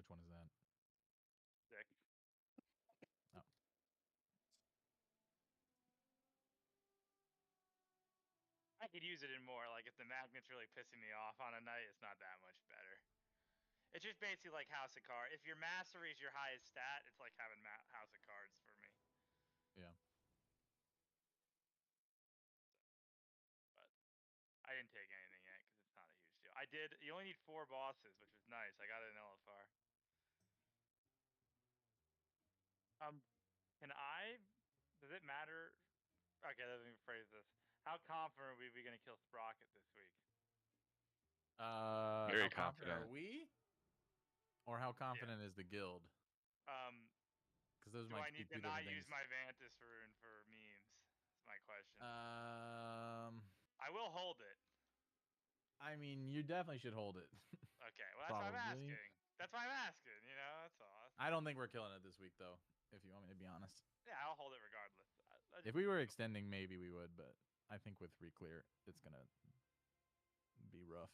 Which one is that? 6. Oh. I could use it in more. Like, if the magnet's really pissing me off on a night, it's not that much better. It's just basically like House of Cards. If your mastery is your highest stat, it's like having House of Cards for me. Yeah. But I didn't take anything yet because it's not a huge deal. I did. You only need 4 bosses, which was nice. I got it in LFR. Can I? Does it matter? Okay, let me rephrase this. How confident are we gonna kill Sprocket this week? How Very confident are confident. we? Or how confident is the guild? Because those do might I be need two to not different use things. my Vantis rune for memes? That's my question. I will hold it. I mean, you definitely should hold it. Okay, well that's why I'm asking. That's why I'm asking. You know, that's all. I don't think we're killing it this week, though. If you want me to be honest. Yeah, I'll hold it regardless. If we were extending, maybe we would, but I think with reclear, it's gonna be rough.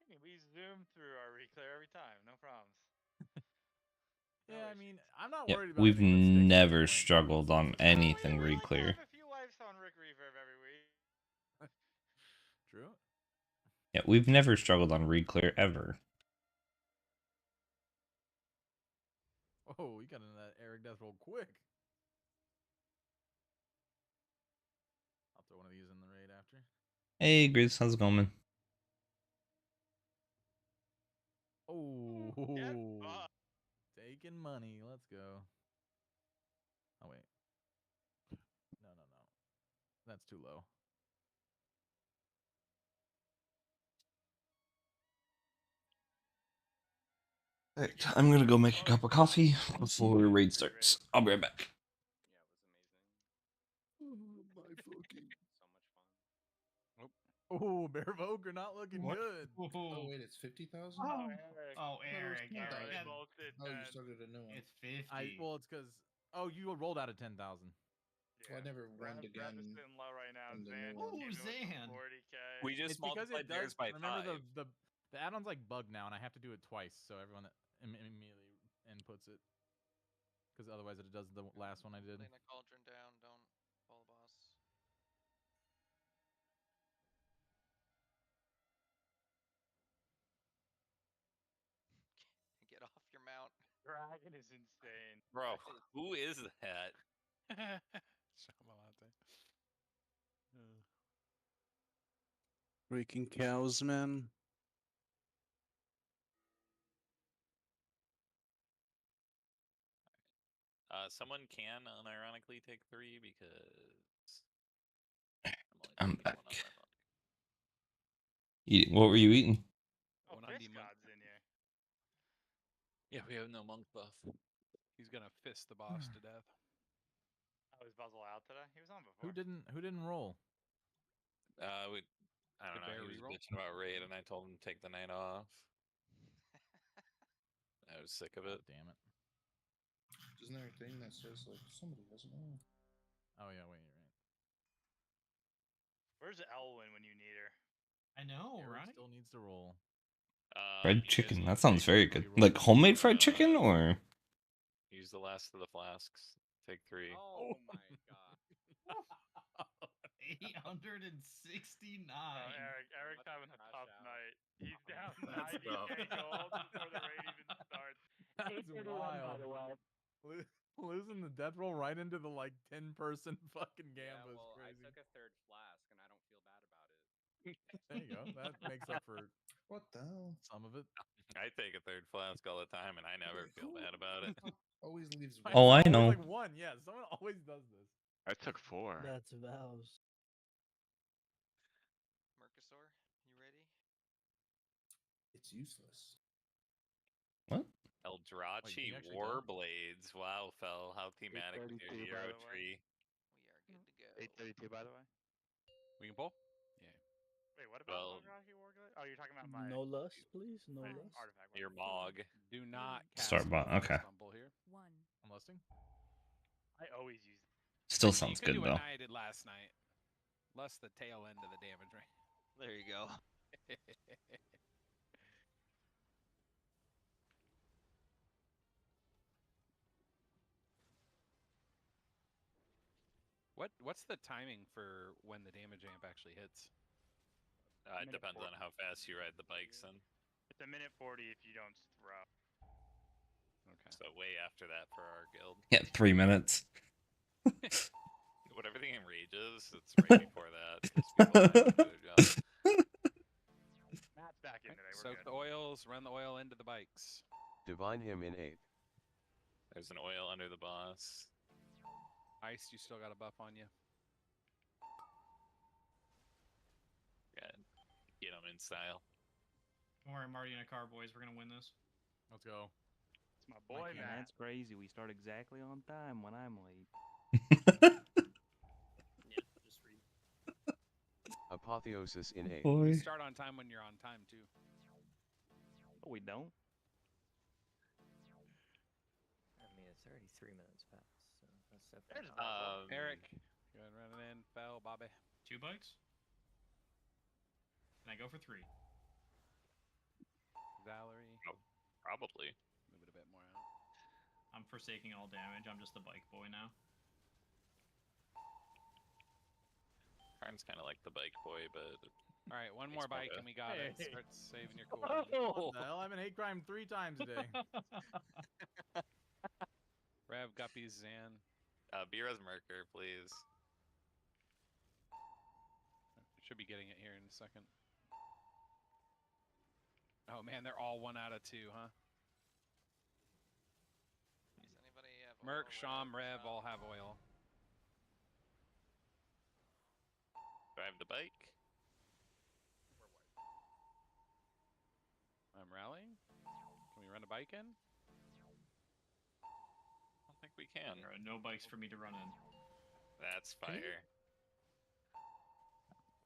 We zoom through our reclear every time, no problems. Yeah, I mean, I'm not worried about We've anything with sticks never struggled on anything we reclear. Like to have a few lives on Rick Reverb every week. True. Yeah, we've never struggled on reclear ever. Oh, we got into that Eric death roll quick. I'll throw one of these in the raid after. Hey, Grizz, how's it going, man? Oh, taking money. Let's go. Oh, wait. No. That's too low. Alright, I'm gonna go make a cup of coffee before raid starts. I'll be right back. Yeah, it was amazing. Oh, my fucking. Oh, Oh, Bear Vogue not looking good. Oh, wait, it's 50,000? Oh, Eric. Oh, you started a new one. It's 50. Well, it's because you rolled out of 10,000. Yeah. Well, I never won again. Sitting low right now. Zan. Ooh, Zan. 40K. we just multiplied theirs by 5. Remember the add-on's like bugged now, and I have to do it twice, so everyone immediately inputs it. Because otherwise it does the last one I did. Laying a cauldron down, don't follow boss. Get off your mount. Dragon is insane. Bro, who is that? Shamalate. Freaking cows, man. Someone can unironically take 3 because I'm back. What were you eating? Oh, Fish God's in here. Yeah, we have no monk buff. He's gonna fist the boss to death. Oh, is Buzzle out today? He was on before. Who didn't roll? I don't know. He was bitching about raid, and I told him to take the night off. I was sick of it. Damn it. Isn't there a thing that says, like, somebody doesn't know? Oh, yeah, wait, you're right. Where's Elwyn when you need her? I know, right? Still needs to roll. Fried chicken. That sounds very good. Like homemade fried chicken, or? Use the last of the flasks. Take 3. Oh my god. 869. Eric's having a tough night. He's down 90K gold before the raid even starts. That's wild. By the way. Losing the death roll right into the 10-person fucking gamba is crazy. I took a 3rd flask and I don't feel bad about it. There you go. That makes up for what the hell? Some of it. I take a 3rd flask all the time, and I never feel bad about it. Always leaves. Oh, I know. Like 1, yeah. Someone always does this. I took 4. That's vows. Mercosur, you ready? It's useless. What? Eldrachi Warblades. Wow, fell. How thematic with your hero tree. We are good to go. 832, by the way. We can pull? Yeah. Wait, what about Eldrachi Warblades? Oh, you're talking about my... No lust, please. No lust. Artifact. Your Mog. Do not cast Start bot. Okay. Stumble here. I'm listing. I always use it. Still sounds good, do though. What I did last night. Less the tail end of the damage, right? There you go. What's the timing for when the damage amp actually hits? It depends on how fast you ride the bikes. Then it's a minute 40 if you don't throw. Okay. So way after that for our guild. Yeah, 3 minutes. What everything enrages, it's right before that. Because people are not gonna do their job. Matt's back in today. We're Soak good. the oils, run the oil into the bikes. Divine him in 8th. There's an oil under the boss. Ice, you still got a buff on you. Yeah, get them in style. Don't worry, I'm already in a car, boys. We're gonna win this. Let's go. It's my boy, Man, Matt. that's crazy. We start exactly on time when I'm late. Yeah, just read. Apotheosis in 8th. Boy. We start on time when you're on time too. Oh, we don't? I mean, it's already 3 minutes past, so that's There's definitely not Eric, go ahead and run it in. Fell, Bobby. 2 bikes. Can I go for 3? Valerie. Oh, probably. Move it a bit more out. I'm forsaking all damage. I'm just the bike boy now. Karn's kind of like the bike boy, but All right, one Makes more more bike of and we got it. Hey. Start saving your cool. What the hell? I've been hate crime 3 times today. Rev, Guppies, Zan. Bira's Merker, please. Should be getting it here in a second. Oh man, they're all 1 out of 2, huh? Does anybody have Merc, oil, Sham, Rev all have oil. Drive the bike. I'm rallying. Can we run a bike in? I don't think we can. There are no bikes for me to run in. That's fire.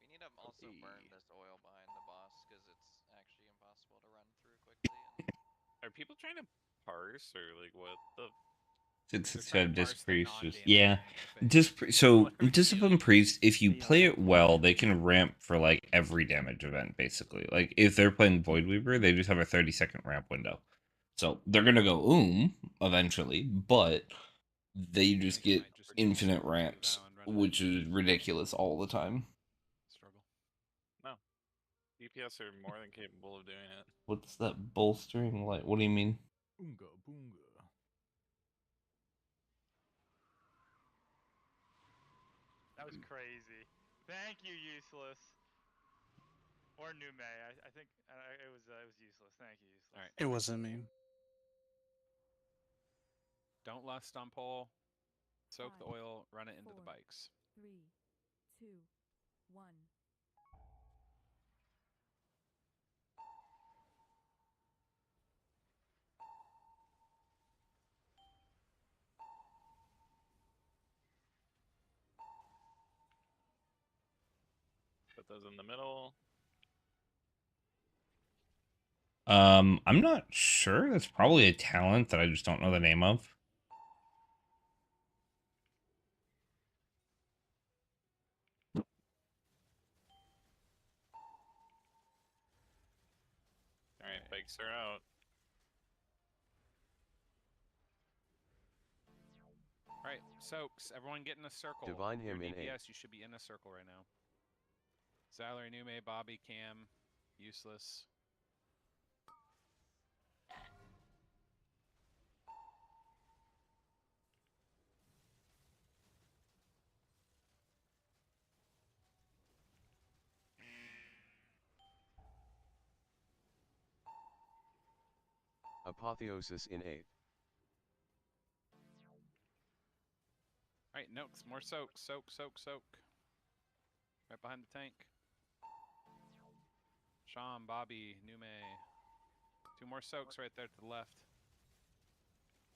We need to also burn this oil behind the boss because it's actually impossible to run through quickly. And Are people trying to parse or like what the? It's They're trying to Disc parse the Priest. non-damage Yeah. interface. So Discipline Priest, if you play it well, they can ramp for like every damage event, basically. Like if they're playing Void Weaver, they just have a 30-second ramp window. So they're gonna go eventually, but they just think we get might just need to infinite scroll through ramps, that one, run it which in. is ridiculous all the time. Struggle. No, DPS are more than capable of doing it. What's that bolstering like? What do you mean? Boonga, boonga. That was crazy. Thank you, useless. Or Nume. I think it was useless. Thank you, useless. All right. It wasn't me. Don't lust on pole. Soak the 5, oil, run it into the 4, bikes. 3, 2, 1. Put those in the middle. I'm not sure. That's probably a talent that I just don't know the name of. All right, bikes are out. All right, soaks. Everyone get in a circle. Divine Your him in DPS, you should be in a circle right now. Zalary, Nume, Bobby, Cam, useless. Apotheosis in 8th. All right, Noaks, more soak, soak, soak, soak. Right behind the tank. Sham, Bobby, Nume. 2 more soaks right there to the left.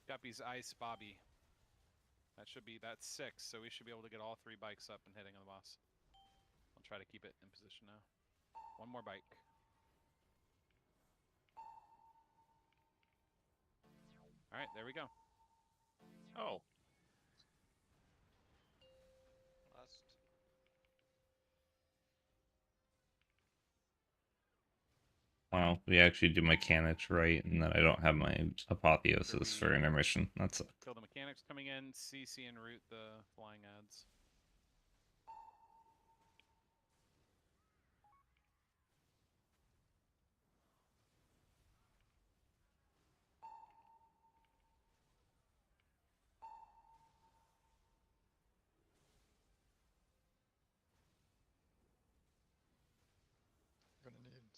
Guppy's ice, Bobby. That's 6, so we should be able to get all 3 bikes up and hitting on the boss. I'll try to keep it in position now. 1 more bike. All right, there we go. Oh. lust. Wow, we actually do mechanics right, and then I don't have my apotheosis for intermission. That's Kill the mechanics coming in, CC and root the flying ads.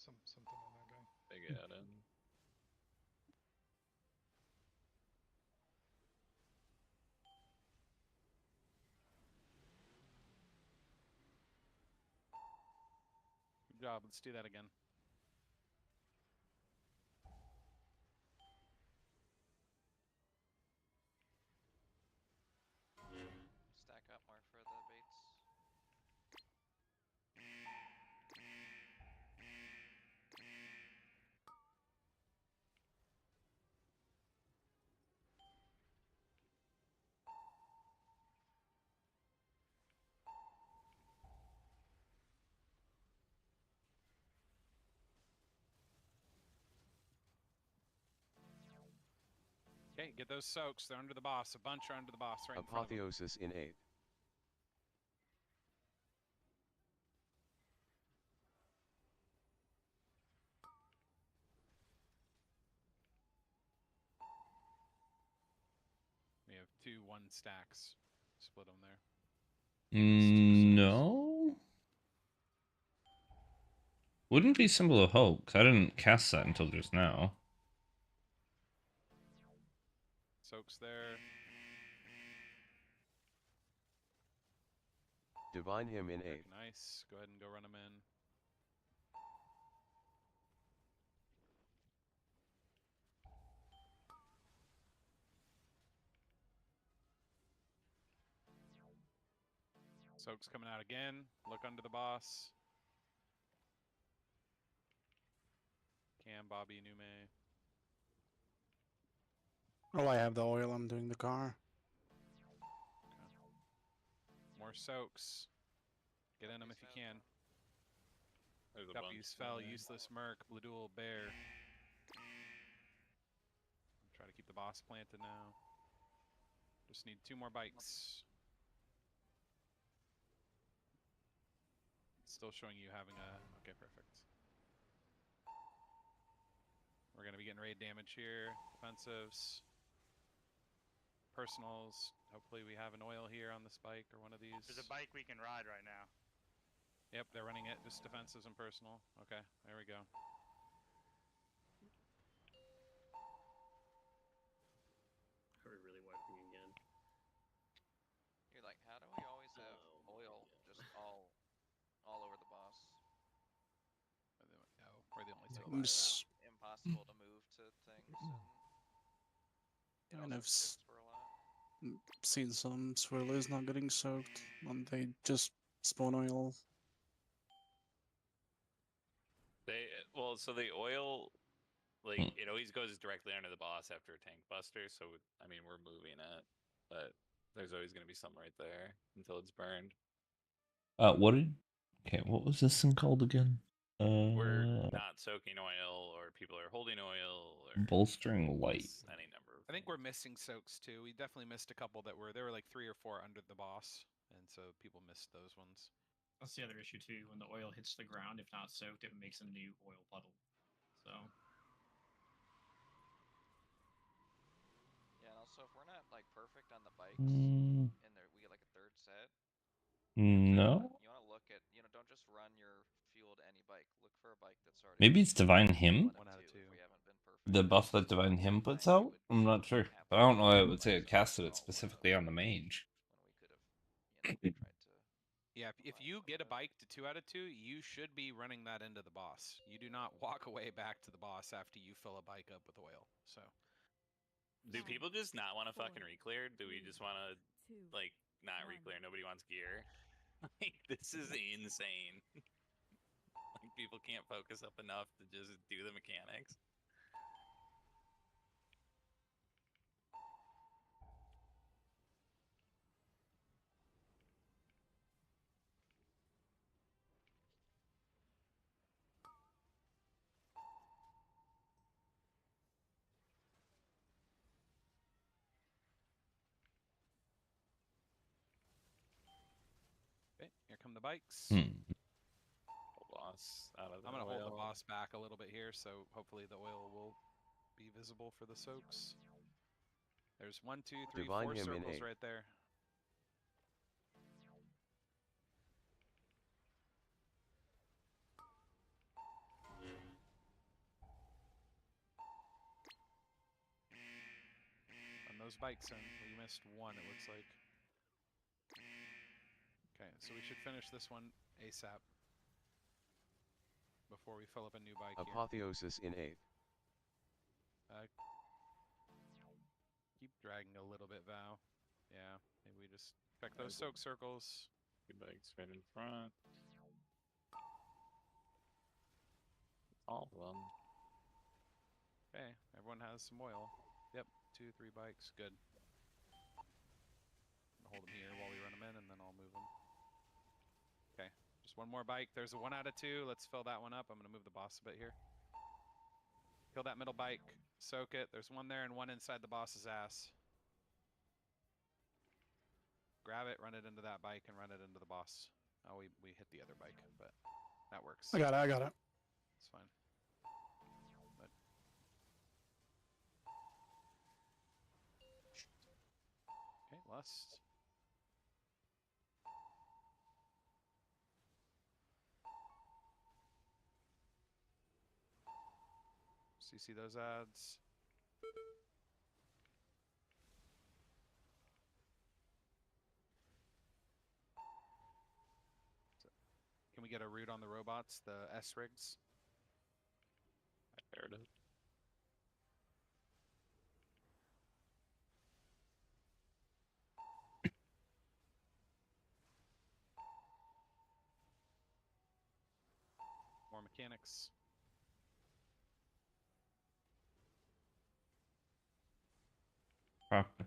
Something on that guy. Big add-in. Good job. Let's do that again. Stack up more for the baits. Okay, get those soaks. They're under the boss. A bunch are under the boss right in front of them. Apotheosis in 8. We have 2 1 stacks. Split them there. No. Wouldn't be Symbol of Hope, 'cause I didn't cast that until just now. Soaks there. Divine him in 8. Nice. Go ahead and go run them in. Soak's coming out again. Look under the boss. Cam, Bobby, Nume. Oh, I have the oil. I'm doing the car. More soaks. Get in them if you can. There's a Guppies bunch fell, there. useless merc, blue duel, bear. Try to keep the boss planted now. Just need 2 more bikes. Still showing you having a... Okay, perfect. We're going to be getting raid damage here. Defensives. Personals. Hopefully we have an oil here on this bike or one of these. There's a bike we can ride right now. Yep, they're running it. Just defensives and personal. Okay, there we go. Are we really wiping again? You're like, how do we always have oil just all over the boss? No, we're the only 2 Like, alive. it's impossible to move to things, and it And also I've sits for a lot. seen some swirlers not getting soaked, and they just spawn oil. Well, so the oil, like, it always goes directly under the boss after a tank buster. So I mean, we're moving it, but there's always going to be some right there until it's burned. What was this thing called again? We're not soaking oil, or people are holding oil, or Bolstering Light. any number of I think we're missing soaks too. We definitely missed a couple that were... There were like 3 or 4 under the boss, and so people missed those ones. That's the other issue too. When the oil hits the ground, if not soaked, it makes a new oil puddle. So. Yeah, and also if we're not like perfect on the bikes, and we get like a 3rd set. No. You want to look at, don't just run your fuel to any bike. Look for a bike that's already. Maybe it's Divine Hymn? 1 out of 2 if we haven't been perfect. The buff that Divine Hymn puts out? I'm not sure. But I don't know why it would say it casted it specifically on the mage. When we could have, tried to. Yeah, if you get a bike to 2 out of 2, you should be running that into the boss. You do not walk away back to the boss after you fill a bike up with oil. So. Do people just not want to fucking reclear? Do we just want to, like, not reclear? Nobody wants gear? Like, this is insane. Like, people can't focus up enough to just do the mechanics. Okay, here come the bikes. Boss out of the I'm going to hold the oil. boss back a little bit here, so hopefully the oil will be visible for the soaks. There's 1, 2, 3, Divine 4 him in circles 8. right there. those bikes in. We missed one, it looks like. Okay, so we should finish this one ASAP before we fill up a new bike here. Apotheosis in 8th. Keep dragging a little bit, Val. Yeah, maybe we just check those soak circles. Good bikes right in front. All of them. Okay, everyone has some oil. Yep, 2, 3 bikes, good. Hold them here while we run them in, and then I'll move them. Okay, just one more bike. There's a 1 out of 2. Let's fill that one up. I'm gonna move the boss a bit here. Kill that middle bike. Soak it. There's one there and one inside the boss's ass. Grab it, run it into that bike, and run it into the boss. Oh, we hit the other bike, but that works. I got it. It's fine. But okay, lust. CC those ads. Can we get a root on the robots, the S rigs? I paired it. More mechanics.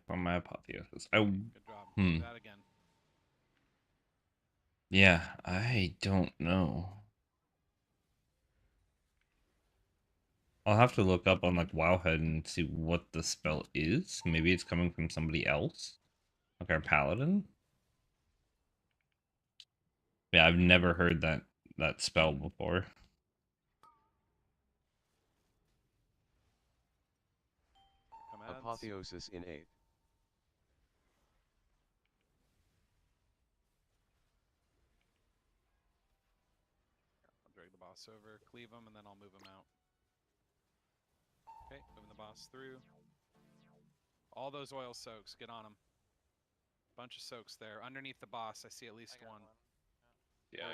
From my apotheosis. Good job. Do that again. Yeah, I don't know. I'll have to look up on like Wowhead and see what the spell is. Maybe it's coming from somebody else, like our paladin. Yeah, I've never heard that spell before. Apotheosis in 8th. I'll drag the boss over, cleave him, and then I'll move him out. Okay, moving the boss through. All those oil soaks, get on them. Bunch of soaks there. Underneath the boss, I see at least one. Yeah,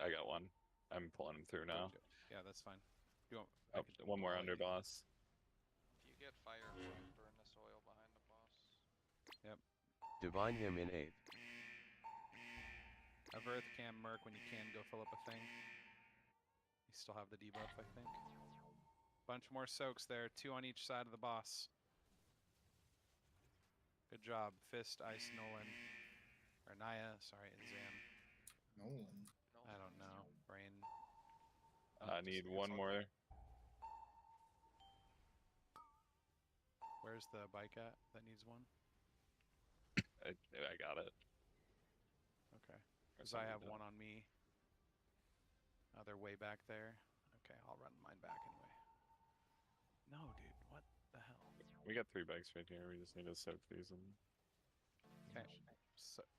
I got one. I'm pulling him through now. Yeah, that's fine. You want, Oh, one more under boss. If you get fire, burn this oil behind the boss. Yep. Divine him in 8th. Have Earth Cam Merc when you can go fill up a thing. You still have the debuff, I think. Bunch more soaks there, 2 on each side of the boss. Good job. Fist, Ice, Nolan. Or Naya, sorry, and Zan. Nolan. I don't know. Brain. I need one more. Where's the bike at that needs one? I got it. Okay. Because I have one on me. Oh, they're way back there. Okay, I'll run mine back anyway. No, dude, what the hell? We got 3 bikes right here. We just need to soak these and. Okay.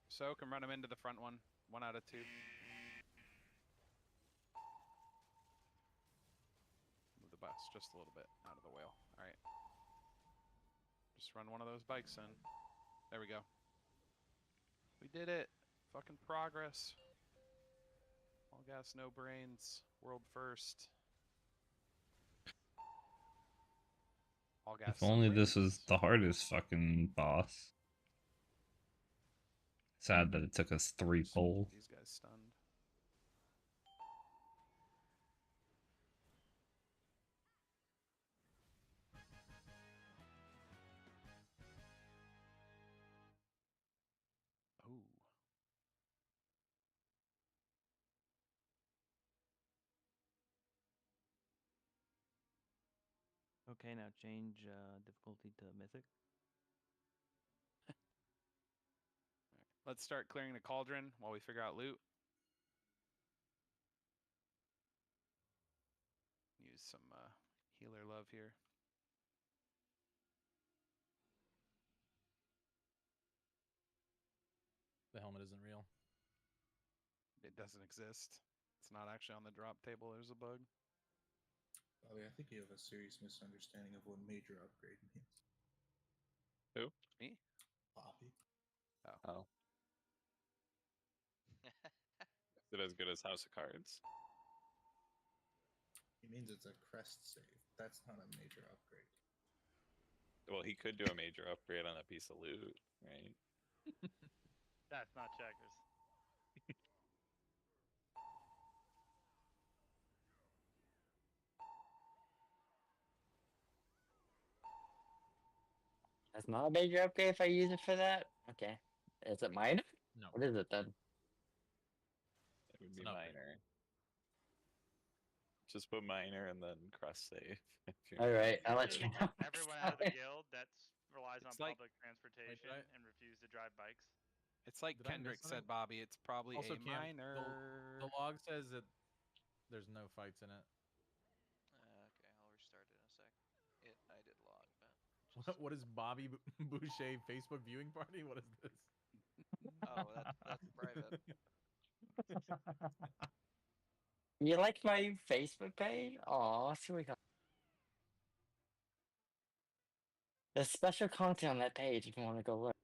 Soak and run them into the front one. 1 out of 2. Move the bus just a little bit out of the whale. All right. Just run one of those bikes in. There we go. We did it. Fucking progress. All gas, no brains. World first. All gas. If only this was the hardest fucking boss. Sad that it took us 3 pulls. These guys stunned. Ooh. Okay, now change difficulty to Mythic. Let's start clearing the cauldron while we figure out loot. Use some healer love here. The helmet isn't real. It doesn't exist. It's not actually on the drop table. There's a bug. Bobby, I think you have a serious misunderstanding of what major upgrade means. Who? Me? Bobby. Oh. Is it as good as House of Cards? He means it's a crest save. That's not a major upgrade. Well, he could do a major upgrade on a piece of loot, right? That's not checkers. That's not a major upgrade if I use it for that? Okay. Is it minor? No. What is it then? It would It's be an upgrade. minor. Just put minor and then cross save. Alright, I'll let you know. Everyone out of the guild that relies on It's like- public transportation I- and refuse to drive bikes. It's like Did I miss Kendrick said, something? Bobby. It's probably Also, a minor. the log says that there's no fights in it. Okay, I'll restart it in a sec. I did log, but What is Bobby Boucher Facebook viewing party? What is this? oh, that's private. You like my Facebook page? Aw, see we got. There's special content on that page if you want to go look.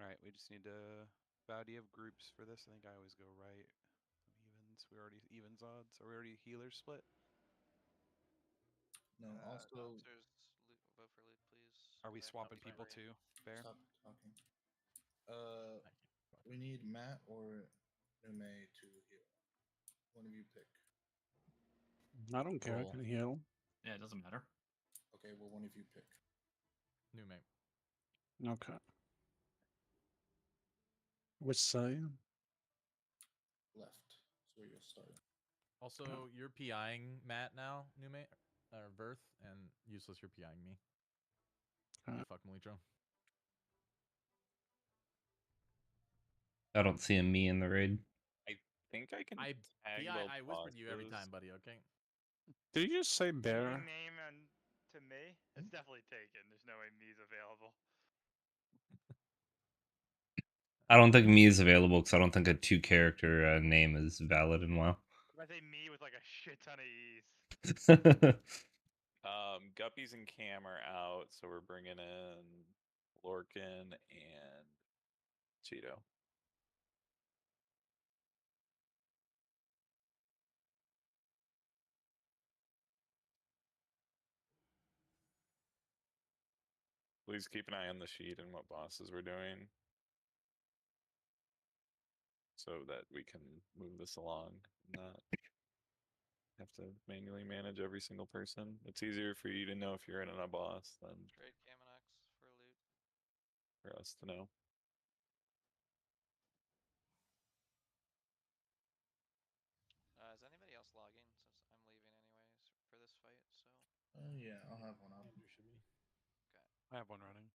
Alright, we just need to. Value of groups for this. I think I always go right. Evens. We're already evens odds. Are we already healer split? No, also Monsters, vote for loot, please. Are we Back swapping up people screen. too? Fair. stop talking. We need Matt or Nume to heal. One of you pick. I don't care. I Roll. can heal. Yeah, it doesn't matter. Okay, well, one of you pick. New mate. Okay. Which side? Left. That's where you'll start. Also, you're PIing Matt now, new mate, or Verth, and useless. You're PIing me. You fuck Malitro. I don't see a me in the raid. I think I can I tag PI. both I whispered to you every bosses. time, buddy. Okay. Did you just say bear? Team name and to me, it's definitely taken. There's no way me's available. I don't think me is available because I don't think a 2-character name is valid in WoW. If I say me with like a shit ton of ease. Guppies and Cam are out, so we're bringing in Lorcan and Cheeto. Please keep an eye on the sheet and what bosses we're doing, so that we can move this along and not have to manually manage every single person. It's easier for you to know if you're in on a boss than Trade Kaminox for loot. for us to know. Is anybody else logging since I'm leaving anyways for this fight? So. Yeah, I'll have one up. Okay. I have one running.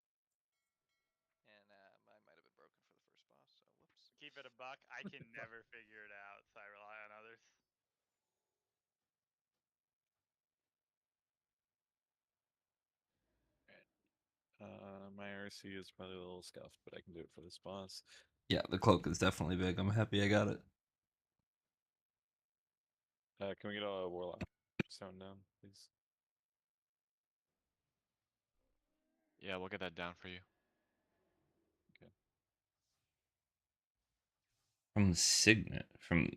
And I might have been broken for the first boss, so whoops. Keep it a buck. I can never figure it out, so I rely on others. My RC is probably a little scuffed, but I can do it for this boss. Yeah, the cloak is definitely big. I'm happy I got it. Can we get a warlock stone down, please? Yeah, we'll get that down for you. Okay. From Signet. From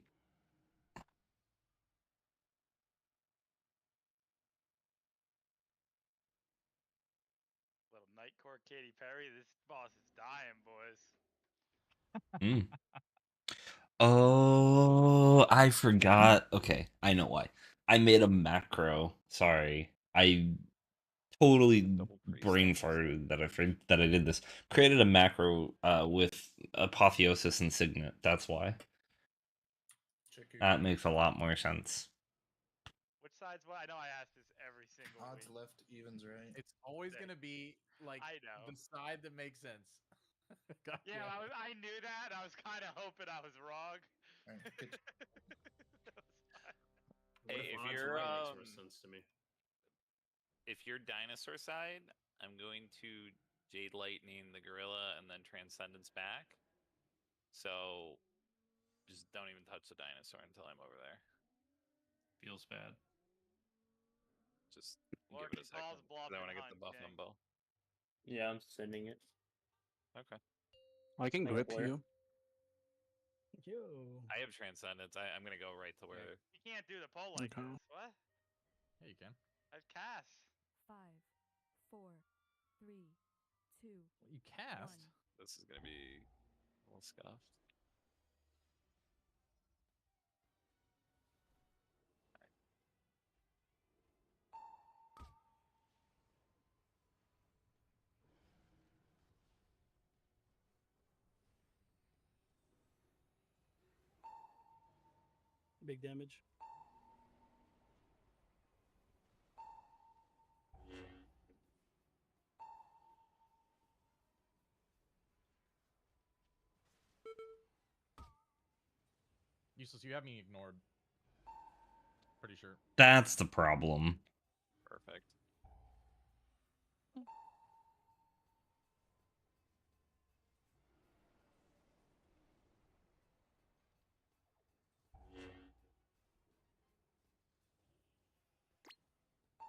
Little Nightcore Katy Perry. This boss is dying, boys. Oh, I forgot. Okay, I know why. I made a macro. Sorry, I totally brain farted that I did this. Created a macro with Apotheosis and Signet. That's why. That makes a lot more sense. Which side's what? I know I ask this every single Odds week. left, evens right. It's always gonna be like I know. the side that makes sense. God Yeah, damn. I knew that. I was kind of hoping I was wrong. Alright, good. Hey, If if odds you're right makes more sense to me. if you're dinosaur side, I'm going to Jade Lightning the gorilla and then Transcendence back. So just don't even touch the dinosaur until I'm over there. Feels bad. just Lord give it a second. calls bluff 'Cause I and want to get the hunt, buff King. number. Yeah, I'm sending it. Okay. I can Hang up, grip Blair. you. Yo. I have Transcendence. I'm gonna go right to where. You can't do the pull like Okay. this. What? Yeah, you can. I have cast. 5, 4, 3, 2. You cast. This is gonna be a little scuffed. Big damage. Useless, you have me ignored. Pretty sure. That's the problem. Perfect.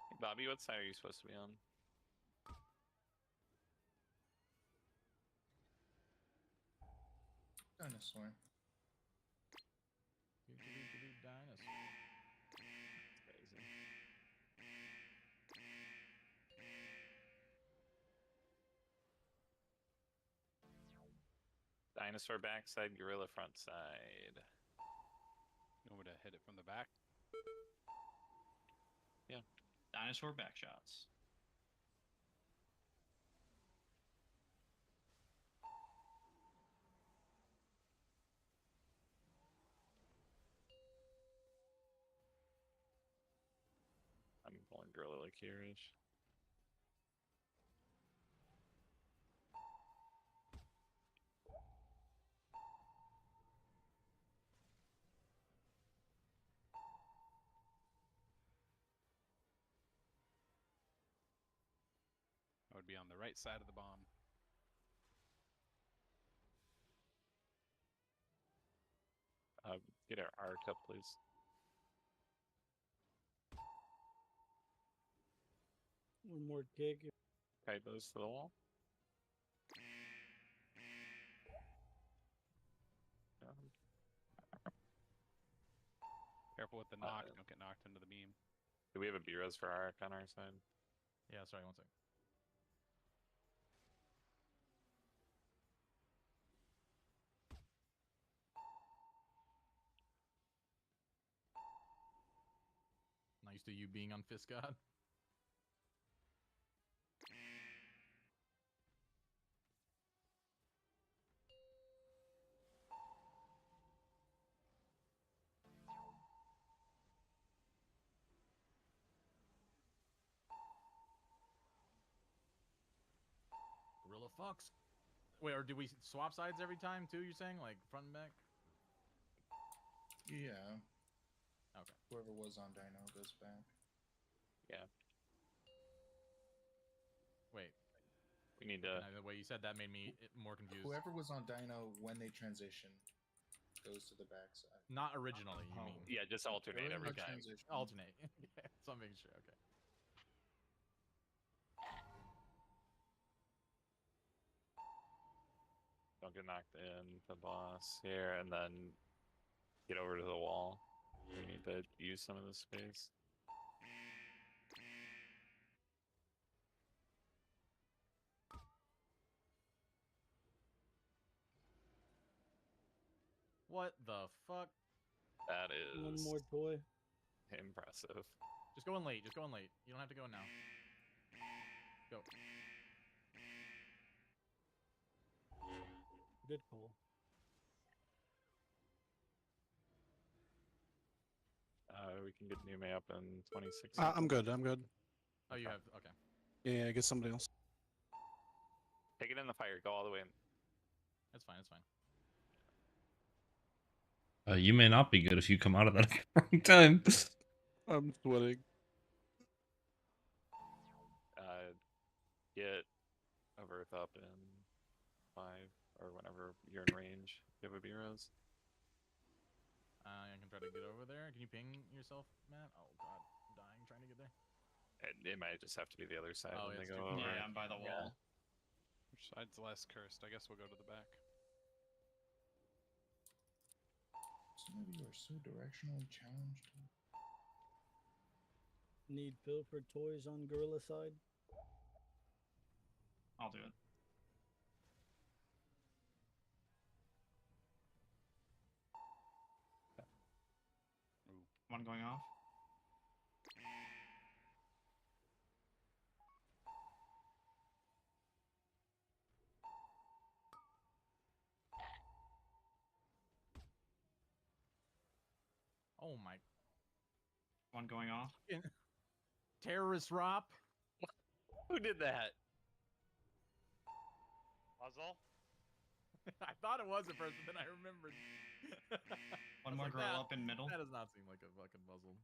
Hey, Bobby, what side are you supposed to be on? Dinosaur. Dinosaur. Crazy. Dinosaur backside, gorilla front side. You want me to hit it from the back? Yeah. Dinosaur back shots. I'm pulling gorilla like here-ish. I would be on the right side of the bomb. Get our arc up, please. One more kick. Kite those to the wall. Careful with the knock. Don't get knocked into the beam. Do we have a B-res for arc on our side? Yeah, sorry, one sec. Not used to you being on Fist God. Gorilla fucks. Wait, or do we swap sides every time too? You're saying like front and back? Yeah. Okay. Whoever was on Dino goes back. Yeah. Wait. We need to. The way you said that made me more confused. Whoever was on Dino when they transition goes to the backside. Not originally, you mean? Yeah, just alternate every time. Transition. Alternate. So I'm making sure. Okay. Don't get knocked in the boss here, and then get over to the wall. We need to use some of the space. What the fuck? That is One more toy. impressive. Just go in late. Just go in late. You don't have to go in now. Go. Good call. We can get Nume up in 26. I'm good. I'm good. Oh, you have. Okay. Yeah, get somebody else. Take it in the fire. Go all the way in. That's fine. That's fine. You may not be good if you come out of that at the wrong time. I'm sweating. Get a Earth up in 5 or whenever you're in range. You have a B-Rose. I can try to get over there. Can you ping yourself, Matt? Oh god, I'm dying trying to get there. It might just have to be the other side Oh, when yeah, they it's go too over. far. Yeah, I'm by the Yeah. wall. Which side's less cursed? I guess we'll go to the back. Some of you are so directionally challenged. Need Phil for toys on gorilla side. I'll do it. One going off. Oh my. One going off. Terrorist Rop. Who did that? Puzzle. I thought it was at first, but then I remembered. One more girl up in middle. That does not seem like a fucking puzzle.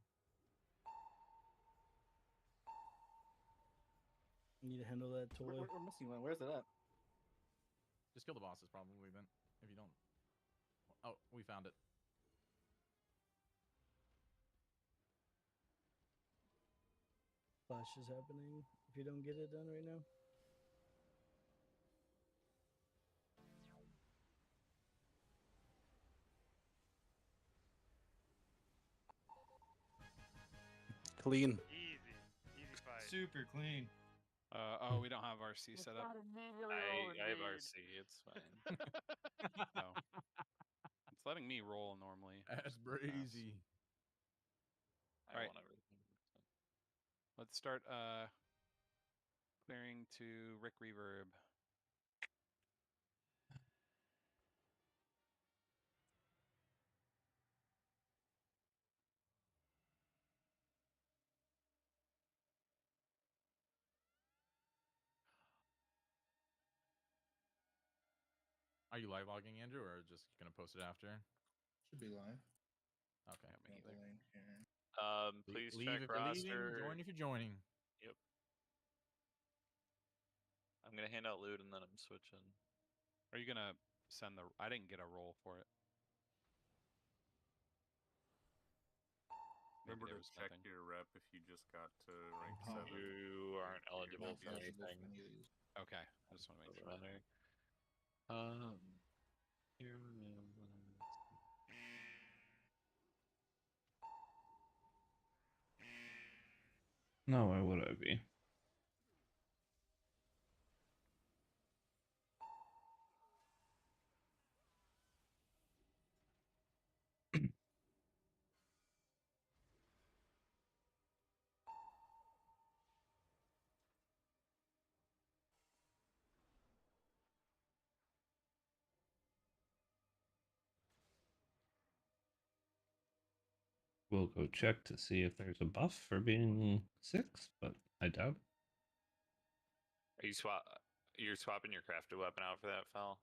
Need to handle that toy. We're missing one. Where's it at? Just kill the bosses, probably, then. If you don't... Oh, we found it. Flash is happening if you don't get it done right now. Clean. Easy fight. Super clean. Oh, we don't have RC set up. I have RC. It's fine. No. It's letting me roll normally. That's crazy. I Alright. want everything. Let's start clearing to Rick Reverb. Are you live logging, Andrew, or just gonna post it after? Should be live. Okay. Got the link here. Please Leave check if you're leaving, roster. join if you're joining. Yep. I'm gonna hand out loot and then I'm switching. Are you gonna send the? I didn't get a roll for it. Maybe Remember there to was check nothing. your rep if you just got to rank 7. You aren't eligible Not for eligible anything. for any of these. Okay, I just want to make Doesn't sure. matter. Here. No, where would I be? We'll go check to see if there's a buff for being 6, but I doubt it. Are you You're swapping your crafted weapon out for that fell?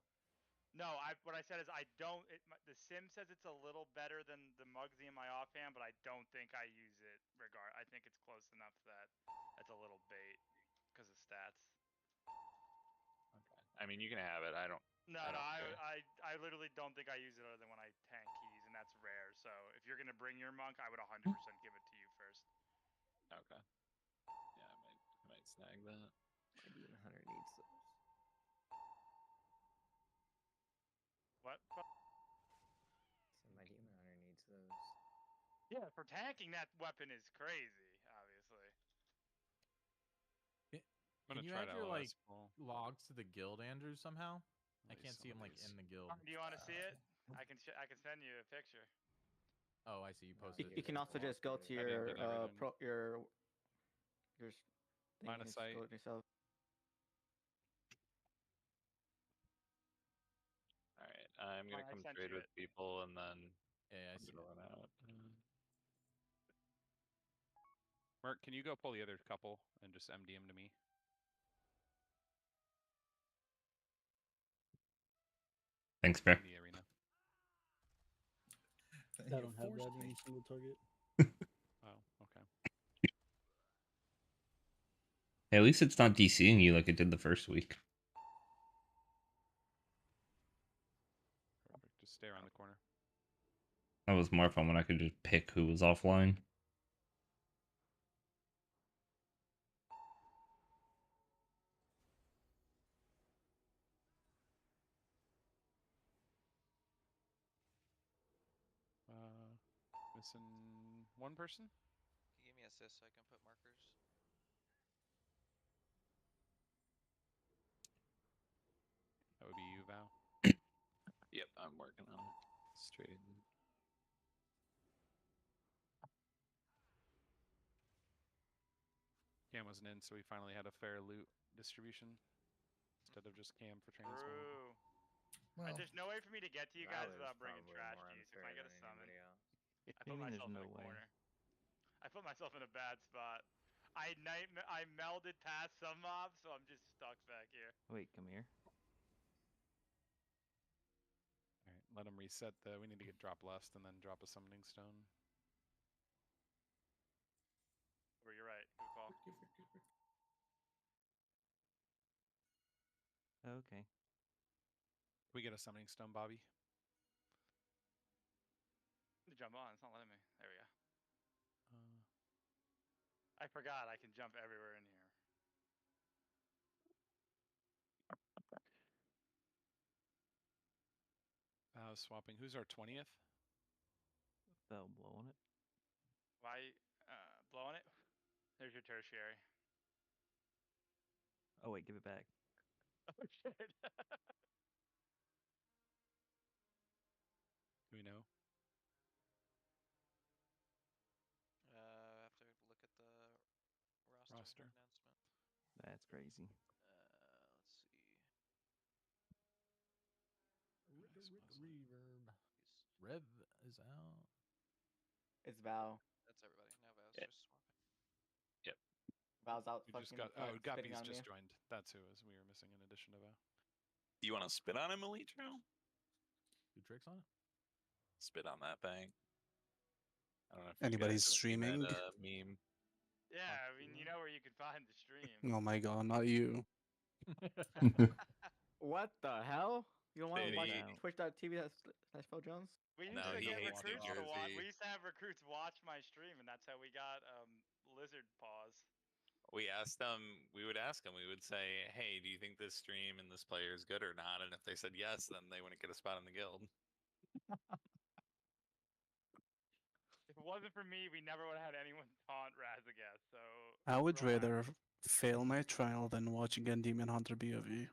No, what I said is I don't. The sim says it's a little better than the Mugsy in my offhand, but I don't think I use it. I think it's close enough that it's a little bait because of stats. I mean, you can have it. I don't. No, I don't care. I literally don't think I use it other than when I tank keys, and that's rare. So if you're gonna bring your monk, I would 100% give it to you first. Okay. Yeah, I might snag that. My demon hunter needs those. What? So my demon hunter needs those. Yeah, for tanking that weapon is crazy. Obviously. Can you add your like logs to the guild, Andrew, somehow? I can't see them like in the guild. Do you want to see it? I can send you a picture. Oh, I see. You posted it. You can also just go to your your line of sight. Yourself. All right, I'm gonna come trade with people and then I see. Run out. Merc, can you go pull the other couple and just MD them to me? Thanks, Bear. In the arena. I don't have that in a single target. Oh, okay. Hey, at least it's not DCing you like it did the first week. Perfect. Just stay around the corner. That was more fun when I could just pick who was offline. One person? Can you give me assist so I can put markers? That would be you, Val. Yep, I'm working on it. Straight. Cam wasn't in, so we finally had a fair loot distribution instead of just Cam for training small. True. Well, There's no way for me to get to you That guys was without bringing probably trash more juice. If unfair I get a than summon, anybody else. I What do put you mean myself there's in no a way? corner. I put myself in a bad spot. I melded past some mobs, so I'm just stuck back here. Wait, come here. Alright, let him reset the... We need to get drop lust and then drop a summoning stone. You're right. Good call. Okay. We get a summoning stone, Bobby. To jump on, it's not letting me. There we go. Uh, I forgot I can jump everywhere in here. swapping. Who's our 20th? Val blowing it. Why? Blowing it? There's your tertiary. Oh wait, give it back. Oh shit. Do we know? I have to look at the roster announcement. That's crazy. Let's see. Reverb. Rev is out. It's Val. That's everybody. Now Val's Yeah. just swapping. Yep. Val's out We fucking just got... Oh, spitting Guppy's on just me. joined. That's who we were missing in addition to Val. Do you want to spit on him, Elitro? Do tricks on it? Spit on that thing. I don't know if Anybody's you guys have seen streaming? that meme. Yeah, I mean, you know where you can find the stream. Oh my god, not you. What the hell? You don't want to watch Fitty. Twitch.tv/Phil Jones? We used No, to he get hates New recruits to watch. Jersey. We used to have recruits watch my stream, and that's how we got lizard paws. We asked them, we would ask them, we would say, hey, do you think this stream and this player is good or not? And if they said yes, then they wouldn't get a spot in the guild. If it wasn't for me, we never would have had anyone taunt Razagast, so... I would relax. rather fail my trial than watching a Demon Hunter BOV.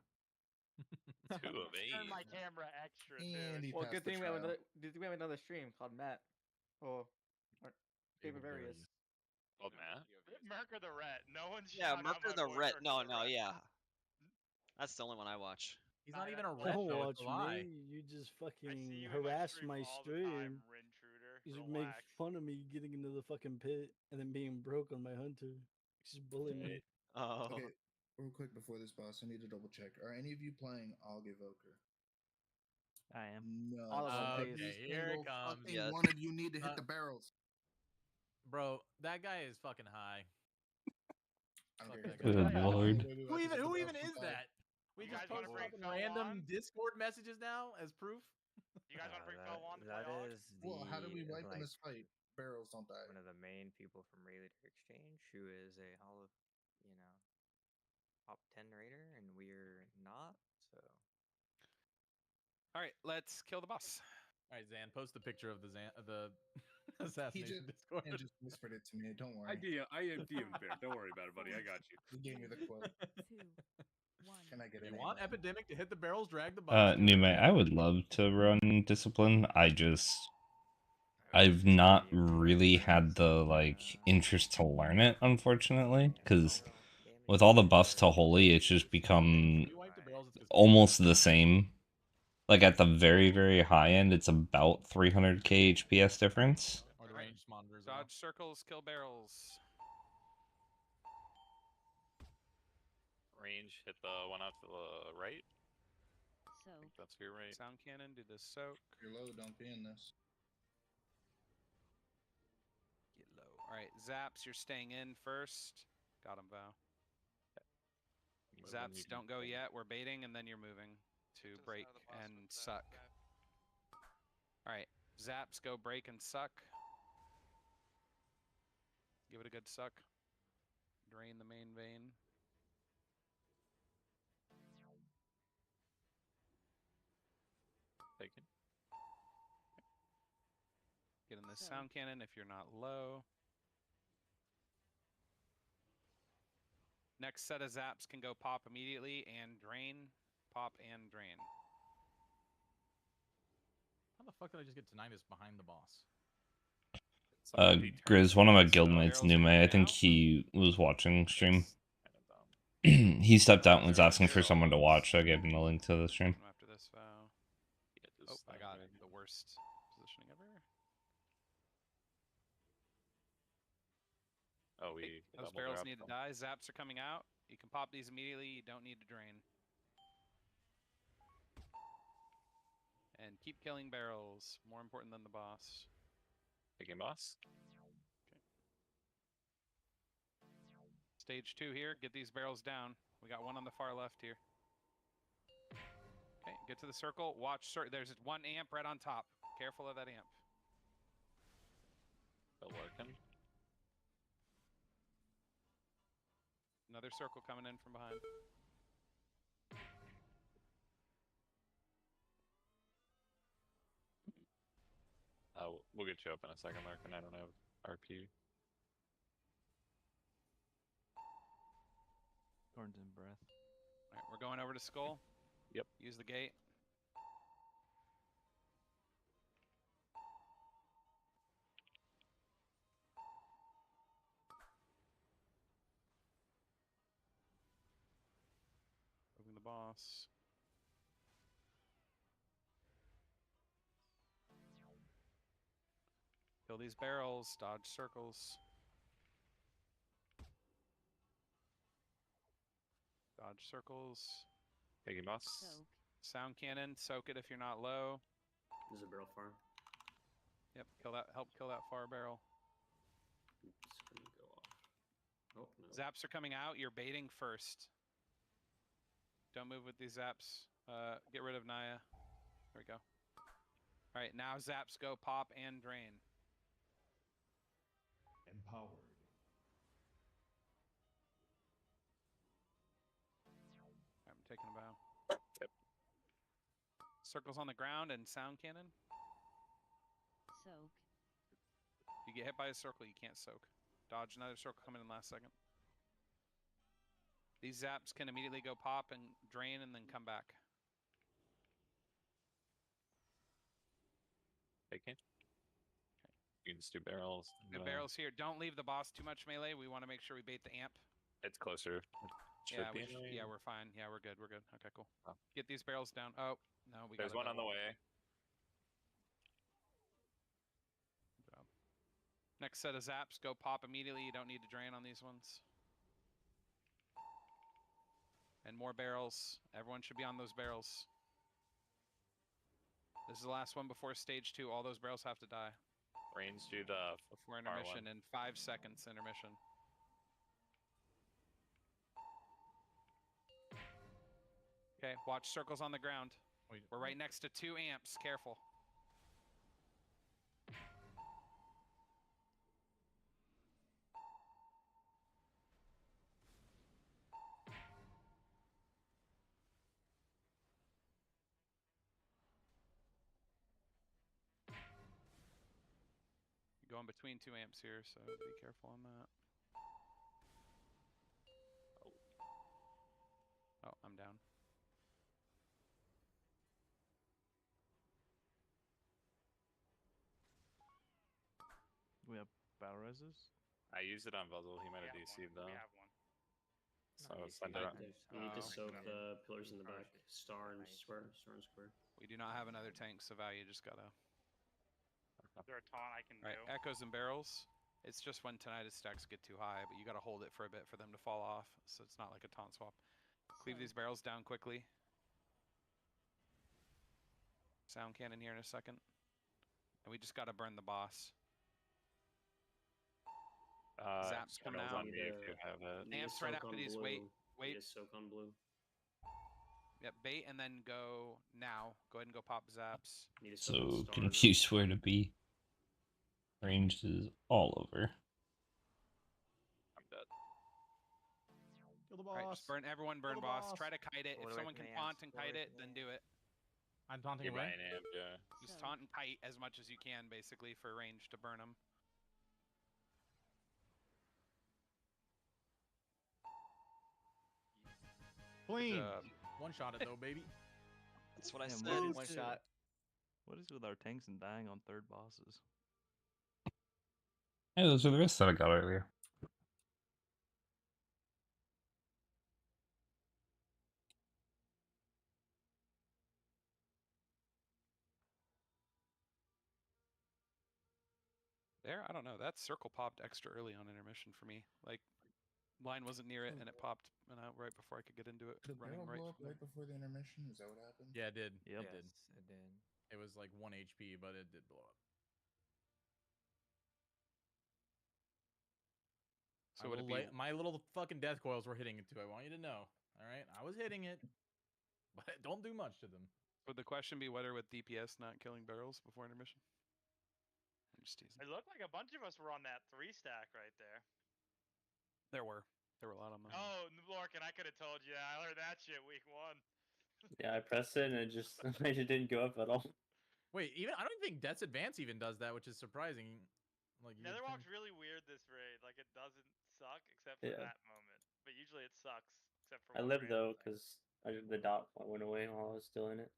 2 of 8. Turn my camera extra, And too. he Well, passed good the thing we have trial. another stream called Matt. Oh, David Various. Called Matt? Merc or the Ret. No one's Yeah, shouting out Merker my the boy Ret. Merc No, the no, Ret. yeah. That's the only one I watch. He's not even a Don't ret, Don't though. watch It's a lie. me. You just I see fucking you in harass stream my all the time, stream. Rintruder. You just make Relax. fun of me getting into the fucking pit and then being broke on my hunter. Just bully me. Oh. Okay, real quick before this, boss, I need to double check. Are any of you playing Aug Evoker? I am. No. All of them, Every please. Okay, here it single comes. fucking Yes. one of you need to hit the barrels. Bro, that guy is fucking high. I don't Fuck care. that guy. Good lord. Who even is that? We You just guys wanna post bring fucking Fel random on? Discord messages now as proof? You guys want to bring Fel on to play That Aug? is Well, how do we the, wipe in like, this fight? Barrels don't die. one of the main people from Raider Exchange, who is a Hall of, top 10 raider, and we're not. So Alright, let's kill the boss. Alright, Zan, post the picture of the He assassination Discord. just whispered it to me. Don't worry. I DM'd there. Don't worry about it, buddy. I got you. He gave me the quote. 2, 1. Can I get You it? want Epidemic to hit the barrels, drag the box? Nume, I would love to run Discipline. I've not really had the interest to learn it, unfortunately, because with all the buffs to Holy, it's just become almost the same. Like at the very, very high end, it's about 300k HPS difference. Or the range monitor as Dodge circles, kill barrels. Range, hit the one off to the right. So. I think that's your right. Sound cannon, do the soak. If you're low, don't be in this. Get low. Alright, Zaps, you're staying in first. Got him, Val. Zaps, don't go yet. We're baiting, and then you're moving to break and suck. Alright, Zaps, go break and suck. Give it a good suck. Drain the main vein. Taken. Get in this sound cannon if you're not low. Next set of zaps can go pop immediately and drain. Pop and drain. How the fuck did I just get Tinnitus behind the boss? Grizz, one of my So guildmates, barrels are Nume, I coming think out. he was watching stream. He stepped out and was asking for someone to watch, so I gave him the link to the stream. After this vow. Oh, I got the worst positioning ever. Oh, we Those double barrels dropped need to them. die. Zaps are coming out. You can pop these immediately. You don't need to drain. And keep killing barrels. More important than the boss. Taking boss. Stage 2 here. Get these barrels down. We got one on the far left here. Okay, get to the circle. Watch. There's one amp right on top. Careful of that amp. Still working. Another circle coming in from behind. We'll get you up in a second, Lark, and I don't have RP. Thorns in breath. Alright, we're going over to Skull. Yep. Use the gate. Moving the boss. Kill these barrels. Dodge circles. Dodge circles. Taking boss. Sound cannon. Soak it if you're not low. There's a barrel farm. Yep. Kill that. Help kill that far barrel. It's gonna go off. Oh no. Zaps are coming out. You're baiting first. Don't move with these zaps. Get rid of Naya. There we go. All right, now zaps go pop and drain. Empowered. I'm taking a bow. Yep. Circles on the ground and sound cannon. Soak. If you get hit by a circle, you can't soak. Dodge another circle coming in last second. These zaps can immediately go pop and drain and then come back. Taking. You can just do barrels. The barrels here. Don't leave the boss too much melee. We want to make sure we bait the amp. It's closer. Yeah, yeah, we're fine. Yeah, we're good. We're good. Okay, cool. Get these barrels down. Oh, no, we got There's one on the way. Good job. Next set of zaps. Go pop immediately. You don't need to drain on these ones. And more barrels. Everyone should be on those barrels. This is the last one before stage 2. All those barrels have to die. Range do the before intermission in 5 seconds intermission. Okay, watch circles on the ground. We're right next to 2 amps. Careful. You're going between 2 amps here, so be careful on that. Oh, I'm down. We have battle reses? I used it on Vuzzle. He might have DC'd though. We have one. So Nice. send it out. You need to soak no. the pillars in the back. Star and square. Star and square. We do not have another tank, so you just gotta. Is there a taunt I can All right, do? echoes and barrels. It's just when tinnitus stacks get too high, but you gotta hold it for a bit for them to fall off, so it's not like a taunt swap. Cleave these barrels down quickly. Sound cannon here in a second. And we just gotta burn the boss. Zaps coming out. On me if you have it. Amps right after these. Wait. Need a soak on blue. Yep, bait and then go now. Go ahead and go pop zaps. Need a soak on So star. confused where to be. Ranged is all over. I'm dead. Kill the All right, boss. just burn everyone. Burn Kill the boss. boss. Try to kite it. Pull If it away someone from can the ants. taunt and Pull it kite away it, from the then do it. I'm taunting You're away. buying amp, yeah. Just taunt and kite as much as you can, basically, for range to burn them. Clean. One shot it though, baby. That's what I Damn, said. One shot. What is with our tanks and dying on third bosses? Hey, those are the risks that I got earlier. There, I don't know. That circle popped extra early on intermission for me. Like, line wasn't near it, and it popped right before I could get into it. Did the Running barrel right blow up from right before the intermission? Is that what happened? Yeah, it did. Yep. It did. It did. It was like 1 HP, but it did blow up. So would it be... My little fucking death coils were hitting it too. I want you to know. All right, I was hitting it, but don't do much to them. Would the question be whether with DPS not killing barrels before intermission? I'm just teasing. It looked like a bunch of us were on that 3 stack right there. There were a lot on them. Oh, Lorcan, I could have told you. I learned that shit week 1. Yeah, I pressed it and it just didn't go up at all. Wait, even I don't even think Death's Advance even does that, which is surprising. Like Netherwalk's really weird this raid. Like it doesn't suck except for Yeah. that moment, but usually it sucks except for. I one lived random though, thing. because the dot went away while I was still in it.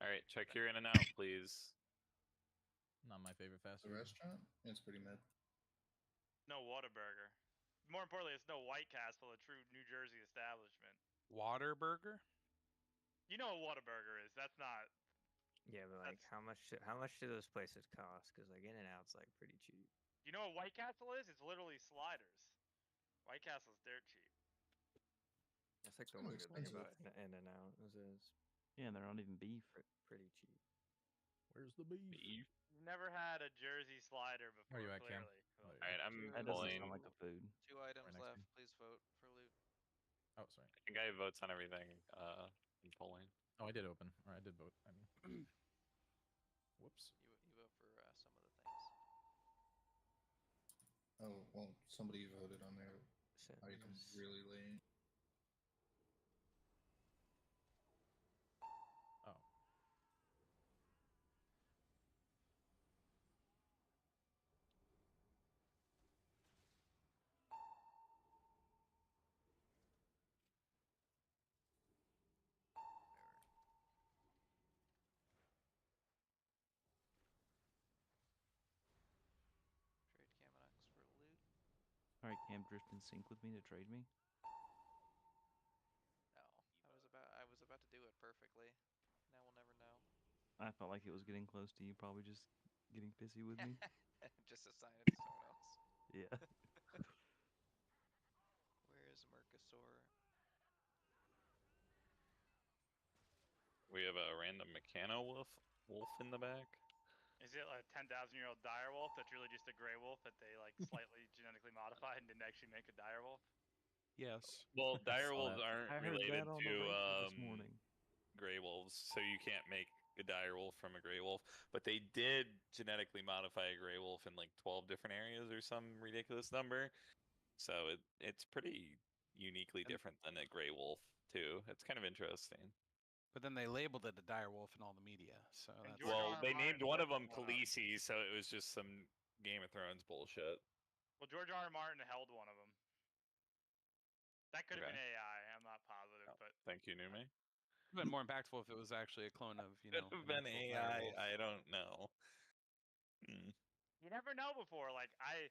All right, check your in and out, please. Not my favorite fast The food. restaurant? It's pretty mid. No Whataburger. More importantly, it's no White Castle, a true New Jersey establishment. Waterburger? You know what Whataburger is? That's not. Yeah, but like, how much do those places cost? Because like In and Out's like pretty cheap. You know what White Castle is? It's literally sliders. White Castle's dirt cheap. That's like the kinda one good thing expensive. about In and Out is Yeah, and they're not even beef. pretty cheap. Where's the beef? Beef. You've never had a Jersey slider before. Where you at, Cam? Clearly. All right, I'm That doesn't pulling. sound like a food. 2 items Right next to left. me. Please vote for loot. Oh, sorry. I think I have votes on everything. I'm pulling. Oh, I did open, or I did vote. I mean, whoops. You vote for some of the things. Oh, well, somebody voted on their item really late. Oh. Trade Kaminox for loot. Alright, Cam, drift in sync with me to trade me. No, I was about to do it perfectly. Now we'll never know. I felt like it was getting close to you, probably just getting pissy with me. Just assign it to someone else. Yeah. Where is Mercosaur? We have a random Mechano wolf in the back. Is it like a 10,000-year-old dire wolf that's really just a gray wolf that they like slightly genetically modified and didn't actually make a dire wolf? Yes. Well, dire saw wolves that. aren't I heard related that on to the radio this morning. gray wolves, so you can't make a dire wolf from a gray wolf. But they did genetically modify a gray wolf in like 12 different areas or some ridiculous number. So it's pretty uniquely different than a gray wolf too. It's kind of interesting. But then they labeled it a dire wolf in all the media, so that's... Well, they named one of them Khaleesi, so it was just some Game of Thrones bullshit. Well, George R. Martin held one of them. That could have Okay. been AI. I'm not positive, but Thank you, Nume. It would have been more impactful if it was actually a clone of, Could have been AI. I don't know. you never know before. Like I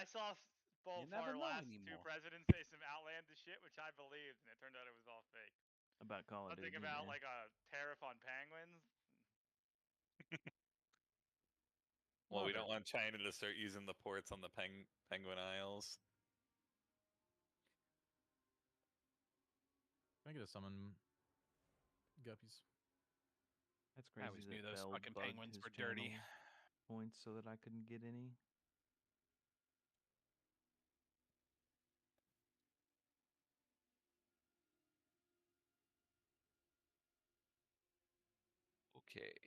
saw both You never our know last 2 anymore. presidents say some outlandish shit, which I believed, and it turned out it was all fake. About Call of Something Duty. about yeah. like a tariff on penguins. Well, we don't want China to start using the ports on the Penguin Isles. Can I get a summon guppies? That's I crazy always that knew those Bell fucking bugged penguins his were dirty. channel points so that I couldn't get any. Okay.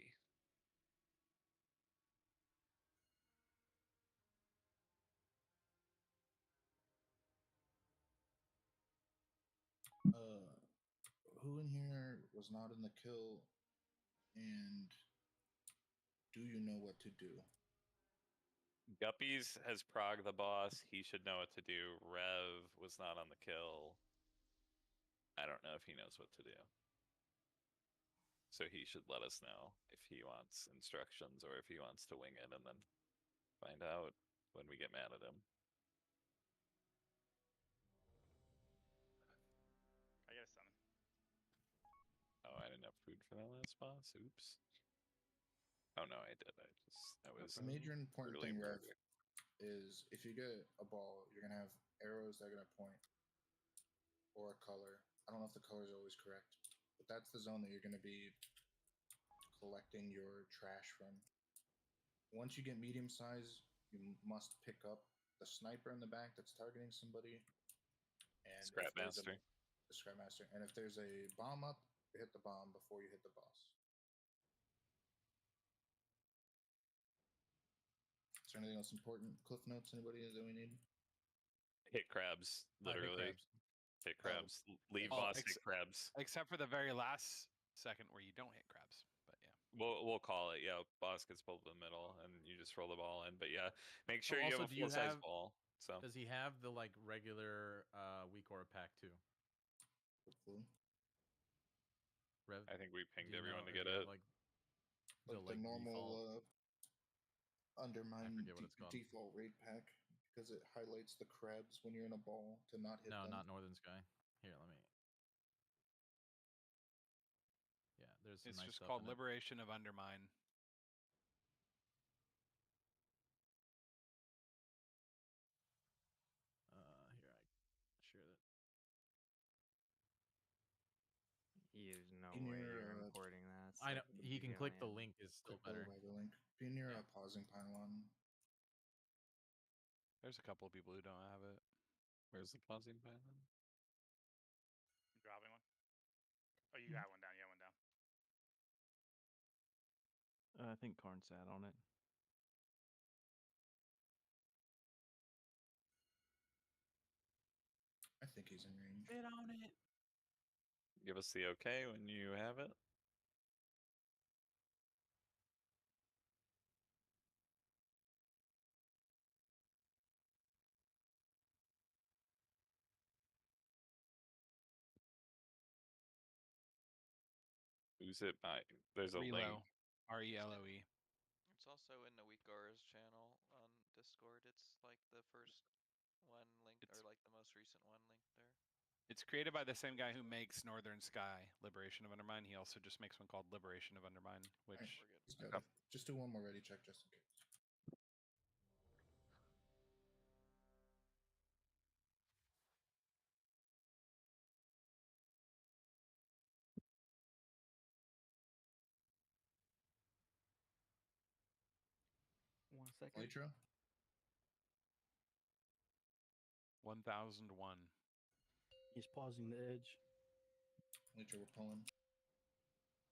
who in here was not in the kill, and do you know what to do? Guppies has prog the boss. He should know what to do. Rev was not on the kill. I don't know if he knows what to do. So he should let us know if he wants instructions or if he wants to wing it and then find out when we get mad at him. I got a summon. Oh, I didn't have food for that last boss. Oops. Oh no, I did. I was The major important brutally thing, Rev, murdered. is if you get a ball, you're gonna have arrows that are gonna point, or a color. I don't know if the color is always correct, but that's the zone that you're gonna be collecting your trash from. Once you get medium size, you must pick up the sniper in the back that's targeting somebody, and Scrap if there's Master. the scrap master, and if there's a bomb up, you hit the bomb before you hit the boss. Is there anything else important? Cliff notes, anybody that we need? Hit crabs, literally. Hit crabs. Leave Well, boss hit crabs. Except for the very last second where you don't hit crabs. But yeah. We'll call it. Yeah, boss gets pulled to the middle and you just roll the ball in. But yeah, make sure you also, have a do you full size have- ball. So Does he have the like regular weak aura pack too? Hopefully. Rev, I think we pinged do you everyone know to if get you it. have, like the normal default? Undermine forget what it's called. default raid pack, because it highlights the crabs when you're in a ball to not hit No, them. not Northern Sky. Here, let me. Yeah, there's some It's nice just stuff called in it. Liberation of Undermine. Here, I share that. There's no In way your, you're importing that. I know stuff to he can click the BGLN. link is still Click the better. Viber link. Be near a pausing pylon. There's a couple of people who don't have it. Where's the pausing pylon? I'm dropping one. Oh, you got one down. You got one down. I think Karn sat on it. I think he's in range. Sit on it. Give us the okay when you have it. Who's it by? There's a link. Reloe. RELOE. It's also in the Weekars channel on Discord. It's like the first one link, or like the most recent one link there. It's created by the same guy who makes Northern Sky, Liberation of Undermine. He also just makes one called Liberation of Undermine, which... He's got it. Just do one more ready check just in case. One second. Lytra? 1001. He's pausing the edge. Lytra, we're pulling.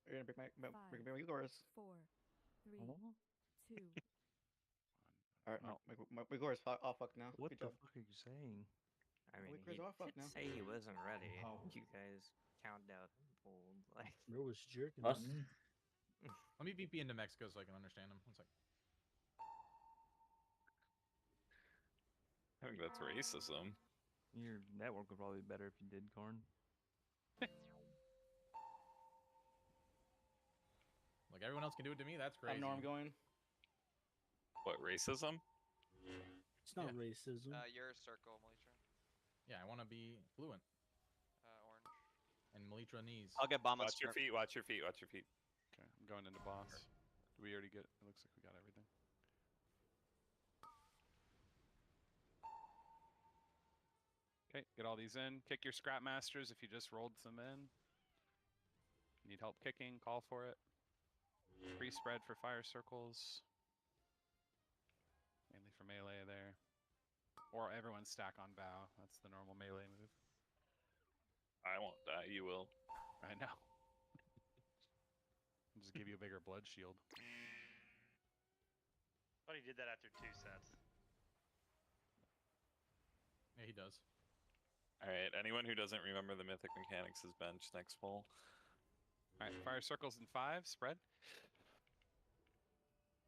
You're gonna break my Five, Uyghurs. 4, 3, 2. Alright, Oh. my Uyghurs all fucked now. What Good the job. fuck are you saying? I mean, Uyghurs he are fucked now. didn't say he wasn't ready. Wow. You guys count out and pulled. Like, Bro was jerking. Us? Man. Let me VP into Mexico so I can understand him. One sec. I think that's racism. Your network would probably be better if you did, Karn. Like everyone else can do it to me. That's I crazy. know where I'm going. What, racism? It's not racism. You're a circle, Melitra. Yeah, I want to be fluent. Orange. And Melitra knees. I'll get bomb on Watch your feet, watch your feet, watch your feet. Okay, I'm going into boss. Do we already get... It looks like we got everything. Okay, get all these in. Kick your scrap masters if you just rolled some in. Need help kicking, call for it. Free spread for fire circles. Mainly for melee there. Or everyone stack on bow. That's the normal melee move. I won't die, you will. I know. I'll just give you a bigger blood shield. Thought he did that after 2 sets. Yeah, he does. All right. Anyone who doesn't remember the Mythic mechanics is bench next poll. All right, fire circles in 5. Spread.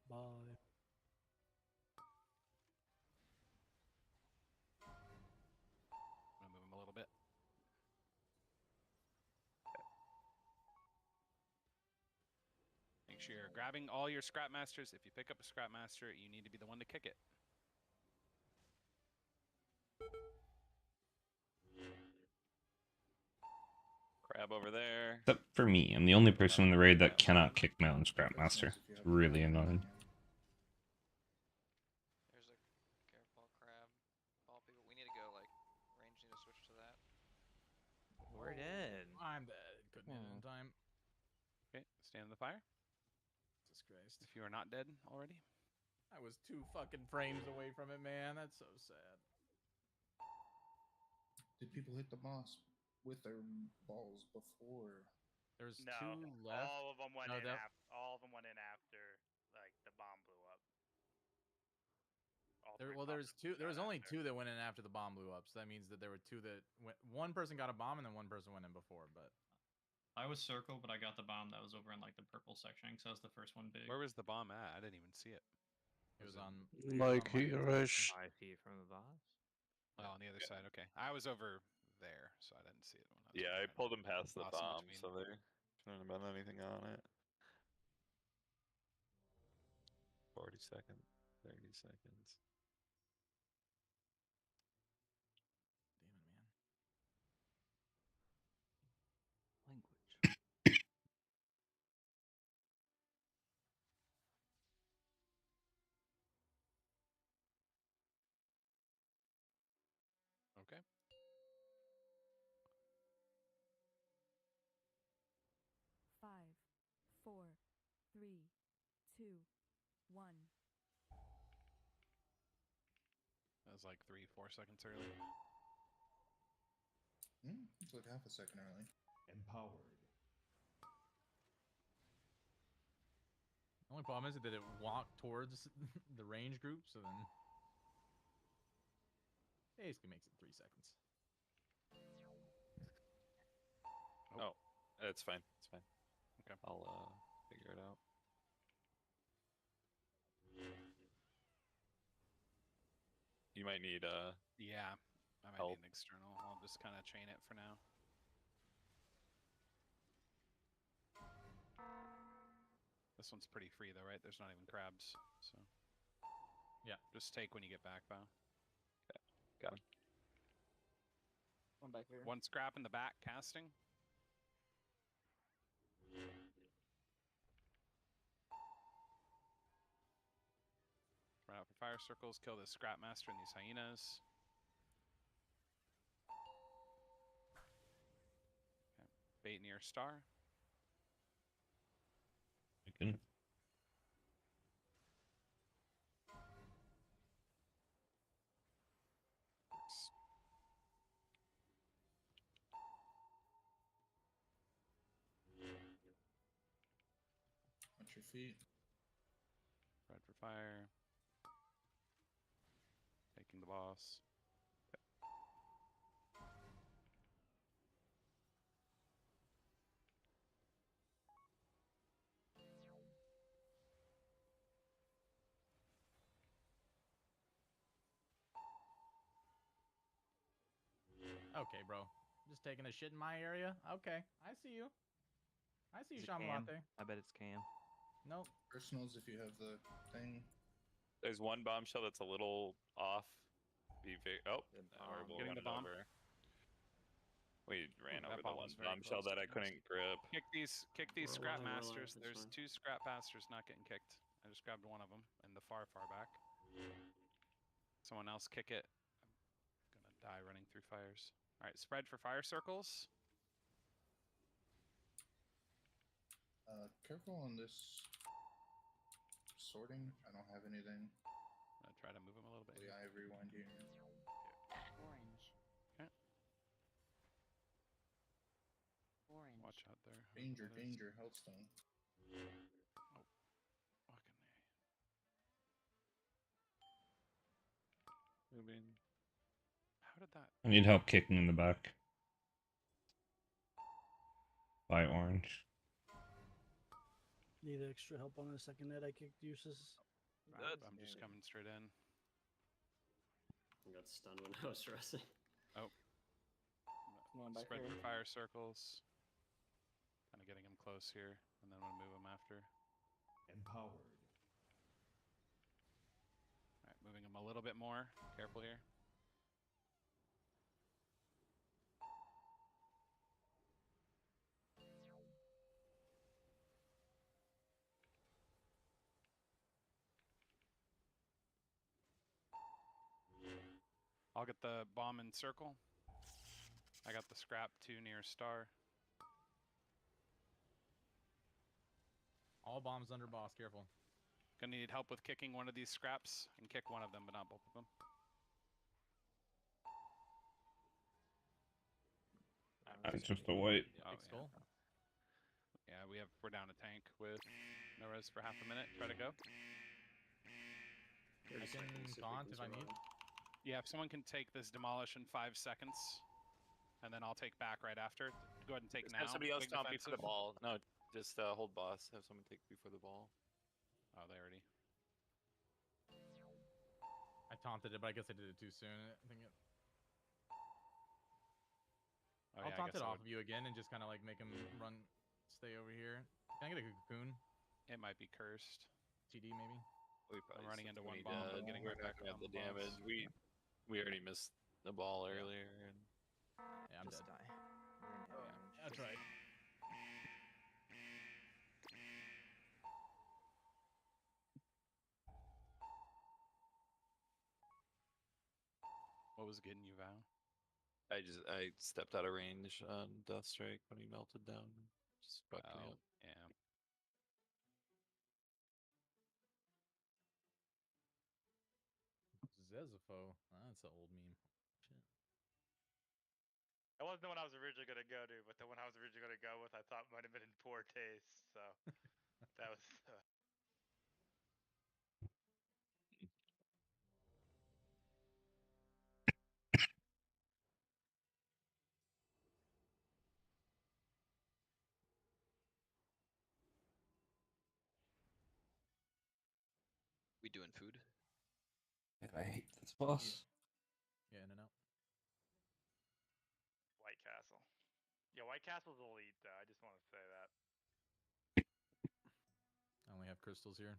Bye. I'm gonna move him a little bit. Make sure you're grabbing all your scrap masters. If you pick up a scrap master, you need to be the one to kick it. Crab over there. Except for me, I'm the only person in the raid that cannot kick my own scrap master. It's really annoying. There's a careful crab. All people. We need to go like range. Need to switch to that. We're dead. I'm dead. Couldn't hit it in time. Okay, stand in the fire. Jesus Christ. If you are not dead already. I was 2 fucking frames away from it, man. That's so sad. Did people hit the boss with their balls before? There's No, 2 left. all of them went No, in. that- All of them went in after like the bomb blew up. All There, three well, there's bombs 2. There got was only after. 2 that went in after the bomb blew up. So that means that there were 2 that went. 1 person got a bomb and then 1 person went in before. But I was circle, but I got the bomb that was over in like the purple section because that was the first one big. Where was the bomb at? I didn't even see it. it was on. Like here-ish. 5 feet from the boss. Oh, on the other side. Okay, I was over there, so I didn't see it when I was. Yeah, over I there. pulled him past the Boss in bomb, between. so there shouldn't have been anything on it. 40 seconds. 30 seconds. Damn it, man. Language. Okay. Five, four, three, two, one. That was like 3-4 seconds early. It's like half a second early. Empowered. The only problem is that it walked towards the range group, so then basically makes it 3 seconds. Oh, it's fine. It's fine. Okay. I'll figure it out. You might need Yeah, I might help. need an external. I'll just kind of chain it for now. This one's pretty free though, right? There's not even crabs, so yeah. Just take when you get back, Bow. Okay. Got him. I'm back here. 1 scrap in the back, casting. Run out for fire circles, kill the scrap master and these hyenas. Okay. Bait near star. Can. Watch your feet. Red for fire. Taking the boss. Okay, bro. Just taking a shit in my area? Okay, I see you. I see you, Is it Cam? Shamalate. I bet it's Cam. Nope. Personals if you have the thing. There's 1 bombshell that's a little off. Be very. Oh, or we'll Getting run the it bomb. over. We ran That over the bomb 1 was very bombshell close that to I couldn't grip. Kick these We're scrap alive, masters. it's There's fine. 2 scrap masters not getting kicked. I just grabbed 1 of them in the far back. Someone else kick it. I'm gonna die running through fires. All right, spread for fire circles. Careful on this sorting. I don't have anything. I'm gonna try to move him a little bit. The ivory one here. Orange. Okay. Orange. Watch out there. Danger, That is- danger, Healthstone. Oh, fucking A. Moving. Ow. How did that? I need help kicking in the back. By orange. Need extra help on the second net I kicked useless. I'm just coming straight in. I got stunned when I was stressing. Oh. Spread your fire circles. Kind of getting him close here, and then I'm gonna move him after. Empowered. Alright, moving him a little bit more. Careful here. I'll get the bomb in circle. I got the scrap 2 near star. All bombs under boss, careful. Gonna need help with kicking one of these scraps. I can kick one of them, but not both of them. It's just a white. Oh, skull. Yeah, we're down a tank with no res for half a minute. Try to go. I can taunt if I need. Yeah, if someone can take this demolish in 5 seconds, and then I'll take back right after. Go ahead and take Just now. have somebody else Big stomp before the defensive. ball. No, just hold boss. Have someone take before the ball. Oh, they already. I taunted it, but I guess I did it too soon. I think it. Oh, I'll yeah, taunt it off of you again and just kind of like make him run, stay over here. Can I get a cocoon? It might be cursed. TD maybe. I'm running into one bomb. I'm getting right back on the the damage. boss. We already missed the ball earlier. And... Yeah, I'm Just dead. die. I tried. What was getting you, Val? I stepped out of range on Death Strike when he melted down. Just fucked me up. Yeah. Zezapho. That's an old meme. Shit. That wasn't the one I was originally gonna go to, but the one I was originally gonna go with, I thought might have been in poor taste. So that was. We doing food? I hate this boss. Yeah, in and out. White Castle. Yeah, White Castle's elite though. I just want to say that. I only have crystals here.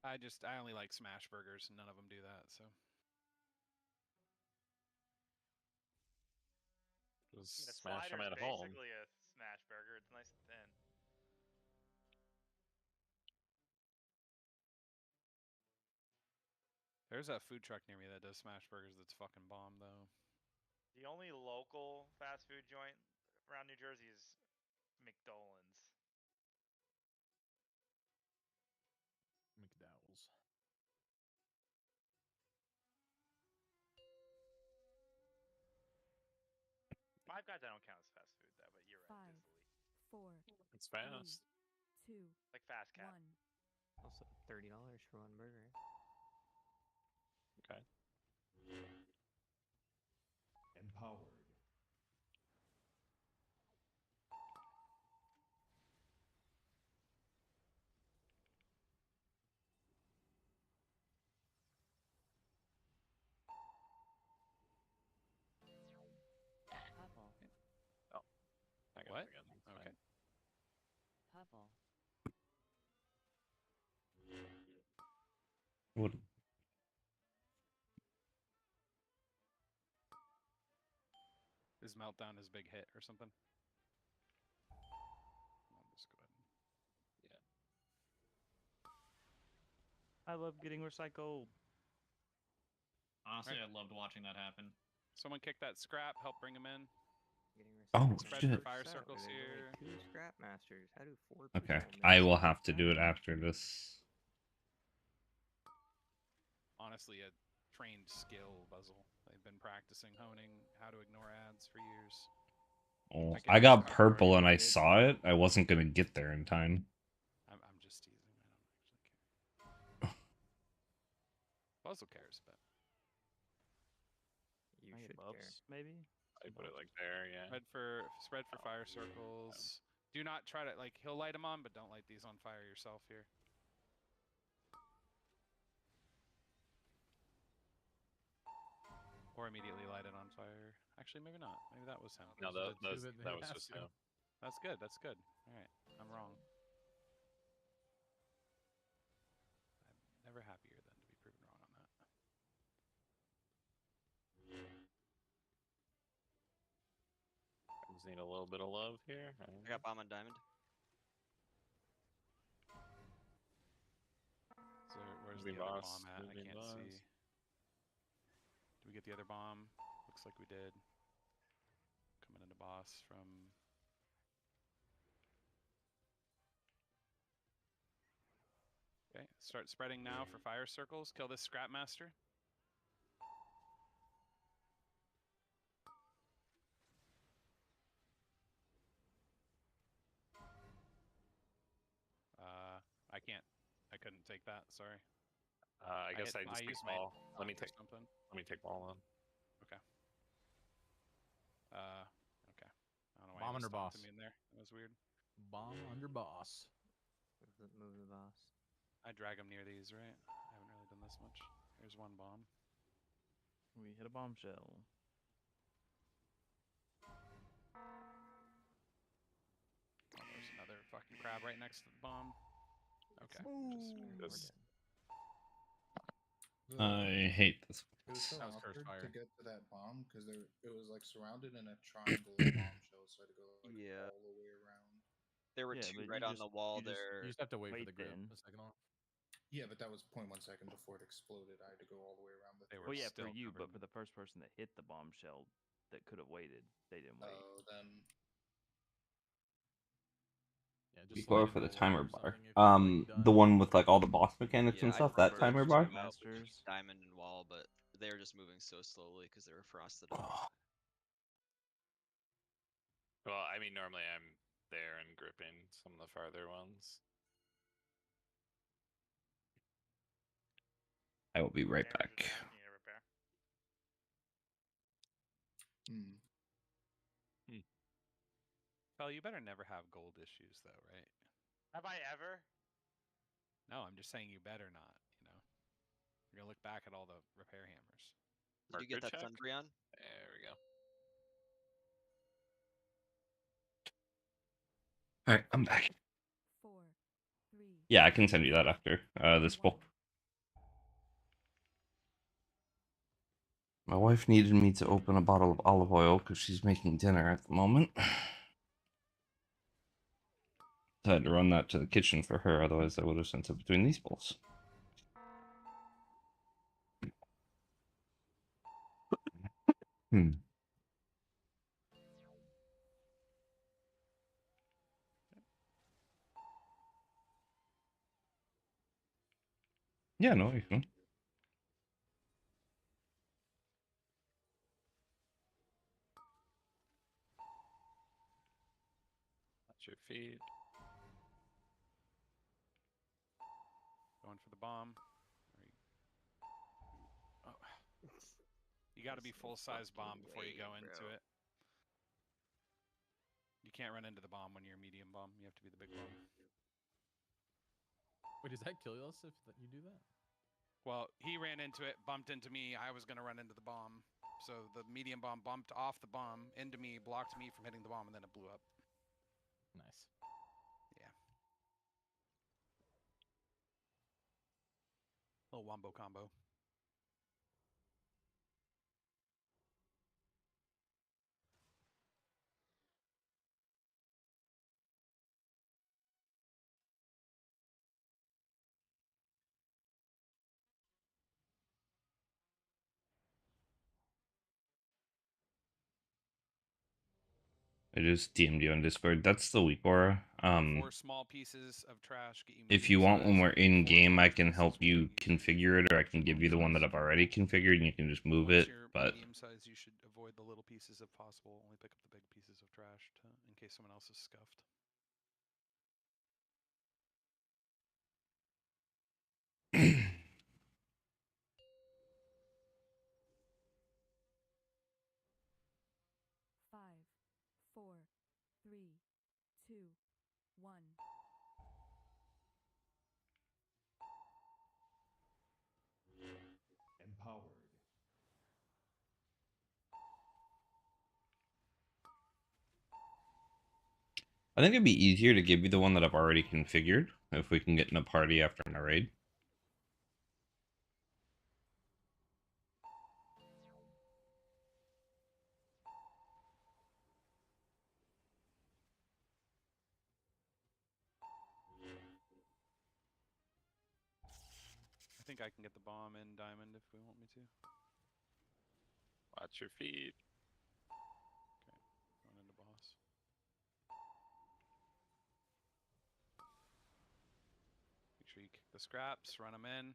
I only like smash burgers, and none of them do that. So. Just The smash them slider's at home. basically a smash burger. It's nice and thin. There's a food truck near me that does smash burgers that's fucking bomb, though. The only local fast food joint around New Jersey is McDowell's. McDowell's. Five Guys I don't count as fast food though, but you're right. 5, 4. It's fast. 3, 2. Like Fast Cat. 1. Also, $30 for one burger. Okay. Empowered. Purple. Oh. I got What? it again. It's fine. Okay. Purple. What? Is Meltdown his big hit or something? I'll just go ahead. Yeah. I love getting recycled. Honestly, I loved watching that happen. Someone kick that scrap. Help bring him in. Oh, Spread shit. your fire Set, circles but there's here. only 2 scrap masters. How do 4 Okay, people I miss? will have to do it after this. Honestly, a trained skill, Buzzle. They've been practicing, honing how to ignore ads for years. Oh, get I this got card purple already and I good. saw it. I wasn't gonna get there in time. I'm just teasing. I don't actually care. Buzzle cares, but You I should love here, maybe. I put it like there, yeah. Spread for fire circles. Do not try to he'll light them on, but don't light these on fire yourself here. Or immediately light it on fire. Actually, maybe not. Maybe that was him. No, that was just him. That's good. That's good. All right, I'm wrong. I'm never happier than to be proven wrong on that. I just need a little bit of love here. I got bomb on diamond. So where's the other bomb at? I can't see. Did we get the other bomb? Looks like we did. Coming into boss from... Okay, start spreading now for fire circles. Kill this scrap master. I can't. I couldn't take that. Sorry. I guess I just take ball. Let me take ball on. Okay. Okay. I don't know why Bomb he was under boss. taunting me in there. That was weird. Bomb under boss. Move the boss. I drag him near these, right? I haven't really done this much. Here's one bomb. We hit a bombshell. Oh, there's another fucking crab right next to the bomb. Okay. Just I hate this. It was so That was cursed awkward to fire. get to that bomb because it was like surrounded in a triangle of bombshells, so I had to go like all the way around. There were Yeah, two but right you on the wall You there. just have to wait for the grip then. a second off. Yeah, but that was 0.1 second before it exploded. I had to go all the way around the. Well, yeah, for you, but for the first person that hit the bombshell that could have waited, they didn't wait. Oh, then. Yeah, We just go slide for the into a wall timer or bar. something if you're, like, The done. one with like all the boss mechanics and I stuff. That prefer timer to bar. do Masters. diamond and wall, but they were just moving so slowly because they were frosted Oh. up. Well, I mean, normally I'm there and gripping some of the farther ones. I will be right back. Well, you better never have gold issues, though, right? Have I ever? No, I'm just saying you better not. You know, you're gonna look back at all the repair hammers. Did you get that Thundrion? There we go. All right, I'm back. 4, 3. Yeah, I can send you that after this poll. My wife needed me to open a bottle of olive oil because she's making dinner at the moment. So I had to run that to the kitchen for her, otherwise I would have sent it between these bowls. Yeah, no, you can. That's your feet. Going for the bomb. Oh. You got to be full-size bomb before you go into it. You can't run into the bomb when you're medium bomb. You have to be the big bomb. Wait, does that kill us if you do that? Well, he ran into it, bumped into me. I was going to run into the bomb. So the medium bomb bumped off the bomb into me, blocked me from hitting the bomb, and then it blew up. Nice. Yeah. Little wombo combo. I just DM'd you on Discord. That's the weak aura. 4 small pieces of trash get you. If you want, when we're in game, I can help you configure it, or I can give you the one that I've already configured, and you can just move it. But Medium size, you should avoid the little pieces if possible. Only pick up the big pieces of trash in case someone else is scuffed. 1. Empowered. I think it'd be easier to give you the one that I've already configured if we can get in a party after a raid. I think I can get the bomb in diamond if we want me to. Watch your feet. Okay, going into boss. Make sure you kick the scraps, run them in.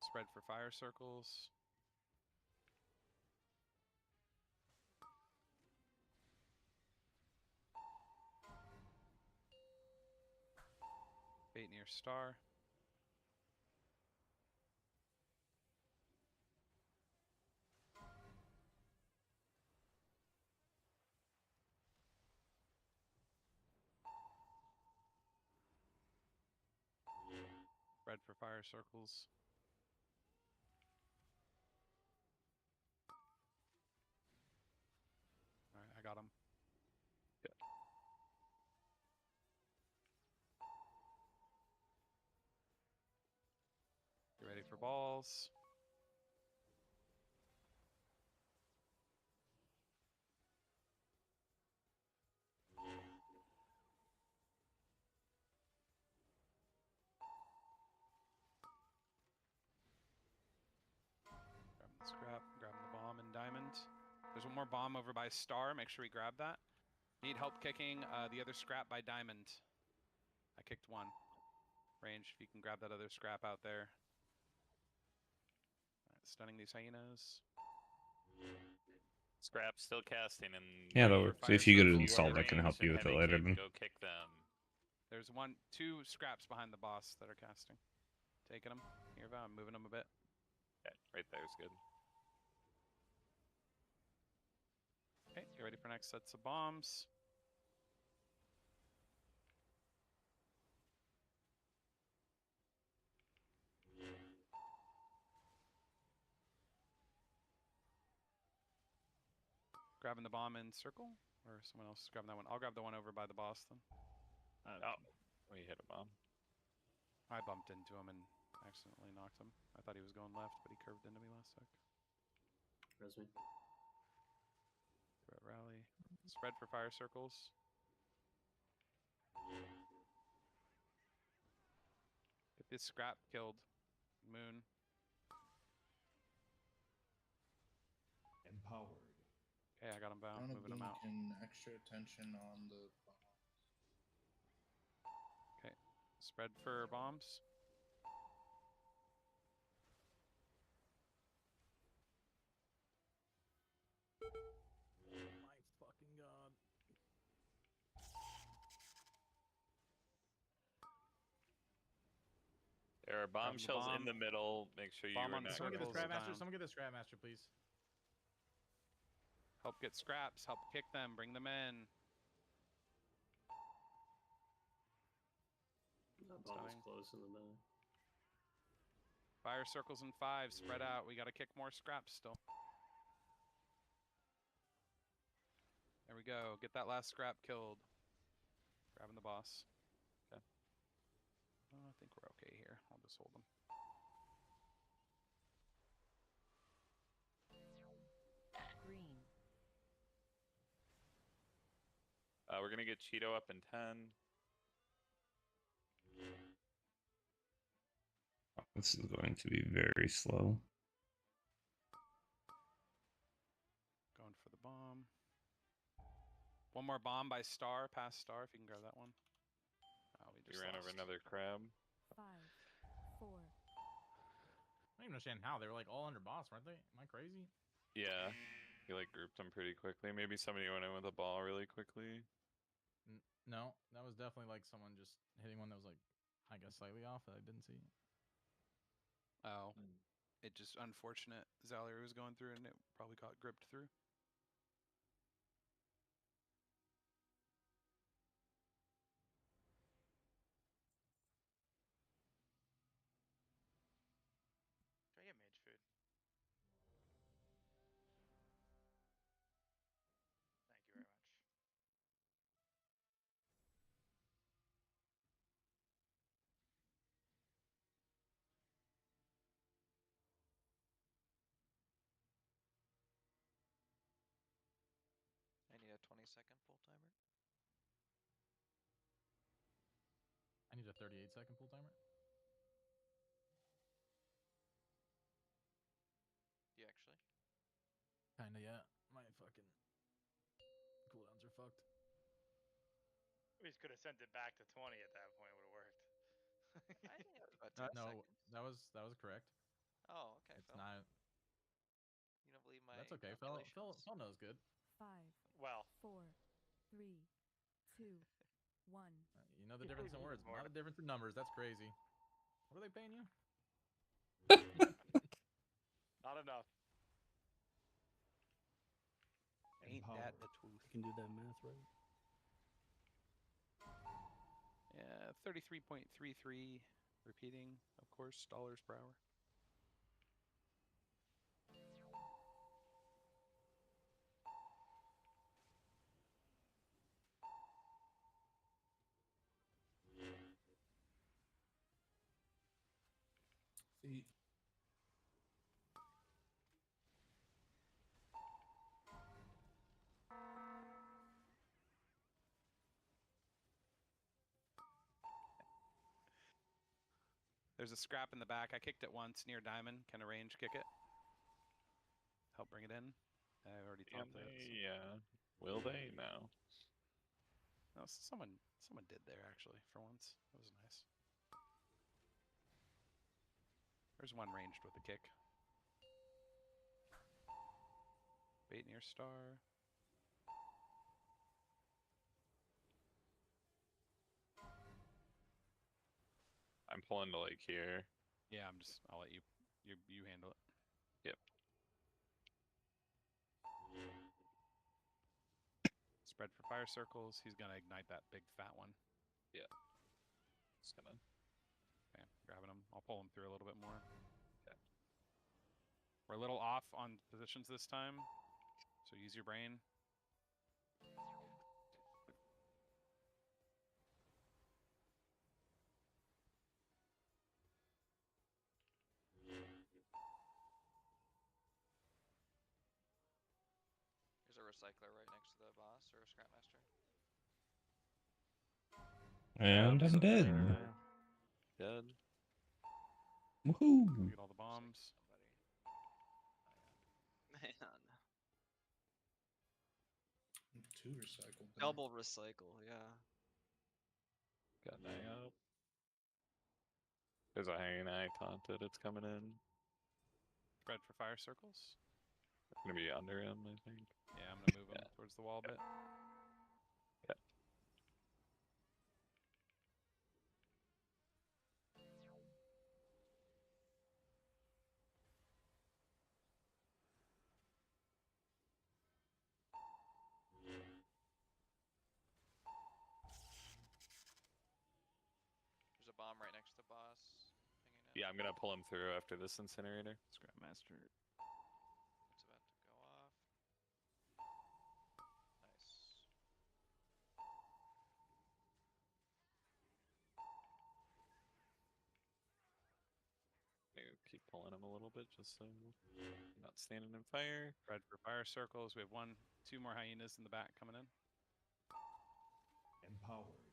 Spread for fire circles. Bait near star. Spread for fire circles. Alright, I got him. Good. Get ready for balls. Grabbing the scrap, grabbing the bomb and diamond. There's one more bomb over by star. Make sure we grab that. Need help kicking the other scrap by diamond. I kicked one. Range, if you can grab that other scrap out there. Alright, stunning these hyenas. Scrap still casting and Yeah, that ready for works. fire If you get it circles. installed, I can help Range you and with it heavy later kick, then. Go kick them. There's two scraps behind the boss that are casting. Taking them. Here, I'm moving them a bit. Okay, right there is good. Okay, get ready for next sets of bombs. Grabbing the bomb in circle, or someone else is grabbing that one. I'll grab the one over by the boss then. Oh, we hit a bomb. I bumped into him and accidentally knocked him. I thought he was going left, but he curved into me last sec. Res me. Rally. Spread for fire circles. Get this scrap killed. Moon. Empowered. Okay, I got him bound. Down a Moving him out. beacon, extra attention on the bombs. Okay. Spread for bombs. My fucking god. There are Grab the bombshells in bomb. the middle. Make sure you Bomb are on the not. Someone get the circles scrap master. down. Someone get the scrap master, please. Help get scraps. Help kick them. Bring them in. That bomb is Stunning. close in the back. Fire circles in 5. Spread out. We got to kick more scraps still. There we go. Get that last scrap killed. Grabbing the boss. Okay. I think we're okay here. I'll just hold them. Green. We're gonna get Cheeto up in 10. This is going to be very slow. Going for the bomb. One more bomb by star. Past star, if you can grab that one. Oh, we We just ran over lost. another crab. 5, 4. I don't even understand how. They were like all under boss, weren't they? Am I crazy? Yeah, you like grouped them pretty quickly. Maybe somebody went in with a ball really quickly. No, that was definitely like someone just hitting one that was like, I guess, slightly off that I didn't see. Oh. It just unfortunate Zalier was going through and it probably got gripped through. Can I get mage food? Thank you very much. I need a 20-second pull timer. I need a 38-second pull timer. Do you actually? Kinda, yeah. My fucking cooldowns are fucked. We just could have sent it back to 20 at that point. Would have worked. I think it was about 10 No, seconds. that was correct. Oh, okay, It's Phil. not. You don't believe my That's okay. Phil calculations? knows good. 5, Well, 4, 3, 2, 1. You know the difference in words, but not the difference in numbers. That's crazy. What are they paying you? not enough. Ain't that the truth? You can do that math, right? Yeah, 33.33 repeating, of course, dollars per hour. Feet. There's a scrap in the back. I kicked it once near diamond. Can a range kick it? Help bring it in. I already Can topped it. they? Yeah. Will they? No. No, someone did there actually for once. That was nice. There's one ranged with a kick. Bait near star. I'm pulling to like here. Yeah, I'll let you handle it. Yep. Spread for fire circles. He's gonna ignite that big fat one. Yeah. Just gonna. Okay, grabbing him. I'll pull him through a little bit more. Okay. We're a little off on positions this time, so use your brain. There's a recycler right next to the boss or a scrapmaster. And I'm dead. Dead. Woohoo! Get all the bombs. Man. 2 recycled. Double recycle, yeah. Got an eye up. There's a hanging eye taunted. It's coming in. Spread for fire circles. It's gonna be under him, I think. Yeah, I'm gonna move him towards the wall a bit. Yep. There's a bomb right next to the boss. Yeah, I'm gonna pull him through after this incinerator. Scrapmaster. It's about to go off. Nice. Keep pulling him a little bit just so you're not standing in fire. Spread for fire circles. We have 2 more hyenas in the back coming in. Empowered.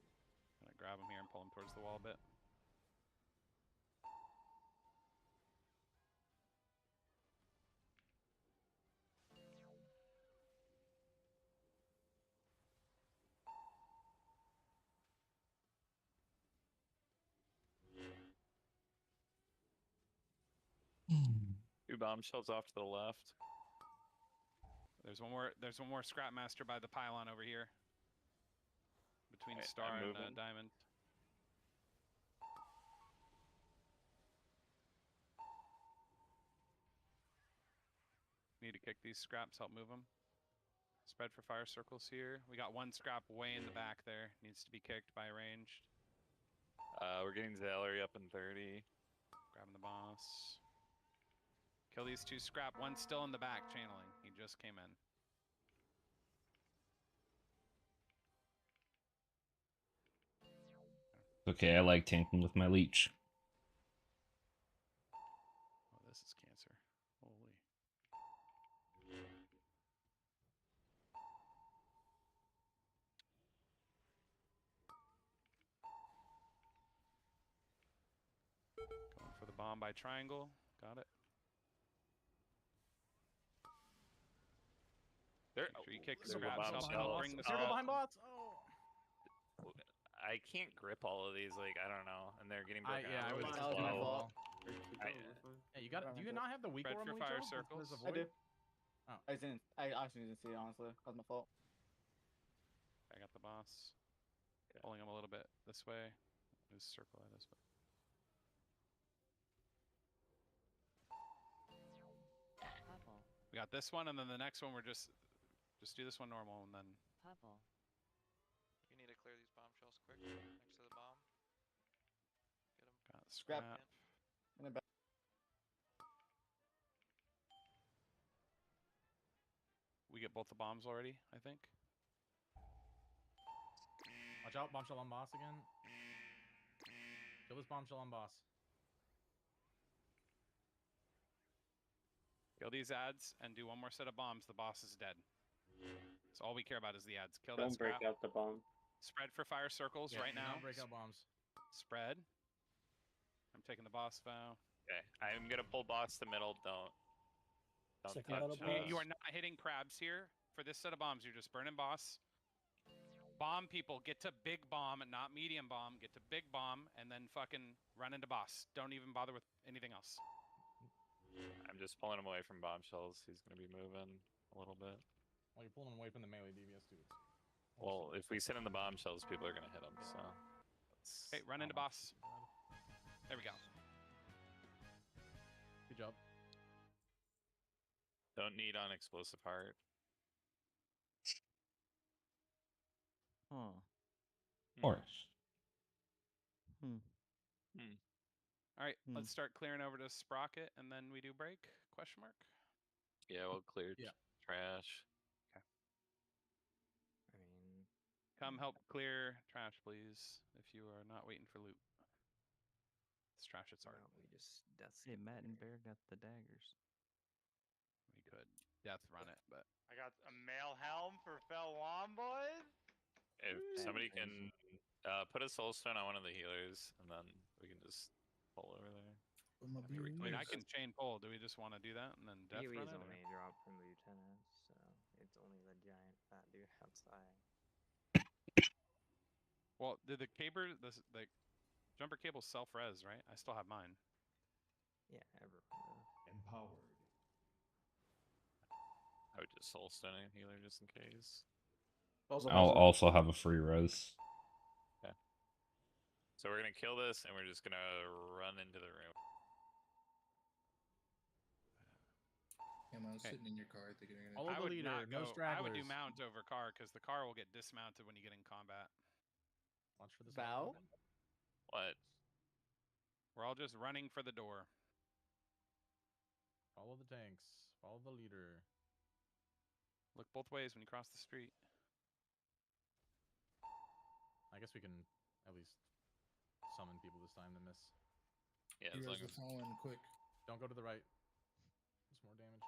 I'm gonna grab him here and pull him towards the wall a bit. Two bombshells off to the left. There's one more scrapmaster by the pylon over here. Between Alright, star I'm and moving. diamond. need to kick these scraps, help move them. Spread for fire circles here. We got one scrap way in the back there. Needs to be kicked by ranged. We're getting Zalery up in 30. Grabbing the boss. Kill these two scrap. One's still in the back channeling. He just came in. Okay, I like tanking with my leech. Oh, this is cancer. Holy. Going for the bomb by triangle. Got it. There, Make sure you kick there's a scraps. bomb Help shell. bring the Circle behind bots. Oh. I can't grip all of these. Like, I don't know, and they're getting broken Yeah, out. I was really that was my slow. fault. I- Hey, you got? Do you not have the weak Spread aura for Malicho? fire There's circles. a I do. void? Oh. I actually didn't see it, honestly. That's my fault. I got the boss. Pulling him a little bit this way. His circle at us. Purple. We got this one, and then the next one we're just do this one normal, and then Purple. You need to clear these bombshells quick next to the bomb. Get them. got scrap. In the back. We get both the bombs already, I think. Watch out, bombshell on boss again. Kill this bombshell on boss. Kill these ads and do one more set of bombs. The boss is dead. So all we care about is the ads. Kill that Don't break scrap. out the bomb. Spread for fire circles right do now. not break out bombs. Spread. I'm taking the boss vow. Okay, I'm gonna pull boss to middle. Don't Second touch. battle You are not hitting crabs here. For this set of bombs, you're just burning boss. Bomb people, get to big bomb and not medium bomb. Get to big bomb and then fucking run into boss. Don't even bother with anything else. I'm just pulling him away from bombshells. He's gonna be moving a little bit. Well, you're pulling him away from the melee DBS too. Well, if we sit in the bombshells, people are gonna hit him. So. Hey, run into boss. There we go. Good job. Don't need on explosive heart. Huh. Of course. All right, let's start clearing over to Sprocket, and then we do break? Question mark. Yeah, we'll clear Yeah. trash. I mean, Come help clear trash, please, if you are not waiting for loot. It's trash, it's hard. no, we just death. Hey, Matt and Bear got the daggers. We could death run it, but I got a male helm for Felwan, boys. If somebody can put a soul stone on one of the healers, and then we can just pull over there. I mean, I can chain pull. Do we just want to do that and then death PoE run is it? only drop from lieutenants, so it's only the giant fat dude outside. Well, did the jumper cable self-res, right? I still have mine. Yeah, everyone does. Empowered. I would just soul stone a healer just in case. I'll also have a free res. Okay. So we're gonna kill this, and we're just gonna run into the room. Yeah, I was Okay. sitting in your car thinking you're gonna. Follow the leader. No stragglers. I would do mount over car because the car will get dismounted when you get in combat. Watch for this. Vow? What? We're all just running for the door. Follow the tanks. Follow the leader. Look both ways when you cross the street. I guess we can at least summon people this time to miss. Yeah, as long Heroes as the fallen, quick. Don't go to the right. Just more damage.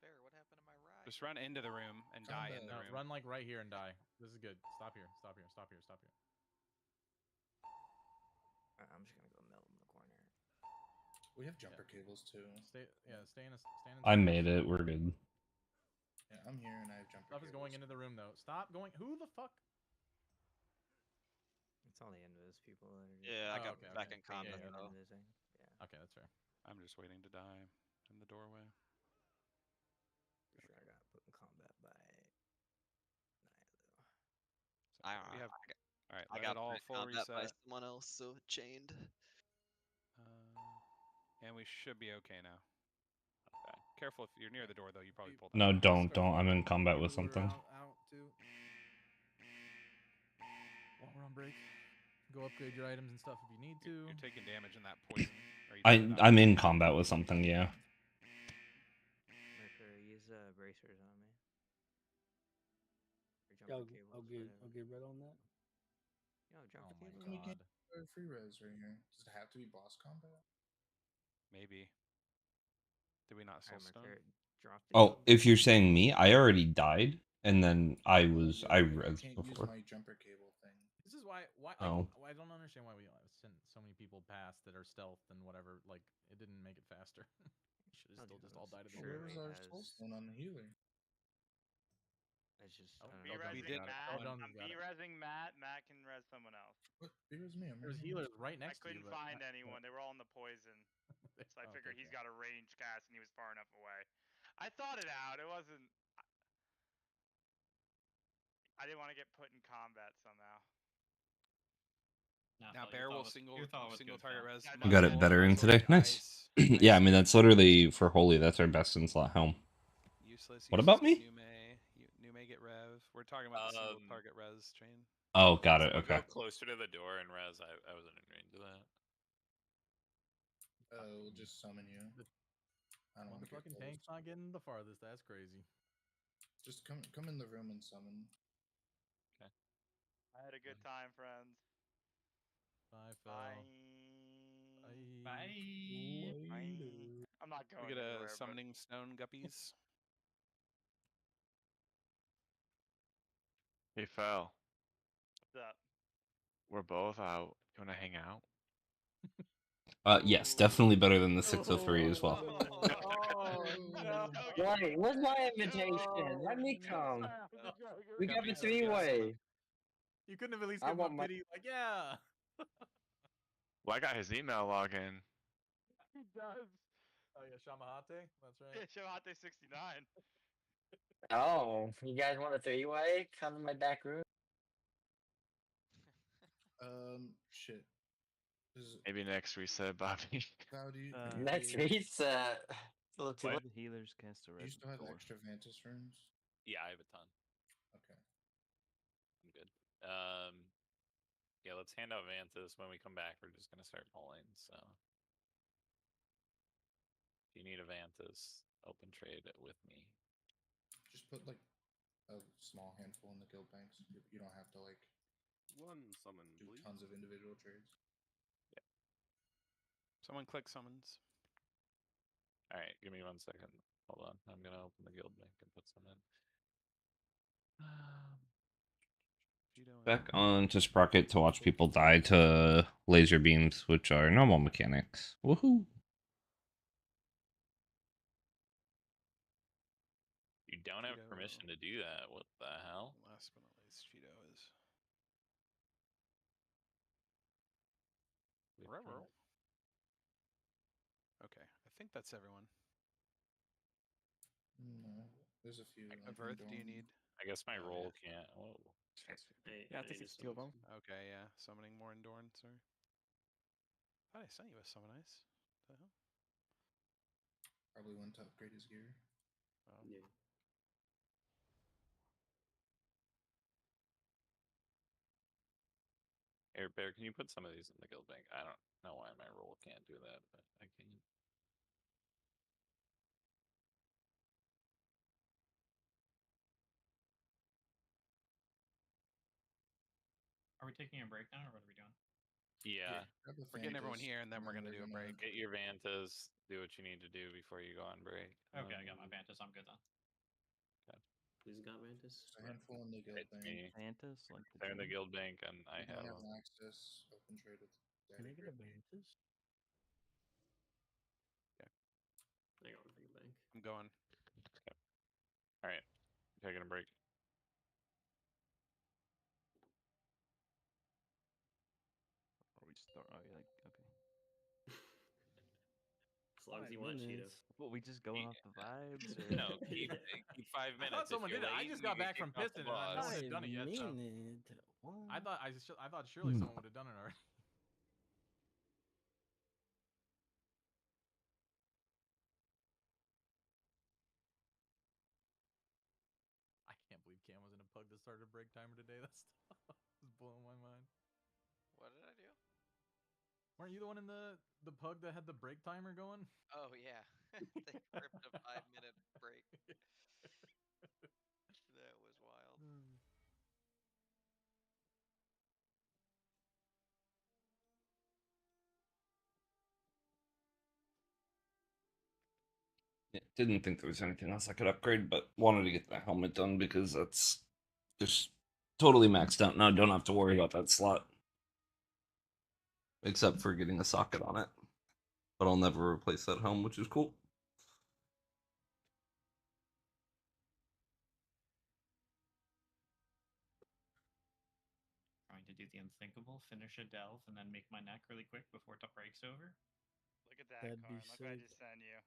Bear, what happened to my ride? Just run into the room and die in the No, room. run like right here and die. This is good. Stop here. Stop here. Stop here. Stop here. I'm just gonna go melt in the corner. We have jumper cables too. Stay in. I made it. We're good. Yeah, I'm here and I have jumper Stuff is going into the room though. Stop going. Who the fuck? It's all the invis people that are just Yeah, I got okay, back okay. in combat yeah, though. invising. Yeah. Okay, that's fair. I'm just waiting to die in the doorway. For sure I got put in combat by Naya though. I We have. All right, I let got it all put in full combat by reset. someone else, so chained. And we should be okay now. Careful if you're near the door though. You probably pulled. No, out. don't. I'm in combat with People who are something. out too. While we're on break, go upgrade your items and stuff if you need to. You're taking damage in that poison. Or you took it out. I'm in combat with something. Yeah. Mercury, use bracers on me. Or Yeah, jumper cables, I'll whatever. get red on that. Yo, jumper Oh my cables. We god. can't free res right here. Does it have to be boss combat? Maybe. Did we not soul Alright, stone? Mercury, drop the Oh, guild if you're bank. saying me, I already died, and then I res can't use before. my jumper cable thing. This is why Oh. I don't understand why we sent so many people past that are stealth and whatever. Like it didn't make it faster. Should have still just all died at the Where beginning. was our soul stone on the healer? It's just. Oh, B-resing got it. Matt. Jones I'm got it. B-resing Matt. Matt can res someone else. What? Here's me. I'm There's right healers right I next to you. couldn't but find not- anyone. They were all in the poison. So I Oh, figured okay, he's got a range cast and he was far enough away. I thought it out. It wasn't. I didn't want to get put in combat somehow. Now Bear will single target res. Yeah, You got it muzzle, veteran muzzle today. the Nice. ice, Yeah, I ice mean that's literally for holy. That's our best in slot helm. Useless. What about get me? Nume get rev. We're talking about the single target res chain. Oh, got it. Someone Okay. go closer to the door and res. I wasn't in range of that. We'll just summon you. I don't want to get Motherfucking close. tank's not getting the farthest. That's crazy. Just come in the room and summon. Okay. I had a good time, friends. Bye, Phil. Bye. Bye. I'm not going We get a anywhere. summoning stone guppies. Hey, Fel. What's up? We're both out. You wanna hang out? Yes, definitely better than the 603 as well. Oh no! Wait, where's my invitation? Let me come. We got the three-way. You couldn't have at least I given him want a my- pity, like, yeah. Well, I got his email login. He does. Oh yeah, Shamahate. That's right. Shimate 69. Oh, you guys want a three-way? Come to my back room. Shit. Maybe next reset, Bobby. Val, do you, Next reset. A little too What? late. The healers cast a do red you still have door. extra Vantus runes? Yeah, I have a ton. Okay. I'm good. Yeah, let's hand out Vantas. When we come back, we're just gonna start pulling. So, if you need a Vantas, open trade it with me. Just put like a small handful in the guild banks. You don't have to like One summon, do please. tons of individual trades. Someone click summons. All right, give me 1 second. Hold on. I'm gonna open the guild bank and put some in. Back on to Sprocket to watch people die to laser beams, which are normal mechanics. Woohoo! You don't have permission to do that. What the hell? Last but not least, Cheeto is. Okay, I think that's everyone. No, there's a few. Of Earth, do you need? I guess my roll can't. Whoa. Yeah, I think it's 2 of them. Okay, yeah. Summoning more endurance, or? I thought I sent you a summon ice. The hell? Probably went to upgrade his gear. Oh. Yeah. Air Bear, can you put some of these in the guild bank? I don't know why my roll can't do that, but I can. Are we taking a break now, or what are we doing? Yeah. We're getting everyone here, and then we're gonna do a break. Get your Vantas, do what you need to do before you go on break. Okay, I got my Vantas. I'm good then. Okay. Who's got Mantis? A handful in the guild It's bank. me. Vantas, like the They're in the gym? guild bank, and I You don't have. have access. Open trade with Can I Daddy get a Grip. Vantas? I got one from the bank. I'm going. Okay. All right. Taking a break. Or we just start. Oh, yeah, like, okay. As long as you want Cheeto. What, we just going off the vibes? Or? No, keep 5 minutes. I thought someone did it. I just got back from Piston, and no one had done it yet. So. I thought surely someone would have done it already. Cam was in a pug that started a break timer today. That's was blowing my mind. What did I do? Weren't you the one in the pug that had the break timer going? Oh yeah, they ripped a 5-minute break. That was wild. Yeah, didn't think there was anything else I could upgrade, but wanted to get the helmet done because that's just totally maxed out now. Don't have to worry about that slot. Except for getting a socket on it. But I'll never replace that helm, which is cool. Trying to do the unthinkable, finish a delve, and then make my neck really quick before it breaks over. Look at that, That'd be Karn. Look what I sick. just sent you.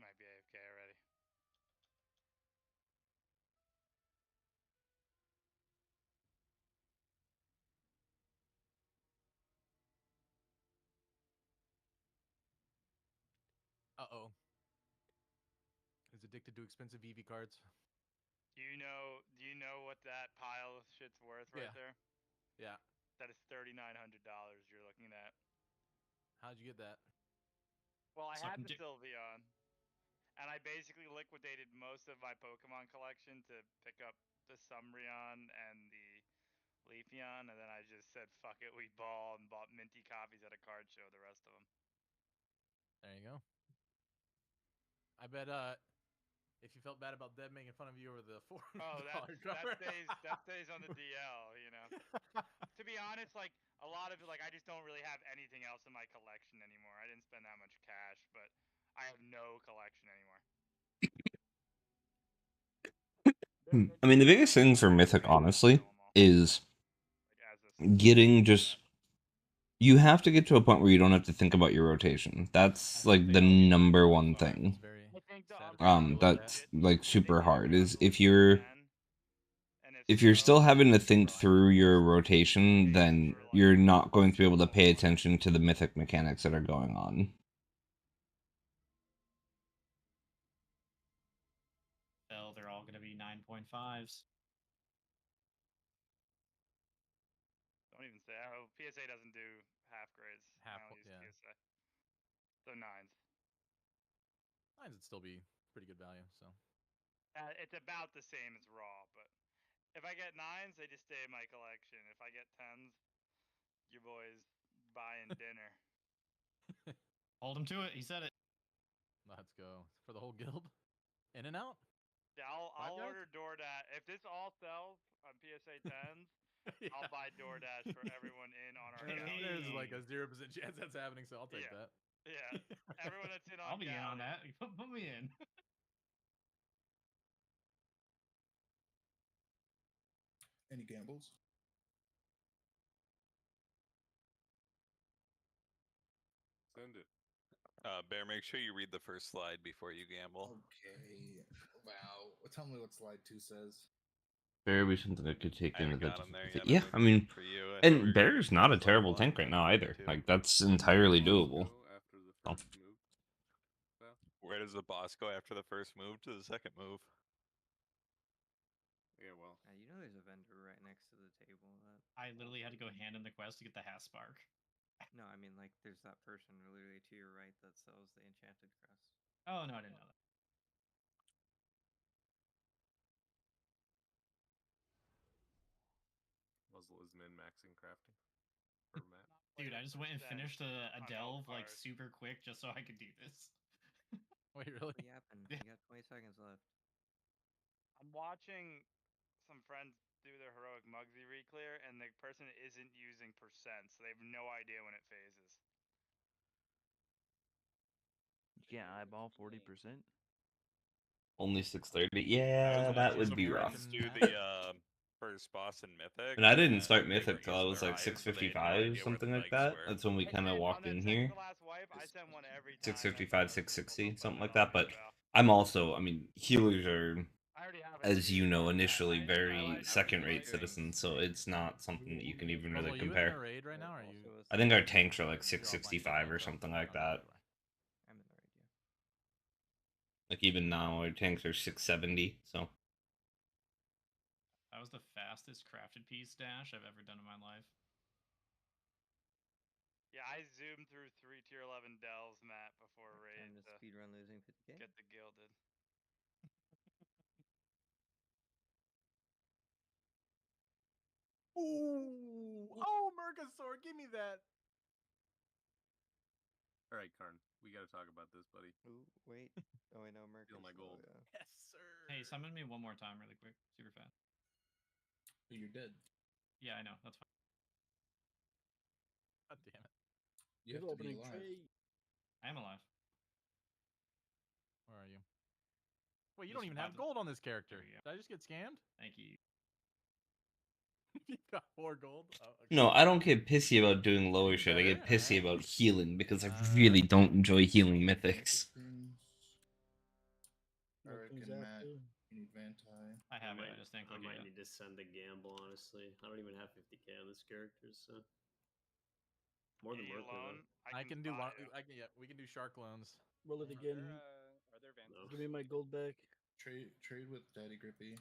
Might be AFK already. Uh-oh. Is addicted to expensive EV cards. Do you know what that pile of shit's worth right Yeah. there? Yeah. That is $3,900 you're looking at. How'd you get that? Well, I So I had can the do- Sylveon, and I basically liquidated most of my Pokemon collection to pick up the Umbreon and the Leafeon, and then I just said, fuck it, we ball, and bought minty copies at a card show, the rest of them. There you go. I bet if you felt bad about Deb making fun of you over the $4 Oh, card. that stays on the DL, you know. To be honest, like a lot of it, like I just don't really have anything else in my collection anymore. I didn't spend that much cash, but I have no collection anymore. I mean, the biggest thing for Mythic, honestly, is getting just. You have to get to a point where you don't have to think about your rotation. That's like the number one thing. That's like super hard. Is if you're still having to think through your rotation, then you're not going to be able to pay attention to the Mythic mechanics that are going on. Well, they're all going to be 9.5s. Don't even say. Oh, PSA doesn't do half grades. I only use PSA. So 9s. 9s would still be pretty good value. So. It's about the same as raw, but if I get 9s, they just stay in my collection. If I get 10s, your boy's buying dinner. Hold him to it. He said it. Let's go for the whole guild. In and out. Yeah, I'll order DoorDash. If this all sells on PSA 10s, I'll buy DoorDash for everyone in on our galley. There's like a 0% chance that's happening, so I'll take that. Yeah, everyone that's in on I'll be in on that. Put me in. Any gambles? Send it. Bear, make sure you read the first slide before you gamble. Okay. Wow. Tell me what slide 2 says. Bear be something I could take I in haven't as got him there yet. yeah, I mean, for you. and Bear's not a terrible tank right now either. Like that's entirely doable. Oh. Where does the boss go after the first move to the second move? Yeah, well. You know there's a vendor right next to the table. I literally had to go hand in the quest to get the half spark. No, I mean like there's that person literally to your right that sells the enchanted crest. Oh no, I didn't know that. Muzzle is min-maxing crafting per map. Dude, I just went and finished a delve like super quick just so I could do this. Wait, really? What happened? You got 20 seconds left. I'm watching some friends do their heroic Mugsy reclear, and the person isn't using percent, so they have no idea when it phases. You can't eyeball 40%. Only 630. Yeah, that would be rough. Do the first boss in Mythic. And I didn't start they Mythic till I was raised their like eyes, so they had no 655, idea where something the like bikes that. were. That's when we kind of walked in here. I sent one every time. 655, 660, something like that. But I'm also, I mean, healers are, as you know, initially very second-rate citizens, so it's not something that you can even really compare. Raid right now, or are you? I think our tanks are like 665 or something like that. Like even now, our tanks are 670. So That was the fastest crafted piece dash I've ever done in my life. Yeah, I zoomed through 3 tier 11 dells, Matt, before raid Time to speedrun losing 50k. get the gilded. Ooh! Oh, Mercasaur, give me that. All right, Karn, we got to talk about this, buddy. Ooh, wait. Oh, wait, no, Merc. Steal my gold. Yeah. Yes, sir. Hey, summon me one more time really quick. Super fast. You're dead. Yeah, I know. That's fine. God damn it. You have to be alive. I am alive. Where are you? Wait, you Just don't even about have to- gold on this character. There we go. Did I just get scammed? Thank you. You got 4 gold? Oh, okay. no, I don't get pissy about doing lower shit. I get better? pissy Alright. about healing because I really don't enjoy healing mythics. Eric and Matt, you need Vantai. I have it. I just think I like might it. need to send a gamble, honestly. I don't even have 50k on this character, so more than You Merker alone? though. I can do one. Yeah, we can do shark loans. Roll it again. Are there Vantas? Give me my gold back. Trade with Daddy Grippy.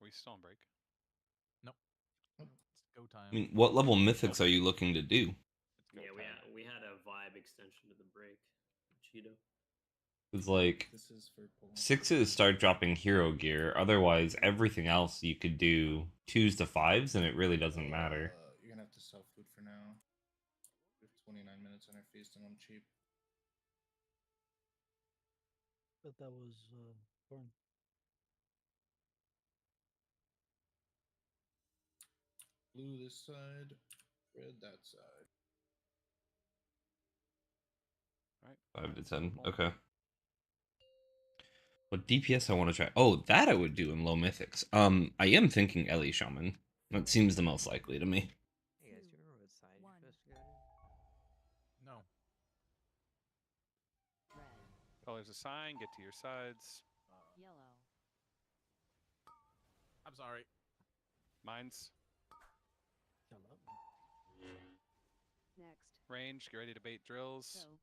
Are we still on break? Nope. It's go time. I mean, what level mythics are you looking to do? Yeah, we had a vibe extension to the break. Cheeto. It's like This is for Paul. 6s start dropping hero gear. Otherwise, everything else you could do 2s to 5s, and it really doesn't matter. You're gonna have to sell food for now. We have 29 minutes on our feast and I'm cheap. But that was Corn. Blue this side, red that side. All right. 5 to 10. Okay. What DPS I want to try? Oh, that I would do in low mythics. I am thinking Ellie Shaman. That seems the most likely to me. Hey guys, do you remember what side you're supposed to go to? No. Colors assign. Get to your sides. Yellow. I'm sorry. Mines. Next. Range. Get ready to bait drills. Soak.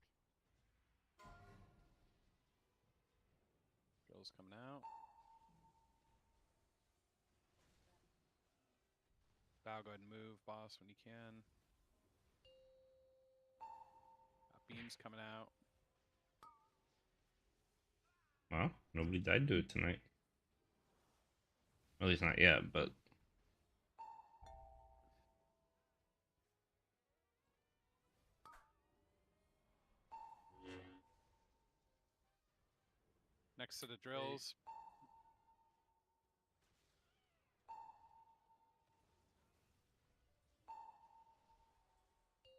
Drills coming out. Bow, go ahead and move, boss, when you can. Beams coming out. Well, nobody died to it tonight. At least not yet, but Next to the drills.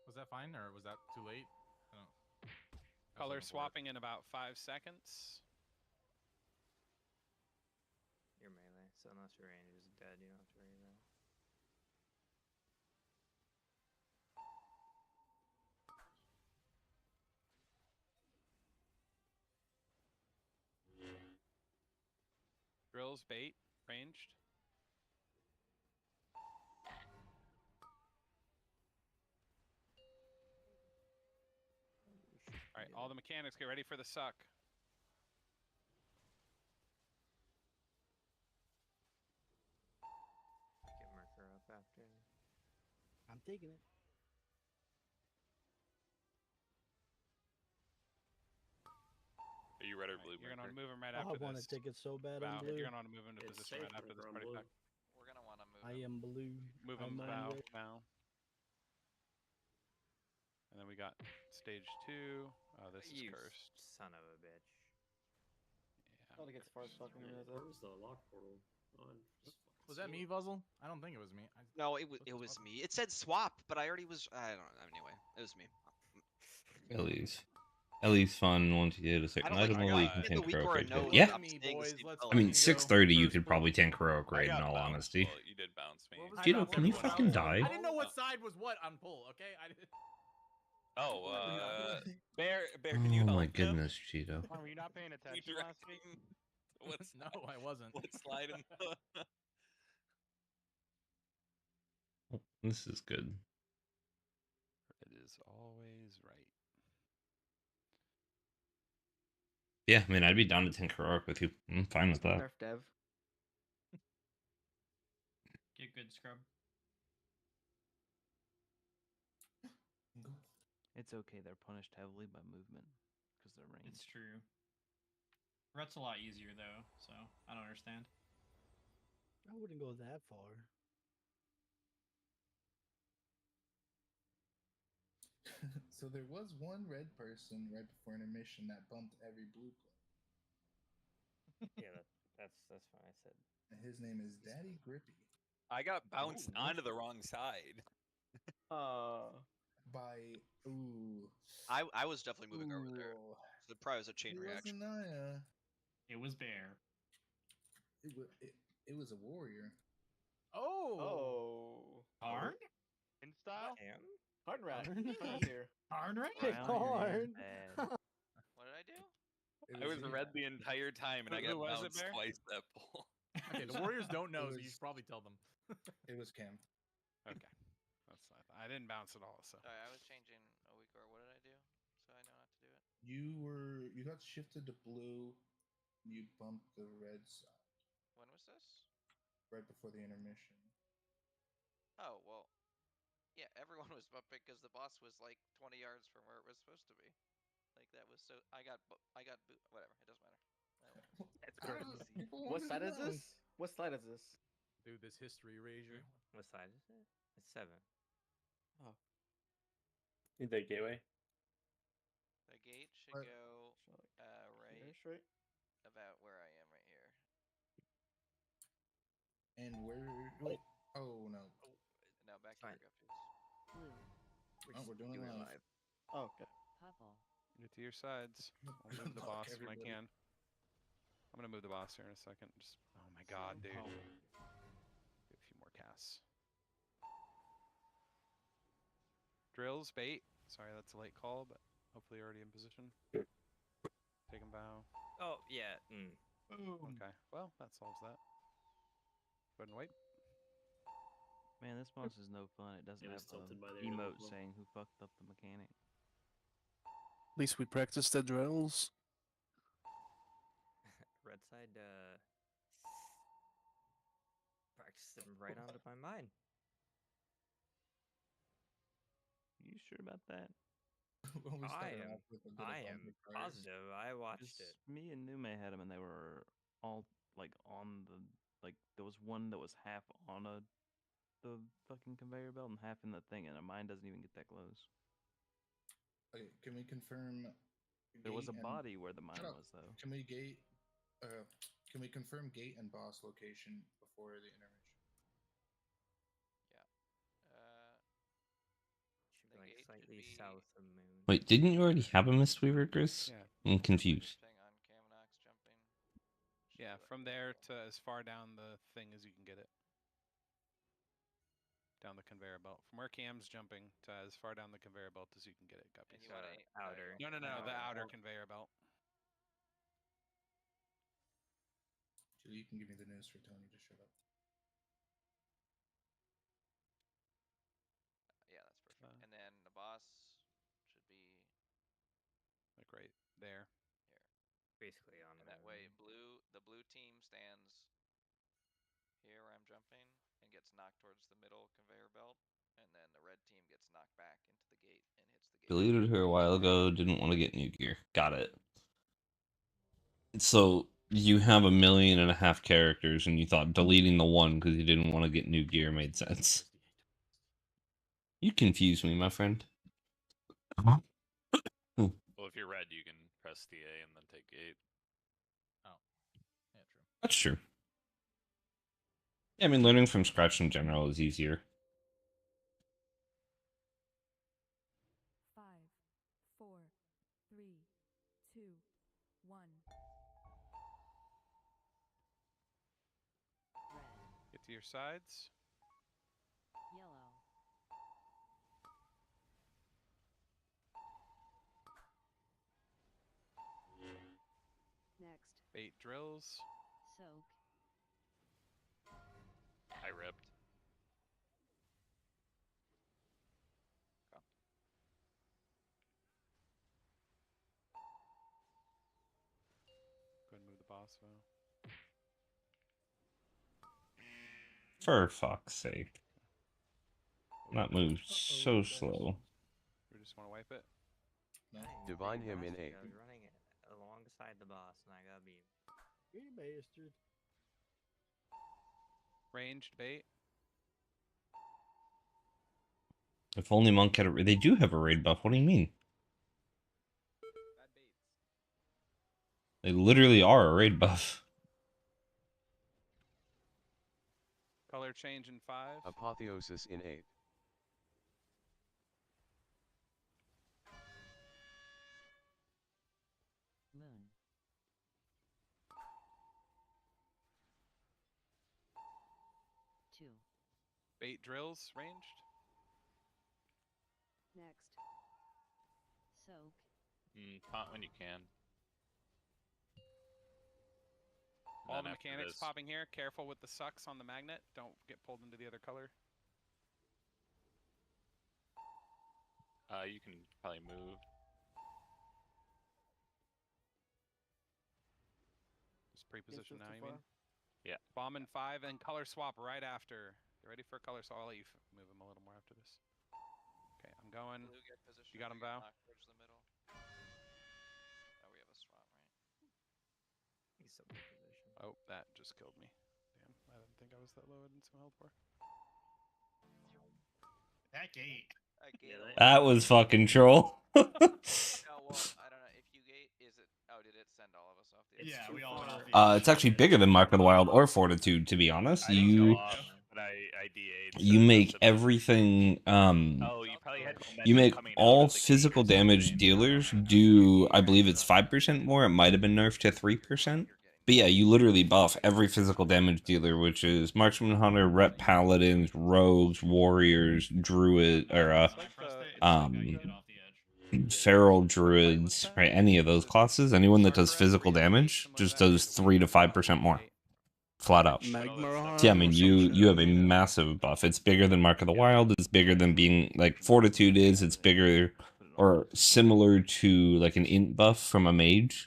Was that fine or was that too late? I don't. Color swapping in about 5 seconds. You're melee, so unless your range is dead, you don't have to worry about it. Drills, bait, ranged. All right, all the mechanics get ready for the suck. Get Mercer up after. I'm taking it. Are you red or blue? You're gonna want to move him right I after want this. to take it so bad. Bow. I'm blue. You're gonna want to move him to It's position right safe after this whenever I'm party blue. pack. We're gonna want to move. I am blue. Move I'm him, on bow, way. bow. And then we got stage 2. Oh, this is You cursed. son of a bitch. Yeah. Probably gets far fucking Man, with where it. was the lock portal? Oh, I'm just fucking Was that me, seeing it. Vuzzle? I don't think it was me. No, it was me. It said swap, but I already was. I don't know. Anyway, it was me. Ellie's. Ellie's fun once you hit a certain don't like item I level, you got can in the tank week heroic or raid. no, Yeah. I'm saying the same I mean, fucking 630, you First could probably tank heroic I raid in got all bounced. honesty. Well, you did bounce me. Cheeto, can you fucking die? I didn't know what side was what on pull. Okay, I didn't. Oh, Bear, can you Oh help my him? goodness, Cheeto. Were you not paying attention last week? What's No, I wasn't. What slide in the... Oh, this is good. It is always right. Yeah, I mean, I'd be down to tank heroic with you. I'm fine with that. Nerf dev. Get good scrub. It's okay. They're punished heavily by movement because they're ranged. It's true. Rut's a lot easier though, so I don't understand. I wouldn't go that far. So there was one red person right before intermission that bumped every blue player. Yeah, that's fine. I said. And his name is Daddy Grippy. I got bounced onto the wrong side. By I was definitely moving over there. So it probably was a chain reaction. It was Bear. It was a warrior. Oh. Arn? In style? Hard rat. Here. Arn rat? Horn. What did I do? I was red the entire time, and I got Who was it, bounced Bear? twice that pull. Okay, the Warriors don't know, so you should probably tell them. It was Cam. Okay, that's not. I didn't bounce at all. So. Sorry, I was changing a week or what did I do? So I know not to do it. You got shifted to blue. You bumped the red side. When was this? Right before the intermission. Oh well, yeah. Everyone was bumping because the boss was like 20 yards from where it was supposed to be. Like that was so. I got whatever. It doesn't matter. That's crazy. What side is this? What slide is this? Dude, this history erasure. What side is it? It's 7. Oh. Need that gateway? The gate should go right straight. about where I am right here. And where? Wait. Oh no. No, back here, Oh, we're doing it live. Oh, okay. Puzzle. Get to your sides. I'll move the boss when I can. I'm gonna move the boss here in a second. Just oh my god, dude. Get a few more casts. Drills, bait. Sorry, that's a late call, but hopefully you're already in position. Take him bow. Oh yeah. Okay. Well, that solves that. Go ahead and wait. Man, this boss is no fun. It doesn't It was have tilted by an the emote original. saying who fucked up the mechanic. At least we practiced the drills. Red side practiced them right onto my mind. You sure about that? When we I started am. off with a bit of I am bumping priors. positive. I watched 'Cause it. me and Nume had them, and they were all like on the There was one that was half on the fucking conveyor belt and half in the thing, and mine doesn't even get that close. Okay, can we confirm? There was a gate and- body where the mine Shut up. was, though. Can we Can we confirm gate and boss location before the intermission? Should be like slightly south of moon. Wait, didn't you already have a Mistweaver, Chris? Yeah. I'm confused. Yeah, from there to as far down the thing as you can get it. Down the conveyor belt. From where Cam's jumping to as far down the conveyor belt as you can get it, Guppies. Outer. No, the outer conveyor belt. Julie, you can give me the news for Tony to shut up. Yeah, that's perfect. And then the boss should be like right there. Basically on. And that way, the blue team stands here where I'm jumping and gets knocked towards the middle conveyor belt, and then the red team gets knocked back into the gate and hits the gate. Deleted her a while ago, didn't want to get new gear. Got it. So you have 1.5 million characters, and you thought deleting the one because you didn't want to get new gear made sense. You confuse me, my friend. Well, if you're red, you can press the A and then take gate. Oh, yeah, true. That's true. Yeah, I mean, learning from scratch in general is easier. 5, 4, 3, your sides. Yellow. Next. Bait drills. Soak. I ripped. Go ahead and move the boss though. For fuck's sake. That moves so slow. We just want to wipe it. Divine him in 8. I was running it alongside the boss, and I got beat. You bastard. Ranged bait. If only Monk had a... They do have a raid buff. What do you mean? They literally are a raid buff. Color change in 5. Apotheosis in 8. Moon. Two. Bait drills ranged. Next. Soak. Pop when you can. All Then the after mechanics this- popping here. Careful with the sucks on the magnet. Don't get pulled into the other color. You can probably move. Just pre-position now, you 55. mean? Yeah. Bomb in 5 and color swap right after. Get ready for a color swap. I'll let you move him a little more after this. Okay, I'm going. Blue get position. You got him, we get Val? knocked towards the middle. Oh, we have a swap, right? He's so good position. Oh, that just killed me. Damn, I didn't think I was that low. I didn't some health for. That gate. That gate. That was fucking troll. No, well, I don't know. If you gate, is it? Oh, did it send all of us off the edge? Yeah, we all went off the It's actually bigger than Mark of the Wild or Fortitude, to be honest. I didn't go off, but I DA'd. so You it make must have been- everything Oh, you probably had momentum you make coming out all of the gate physical or something. damage dealers do, I believe it's 5% more. It might have been nerfed to 3%. But yeah, you literally buff every physical damage dealer, which is Marksman Hunter, Rep Paladins, Rogues, Warriors, Druid, or Feral Druids, right? Any of those classes, anyone that does physical damage just does 3 to 5% more. Flat out. Magma Yeah, I mean, you have a massive buff. It's bigger than Mark of the Wild. It's bigger than being like Fortitude is. It's bigger or similar to like an int buff from a mage.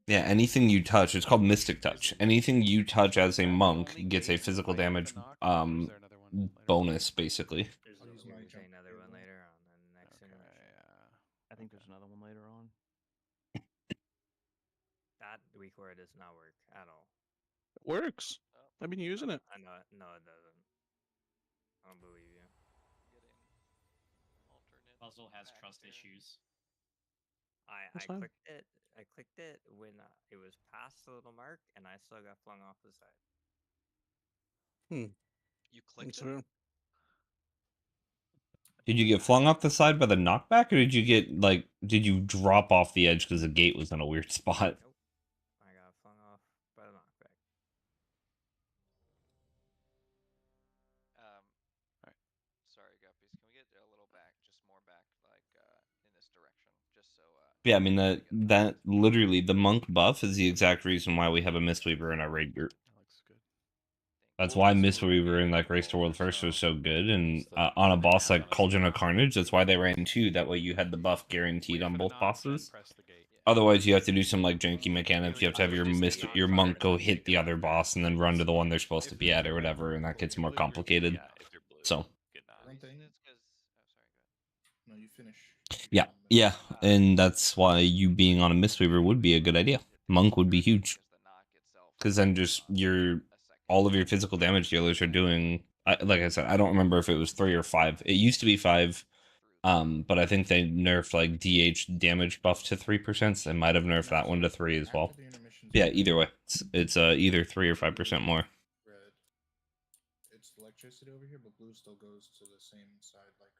Yeah, anything you touch, it's called Mystic Touch. Anything you touch as a monk gets a physical damage bonus, basically. There's another one later on in the next intermission. I think there's another one later on. That weak where it does not work at all. It works. I've been using it. I know it. No, it doesn't. I don't believe you. Puzzle has trust issues. I That's fine. clicked it. I clicked it when it was past the little mark, and I still got flung off the side. You clicked That's it? fair. Did you get flung off the side by the knockback, or did you get like did you drop off the edge because the gate was in a weird spot? Nope. I got flung off by the knockback. Sorry, Guppies. Can we get a little back, just more back, like in this direction, just so. Yeah, I mean that literally the monk buff is the exact reason why we have a Mistweaver in our raid group. That's why Mistweaver in like Race to World First was so good, and on a boss like Cauldron of Carnage, that's why they ran 2. That way you had the buff guaranteed on both bosses. Otherwise, you have to do some like janky mechanics. You have to have your monk go hit the other boss and then run to the one they're supposed to be at or whatever, and that gets more complicated. So. One thing. No, you finish. Yeah, and that's why you being on a Mistweaver would be a good idea. Monk would be huge, because then just all of your physical damage dealers are doing. Like I said, I don't remember if it was 3 or 5. It used to be 5, but I think they nerfed like DH damage buff to 3%. So they might have nerfed that one to 3 as well. Yeah, either way, it's either 3 or 5% more. Red. It's electricity over here, but blue still goes to the same side, like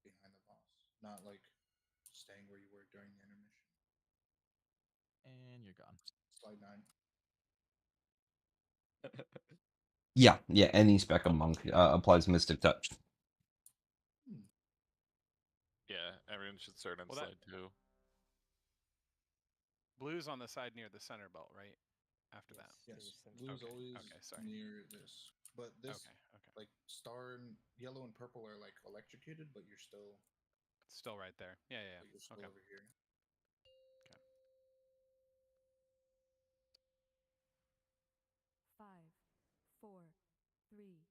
behind the boss, not like staying where you were during the intermission. And you're gone. Slide 9. Yeah, any spec of monk applies Mystic Touch. Yeah, everyone should start on Well, that- slide 2. Blue's on the side near the center belt, right? After that. Yes, blue's Okay, always okay, sorry. near this, but this Okay. like star and yellow and purple are like electrocuted, but you're still Still right there. Yeah. but you're still Okay. over here. Okay. 5, 4, 3,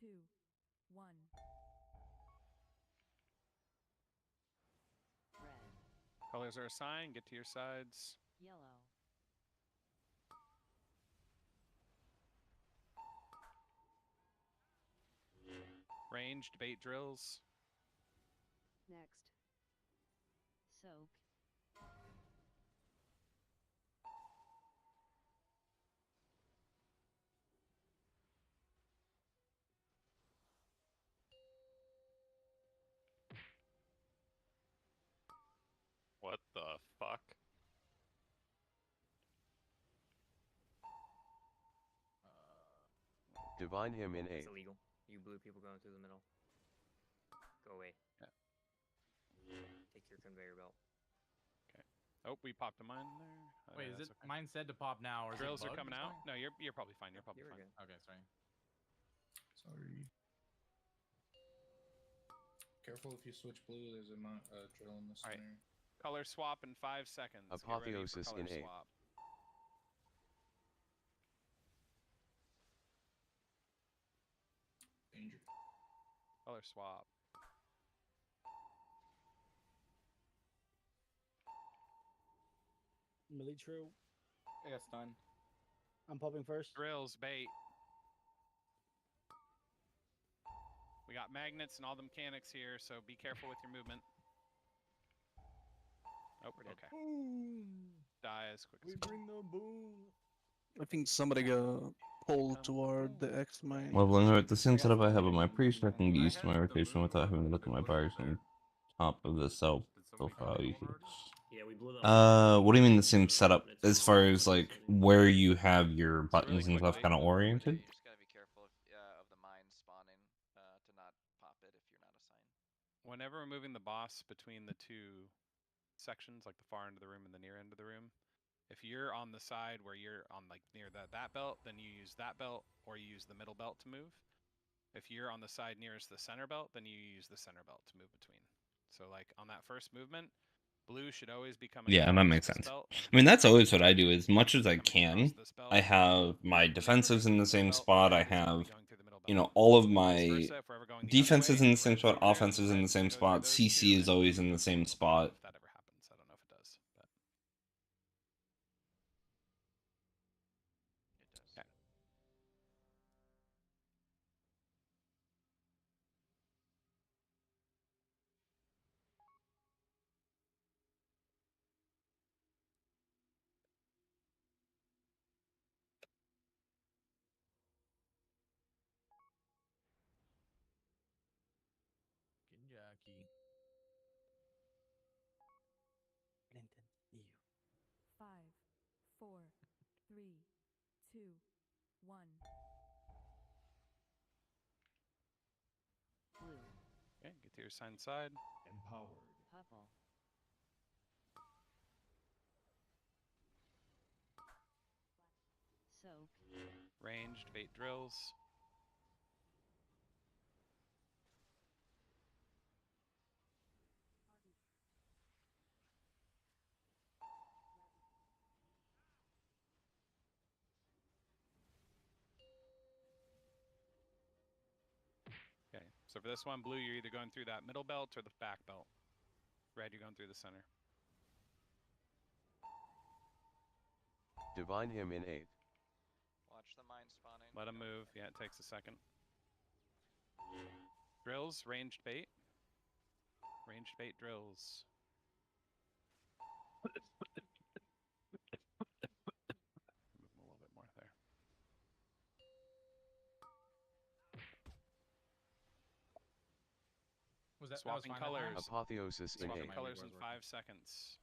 2, 1. Red. Colors are assigned. Get to your sides. Yellow. Ranged bait drills. Next. Soak. What the fuck? Divine him in It's 8. illegal. You blue people going through the middle. Go away. Yeah. Take your conveyor belt. Okay. Oh, we popped a mine there. Oh, Wait, no, is that's it okay. mine said to pop now or is Drills it are bugged coming or out. something? No, you're probably fine. You're probably fine. Okay, sorry. Sorry. Careful if you switch blue. There's a drill in the All right. center. Color swap in 5 seconds. Get ready for Apotheosis color in 8. swap. Danger. Color swap. Melee true. I got stun. I'm popping first. Drills, bait. We got magnets and all the mechanics here, so be careful with your movement. Oh, okay. Boom. Die as quick We as bring the boom. I think somebody got pulled toward the X mine. Leveling with the same setup I have on my priest, I can get used to my rotation without having to look at my bars on top of the cell profile. Yeah, we blew that. What do you mean the same setup? As far as like where you have your buttons and stuff kind of oriented? You just gotta be careful of the mine spawning to not pop it if you're not assigned. Whenever we're moving the boss between the two sections, like the far end of the room and the near end of the room, if you're on the side where you're on like near that belt, then you use that belt or you use the middle belt to move. If you're on the side nearest the center belt, then you use the center belt to move between. So like on that first movement, blue should always be coming Yeah, and that across makes this sense. belt, I mean, that's always what I do. As much as I can, I have my defensives in the same spot. I have, all of my defenses in the same spot, offenses in the same spot. CC is always in the same spot. if that ever happens. I don't know if it does, but It does. okay. Kentucky. Clinton, you. 5, 4, 3, 2, 1. Blue. Okay, get to your assigned side. Empowered. Purple. Soak. Ranged bait drills. Okay, so for this one, blue, you're either going through that middle belt or the back belt. Red, you're going through the center. Divine him in 8. Watch the mine spawning. Let them move. Yeah, it takes a second. Drills, ranged bait. Ranged bait drills. Move them a little bit more there. Was that Swapping that was fine that time? colors. Apotheosis in Swapping 8. colors in 5 seconds.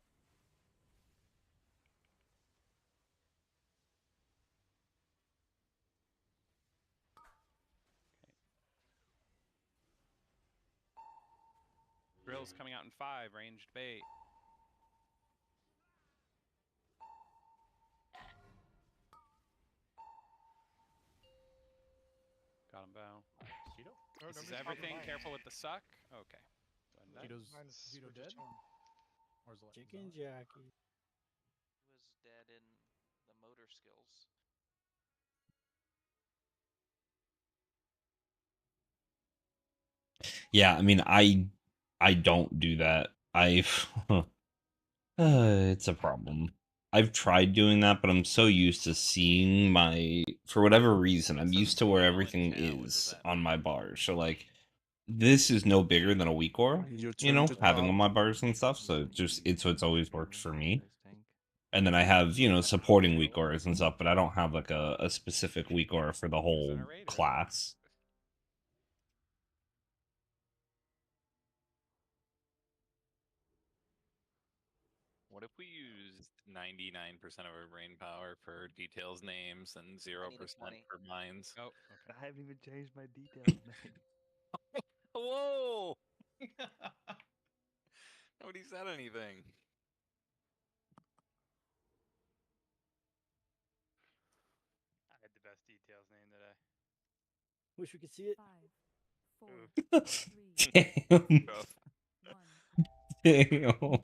drills coming out in 5. Ranged bait. Got him, Bow. Cheeto? This is everything. Careful with the suck. Okay. Cheeto's Cheeto dead? Or is it Chicken Jackie. He was dead in the motor skills. Yeah, I mean, I don't do that. It's a problem. I've tried doing that, but I'm so used to seeing my, for whatever reason, I'm used to where everything is on my bars. So like, this is no bigger than a weak aura, you know, having on my bars and stuff. So it's what's always worked for me. And then I have, you know, supporting weak auras and stuff, but I don't have like a specific weak aura for the whole class. What if we used 99% of our brain power for details names and 0% for minds? Oh, okay. I haven't even changed my details name. Whoa! Nobody said anything. I had the best details name today. Wish we could see it. 5, 4, 3, Damn. 1. Damn.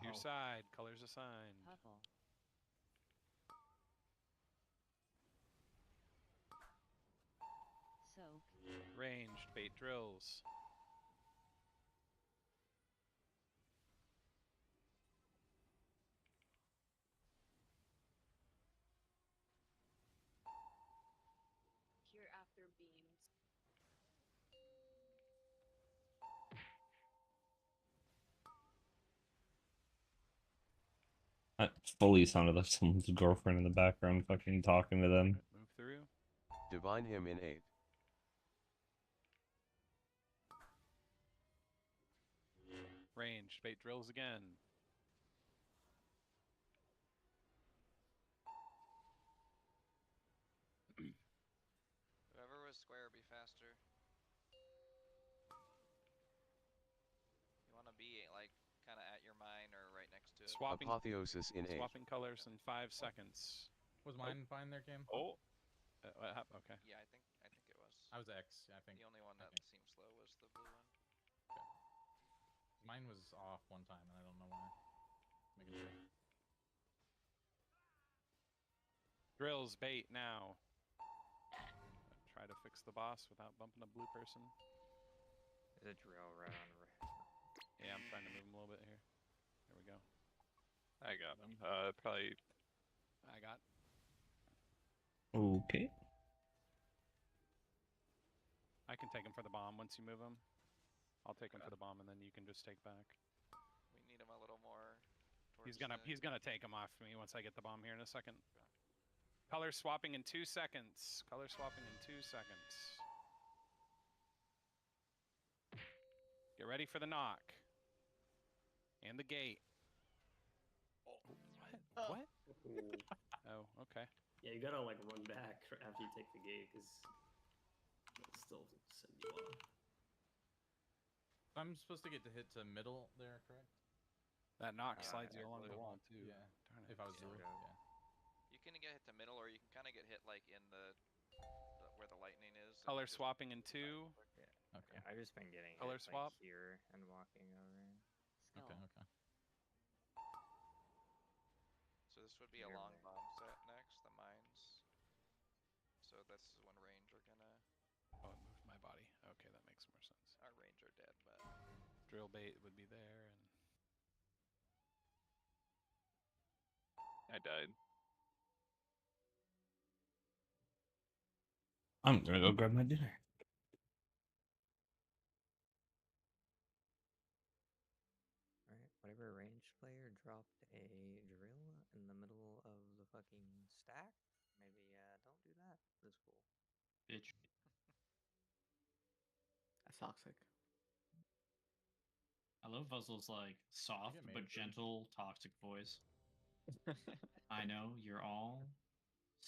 Your side. Colors assigned. Purple. Soak. Ranged bait drills. Here after beams. That fully sounded like someone's girlfriend in the background fucking talking to them. Move through. Divine him in 8. Ranged bait drills again. Whoever was square, be faster. You want to be like kind of at your mine or right next to it. Apotheosis in 8. Swapping colors in 5 seconds. Was mine fine there, Cam? Oh. What happened? Okay. Yeah, I think it was. I was X, I think. The only one that seemed slow was the blue one. Mine was off one time, and I don't know why. Making sure. Drills bait now. Try to fix the boss without bumping a blue person. There's a drill right on red. Yeah, I'm trying to move him a little bit here. There we go. I got him. Probably. I got. Okay. I can take him for the bomb once you move him. I'll take him for the bomb, and then you can just take back. We need him a little more. He's gonna take him off me once I get the bomb here in a second. Color swapping in 2 seconds. Color swapping in 2 seconds. Get ready for the knock. And the gate. What? What? Oh, okay. Yeah, you gotta like run back after you take the gate because it'll still send you off. I'm supposed to get to hit to middle there, correct? That knock slides you along the wall too. Yeah. Darn it. If I was zero, yeah. You can get hit to middle, or you can kind of get hit like in the where the lightning is. Color swapping in 2. Yeah. Okay. I've just been getting Color hit, swap. like, here and walking over. Okay, okay. So this would be a long bomb set next, the mines. So this is when range are gonna. Oh, it moved my body. Okay, that makes more sense. Our range are dead, but Drill bait would be there, and I died. I'm gonna go grab my dinner. Alright, whatever ranged player dropped a drill in the middle of the fucking stack, maybe don't do that. That's cool. Bitch. That's toxic. I love Fuzzle's like soft but gentle toxic voice. I know you're all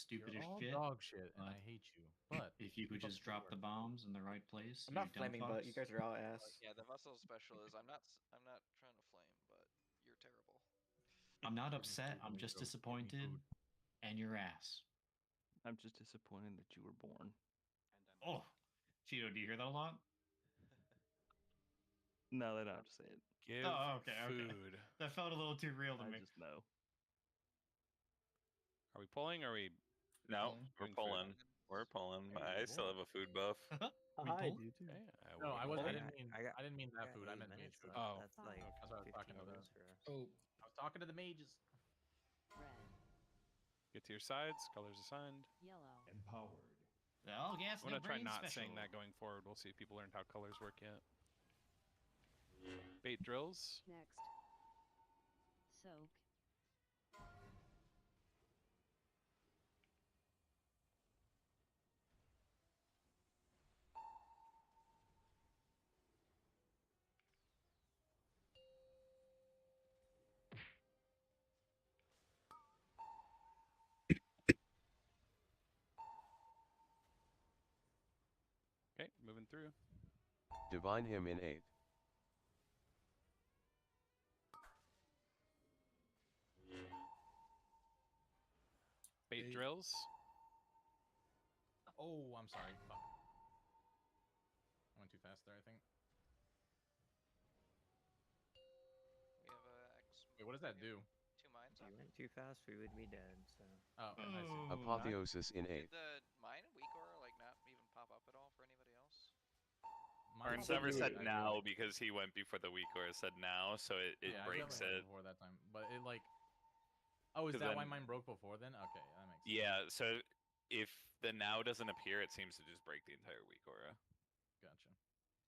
stupid You're as all shit. dog shit, and but I hate you. But if you could keep up just the good drop the work. bombs in the right place, I'm you not dumb flaming, but you fucks. guys are all ass. Yeah, the muscle special is I'm not trying to flame, but you're terrible. I'm not Give me upset. food, I'm just Amigo. Give me disappointed, food. and your ass. I'm just disappointed that you were born. Oh, Cheeto, do you hear that a lot? No, they don't have to say it. Give Oh, okay, okay. food. That felt a little too real to I me. just know. Are we pulling? Or are we? No, we're Doing food? pulling. We're pulling. I still have a food buff. I do too. Yeah, No, I we're was. I pulling. didn't mean I that got food. I 8 meant mage minutes food. left. Oh. That's like That's what I was 15 talking about. minutes for us. Oh, I was talking to the mages. Red, Get to your sides. Colors assigned. yellow, Empowered. Oh, gas, I'm no gonna try brain not special. saying that going forward. We'll see if people learned how colors work yet. Bait drills. next. Soak, Okay, moving through. Divine him in 8. Bait drills. Oh, I'm sorry. Fuck. I went too fast there, I think. We have X. Wait, what does that do? 2 mines If you up. went too fast, we would be dead. So. Oh, I see. Apotheosis in 8. Did the mine and weak aura like not even pop up at all for anybody else? Arns Mine- never said I now go- because he went before the week or said now, so it Yeah, I breaks definitely it. went before that time, but it like. Oh, is 'Cause that why then- mine broke before then? Okay, that makes sense. Yeah, so if the now doesn't appear, it seems to just break the entire week aura. Gotcha.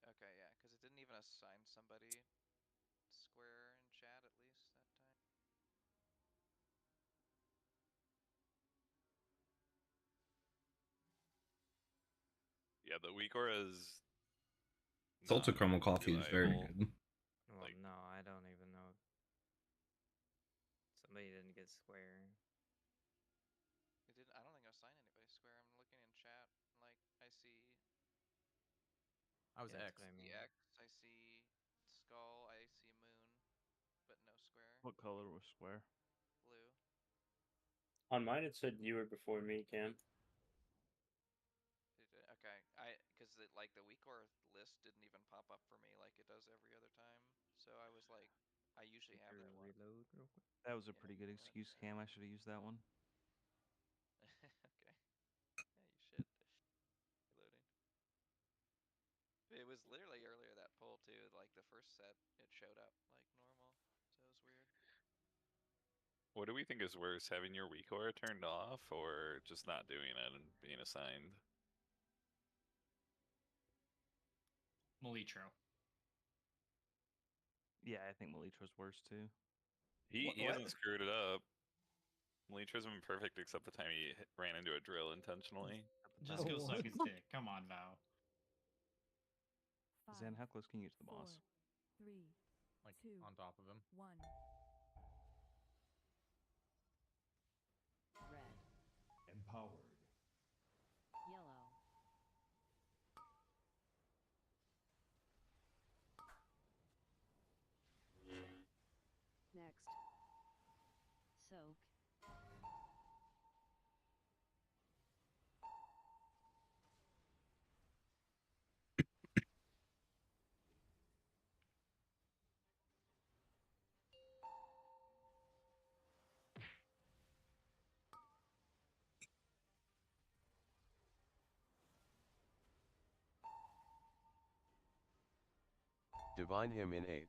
Okay, yeah, because it didn't even assign somebody square in chat at least that time. Yeah, the week aura is. Salted not caramel coffee is very reliable. good. Well, Like- no, I don't even know. Somebody didn't get square. It didn't. I don't think I assigned anybody square. I'm looking in chat. Like I see. I was Yeah, X. that's what I mean. The X. I see skull. I see moon, but no square. What color was square? Blue. On mine, it said you were before me, Cam. Okay, because like the week or list didn't even pop up for me like it does every other time. So I was like, I usually have that one. Reload real quick. That was a pretty good excuse, Cam. I should have used that one. Okay. Yeah, you should. Reloading. It was literally earlier that poll too. Like the first set, it showed up like normal. So it was weird. What do we think is worse, having your weak aura turned off or just not doing it and being assigned? Molitro. Yeah, I think Malitra's worse too. He What? hasn't screwed it up. Leecher's been perfect except the time he ran into a drill intentionally. Just go suck his dick. Come on, Val. Zen, how close can you get to the boss? 4, 3, Like 2, on top of him. 1. red, Empowered. yellow, next. Soak, Divine him in 8.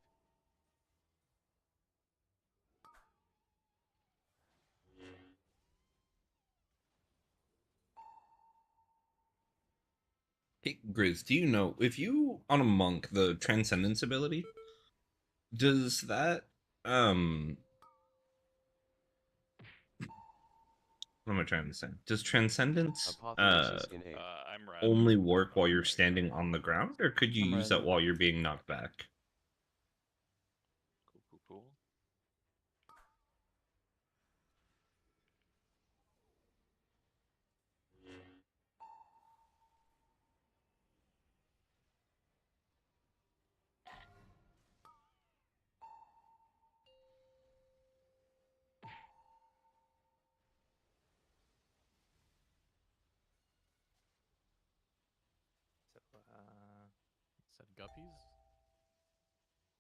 Hey, Grizz, do you know if you on a monk the transcendence ability, does that what am I trying to say? Does transcendence Apotheosis in 8. I'm red. only work while you're standing on the ground, or could you I'm use red. that while you're being knocked back? Cool. Said guppies?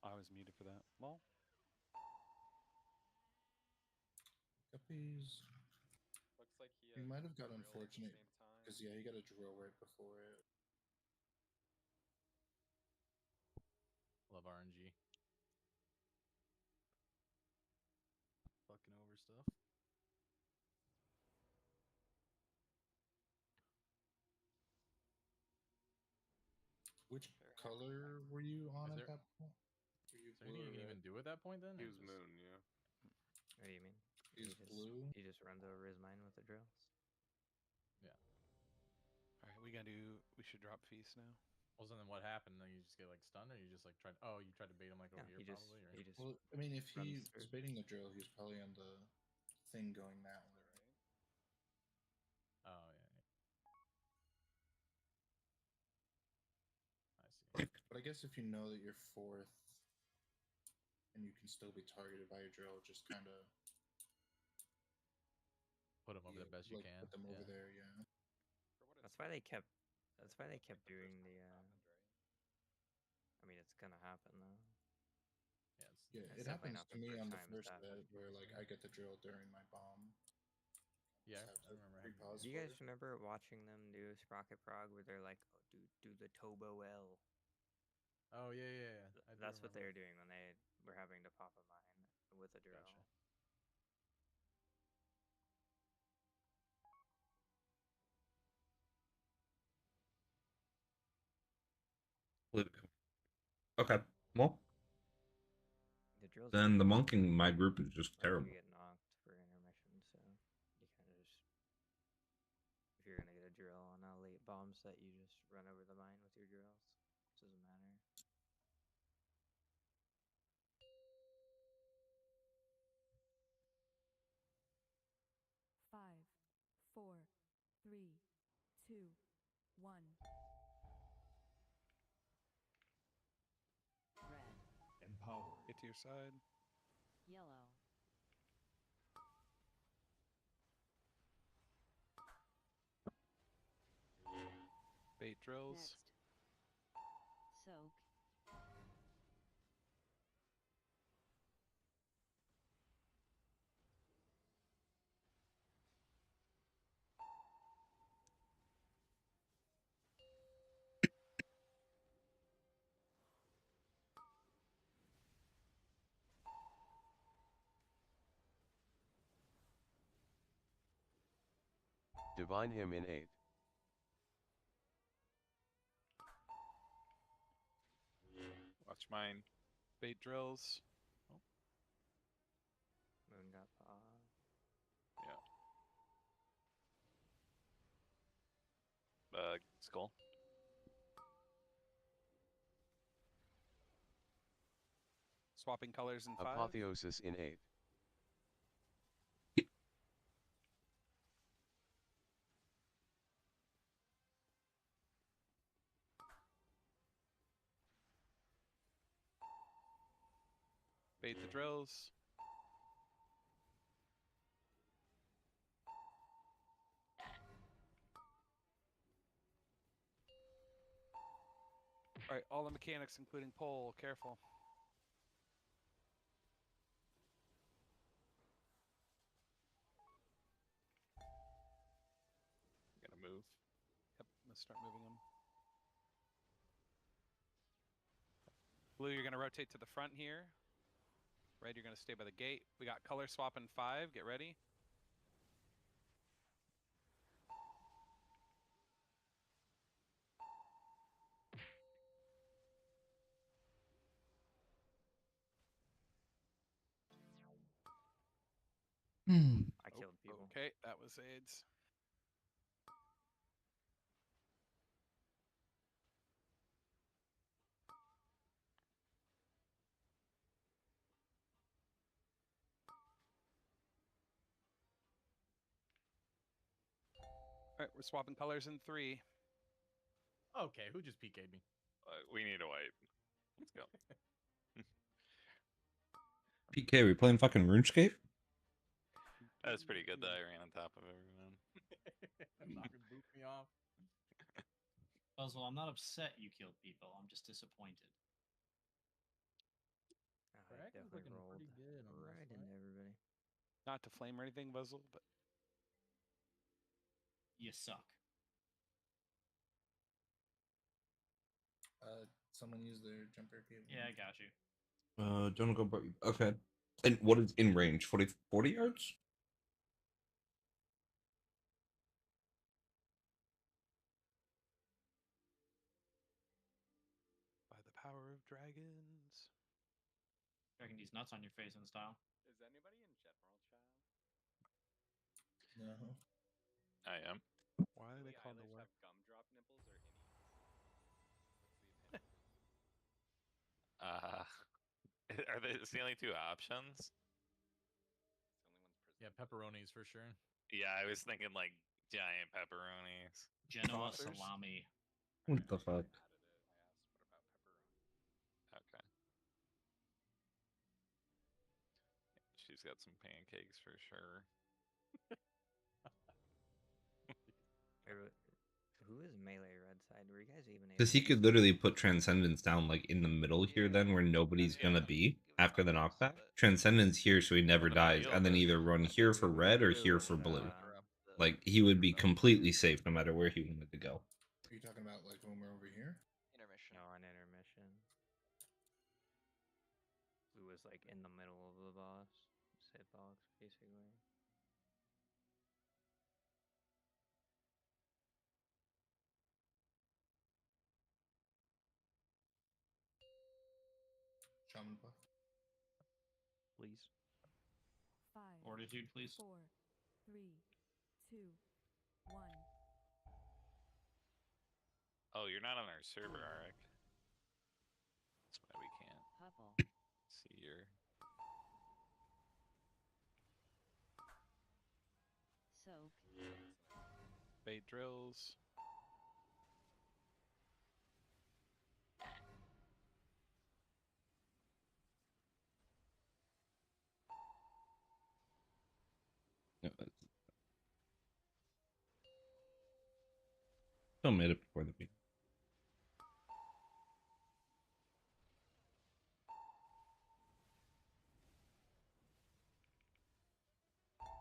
I was muted for that. Well, Guppies. looks like He might have got unfortunate because yeah, he got a drill right before it. Love RNG. Fucking over stuff. Which color were you on Is at there- that point? Were you Is there anything you can even do at that point then? He or was just- moon, yeah. What do you mean? He's you just, blue? You just runs over his mine with the drills. Yeah. all right, we should drop feast now. Well, so then what happened? Then you just get like stunned, or you just like tried? Oh, you tried to bait him like over here, probably. Or... He just Well, I mean, if he runs was through. baiting the drill, he was probably on the thing going that way, right? Oh yeah. I see. But I guess if you know that you're fourth, and you can still be targeted by a drill, just kind of Put him over the best you can. Put them over there, yeah. That's why they kept. That's why they kept doing the. I mean, it's gonna happen though. Yeah, It's it definitely happens not to me first on the time first it's set happened. where like I get the drill during my bomb. Yeah, Just I have to remember. pre-pause Do you for guys it. remember watching them do Sprocket Prog where they're like, oh, do the Tobo L? Oh yeah. I do That's what they remember. were doing when they were having to pop a mine with a drill. Gotcha. Okay. Well, The drills then the monking in my group is just terrible. You get knocked for intermission, so you kind of just. If you're gonna get a drill on a late bomb set, you just run over the mine with your drills. Doesn't matter. Five, 4, 3, 2, 1. Red. Empowered. Get to your side. Yellow. Bait drills. Next. Soak. Divine him in 8. Watch mine. Bait drills. Moon got paw. Yeah. Skull. Swapping colors in 5. Apotheosis in 8. Bait the drills. All right, all the mechanics, including pole. Careful. Gonna move. Yep, let's start moving them. Blue, you're gonna rotate to the front here. Red, you're gonna stay by the gate. We got color swap in 5. Get ready. I killed people. Okay, that was AIDS. All right, we're swapping colors in 3. Okay, who just PK'd me? We need a wipe. Let's go. PK, we playing fucking RuneScape? That was pretty good though. I ran on top of everyone. Fucking boot me off. Buzzle, I'm not upset you killed people. I'm just disappointed. I definitely rolled right into everybody. Not to flame or anything, Buzzle, but You suck. Someone use their jumper cable. Yeah, I got you. Don't go. Okay. And what is in range? 40 yards? by the power of dragons. Dragon these nuts on your face in style. Is anybody in general chat? No. I am. Why are they called the Eilish what? have gumdrop nipples or any? Are they the only two options? Yeah, pepperonis for sure. Yeah, I was thinking like giant pepperonis. Genoa Saucers? salami. What the fuck? Okay. She's got some pancakes for sure. Who is melee red side? Were you guys even able Because he to could literally put Transcendence down like in the middle here, then where nobody's gonna be after the knockback. Transcendence here, so he never dies, and then either run here for red or here for blue. Like he would be completely safe no matter where he wanted to go. Are you talking about like when we're over here? No, on intermission. Blue was like in the middle of the boss hitbox, basically. Shaman buff. Please. 5, Fortitude, please. 4, 3, 2, 1. Oh, you're not on our server, Arik. That's why we can't see your. Soak. Bait drills. Still made it before the beat.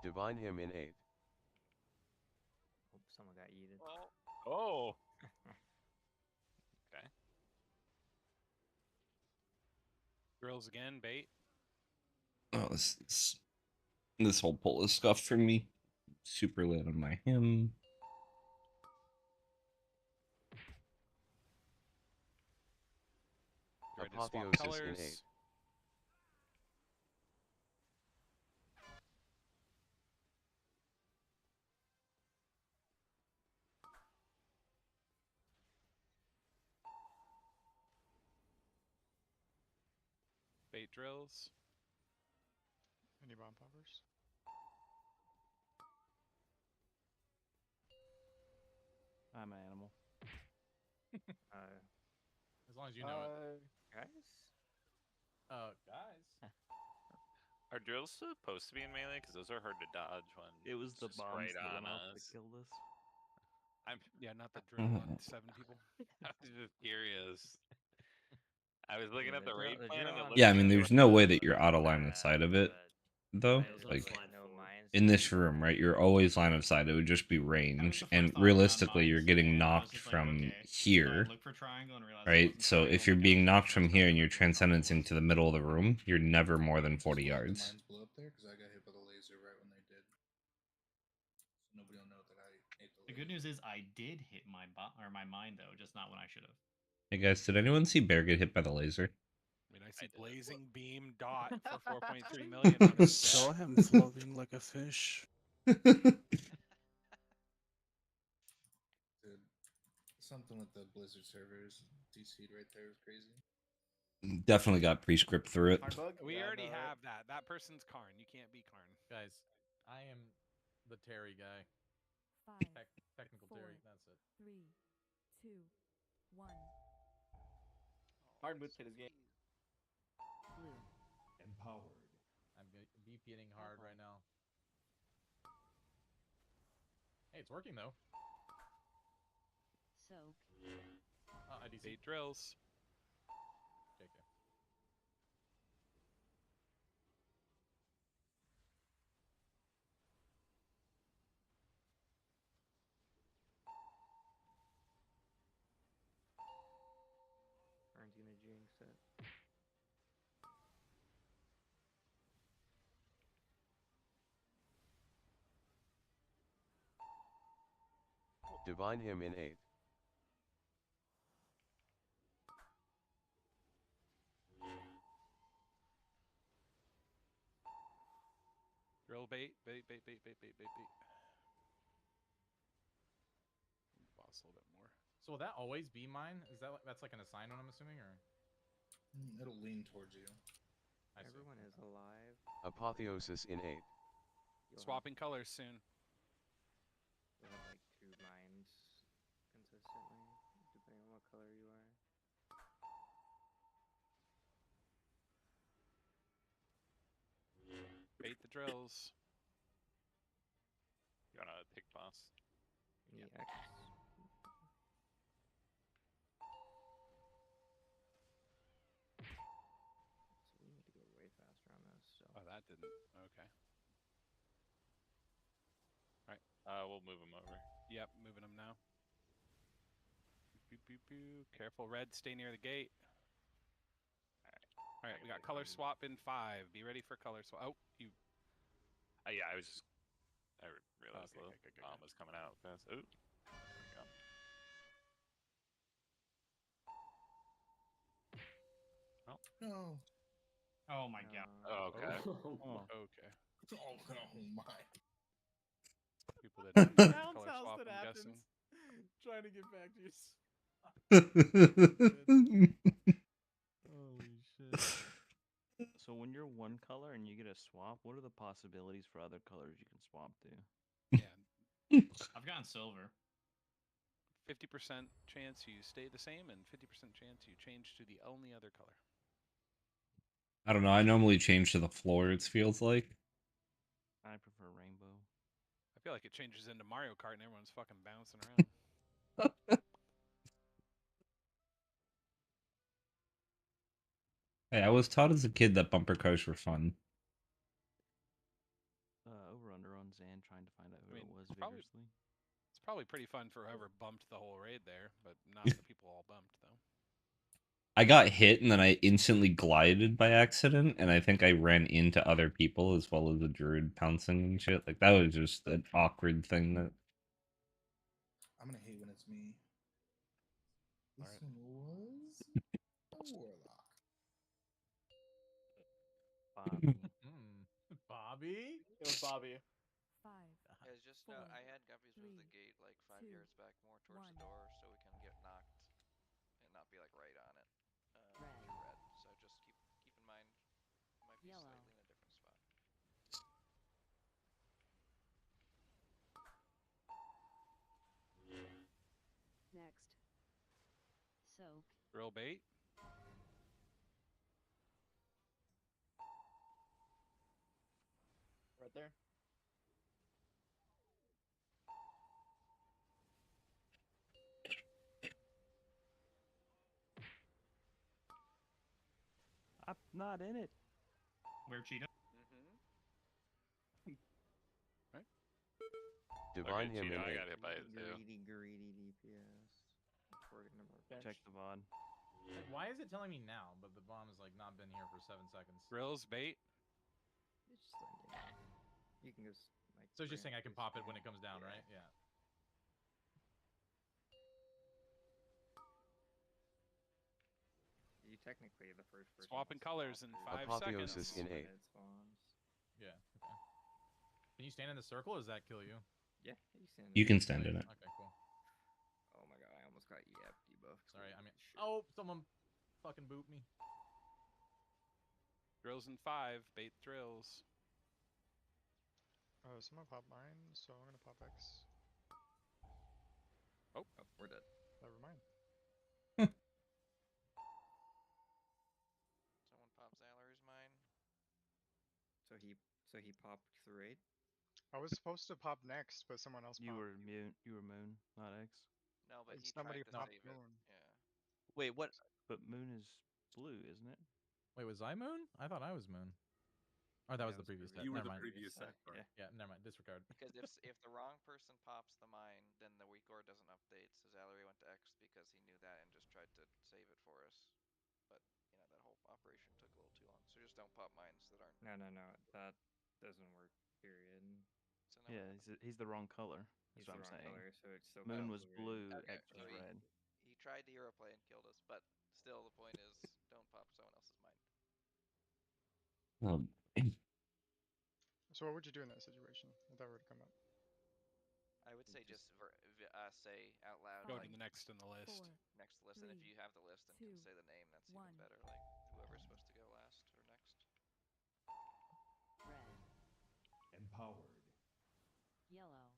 Divine him in 8. Hope someone got yeeted. Oh. Okay. Drills again, bait. Oh, this whole pull is scuffed for me. Super lit on my him. Ready to swap Apotheosis colors. in 8. Bait drills. Any bomb poppers? I'm an animal. As long as you know it. Guys? Guys. Are drills supposed to be in melee? Because those are hard to dodge when It was the just bombs right that on went off us. that killed us. Not the drill on 7 people. I was just curious. I was looking Yeah, at the raid the plan and drill it on looked Yeah, I like mean, they there's were no way good. that you're out of line of sight of it, though. It was Like no mines. in this room, right? You're always line of sight. It would just be range, and realistically, you're getting knocked from here, Look for triangle and realize right? So if you're being knocked from here and you're transcendencing to the middle of the room, you're never more than 40 yards. The mines blew up there because I got hit by the laser right when they did. So nobody will know that I ate the laser. The good news is I did hit my my mine though, just not when I should have. Hey guys, did anyone see Bear get hit by the laser? I mean, I see blazing beam dot for 4.3 million on his Saw set. him floating like a fish. Dude, something with the Blizzard servers DC'd right there was crazy. Definitely got pre-script through it. We already have that. That person's Karn. You can't be Karn. Guys, I am the Terry guy. 5, Technical 4, Terry, that's it. 3, 2, 1. Hard boot to this game. Empowered. I'm VPNing hard right now. Hey, it's working though. Soak. IDC. 8 drills. JK. Arn's gonna jinx it. Divine him in 8. Drill bait. Boss a little bit more. So will that always be mine? Is that that's like an assigned one, I'm assuming, or? It'll lean towards you. Everyone is alive. Apotheosis in 8. Swapping colors soon. You'll have like 2 mines consistently, depending on what color you are. Bait the drills. You wanna pick boss? Yeah. So we need to go way faster on this. So. Oh, that didn't. Okay. We'll move him over. Yep, moving him now. Careful, red. Stay near the gate. All right, we got color swap in 5. Be ready for color swap. Oh, you. Yeah, I was just. I realized Okay, the bomb was coming out fast. Ooh. There we go. No. Oh my god. Oh, okay. Okay. Oh my. People that didn't color swap, that I'm happens. guessing. Trying to get back to your. Holy shit. So when you're one color and you get a swap, what are the possibilities for other colors you can swap to? Yeah. I've gotten silver. 50% chance you stay the same, and 50% chance you change to the only other color. I don't know. I normally change to the floor, it feels like. I prefer rainbow. I feel like it changes into Mario Kart and everyone's fucking bouncing around. Hey, I was taught as a kid that bumper cars were fun. Over under on Zan trying to find out who it was probably, vigorously. it's probably pretty fun for whoever bumped the whole raid there, but not the people all bumped, though. I got hit and then I instantly glided by accident, and I think I ran into other people as well as a druid pouncing and shit. Like, that was just an awkward thing that... I'm gonna hate when it's me. This one was a warlock. Bobby. Bobby? It was Bobby. 5. Guys, just know I had guppies move the gate like 5 yards back more towards the door so we can get knocked and not be like right on it. Red. So just keep in mind it might be slightly in a different spot. Next. Soak. Drill bait. Right there. I'm not in it. Where cheetah? Right. Divine Okay, him cheetah, in I 8. got hit by it too. Greedy DPS. Check the VOD. Like, why is it telling me now, but the bomb has like not been here for 7 seconds? Drills, bait. It's just like, you can just like. So it's just saying I can pop it when it comes down, right? Yeah. You technically the first person. Swapping colors in 5 Apotheosis seconds. in 8. It spawns. Yeah. Okay. Can you stand in the circle, or does that kill you? Yeah, you stand. You can stand in it. Okay, cool. Oh my god, I almost got yep debuffed. Sorry, I mean. Oh, someone fucking boot me. Drills in 5. Bait drills. Oh, someone pop mine, so I'm gonna pop X. Oh, we're dead. Never mind. Someone pops Allery's mine. So he popped through 8. I was supposed to pop next, but someone else You popped. were Moon. You were Moon, not X. No, but he Somebody tried to popped save it. Moon. Yeah. Wait, what? But Moon is blue, isn't it? Wait, was I Moon? I thought I was Moon. Or that was the was previous set. You were Never the mind. previous set, yeah. Yeah, never mind. Disregard. Because if the wrong person pops the mine, then the weak ore doesn't update. So Zalery went to X because he knew that and just tried to save it for us. But that whole operation took a little too long. So just don't pop mines that aren't. No, that doesn't work. Period. So Yeah, he's the wrong color. He's That's what the I'm wrong saying. color, so it's still Moon kinda was weird. blue, Okay, X so was red. he tried the hero play and killed us, but still the point is don't pop someone else's mine. So what would you do in that situation if that were to come up? I would say just say out loud. Go like, to the next in the list. Next list, and if you have the list and can say the name, that's even better. Like whoever's supposed to go last or next. Red, Empowered. yellow,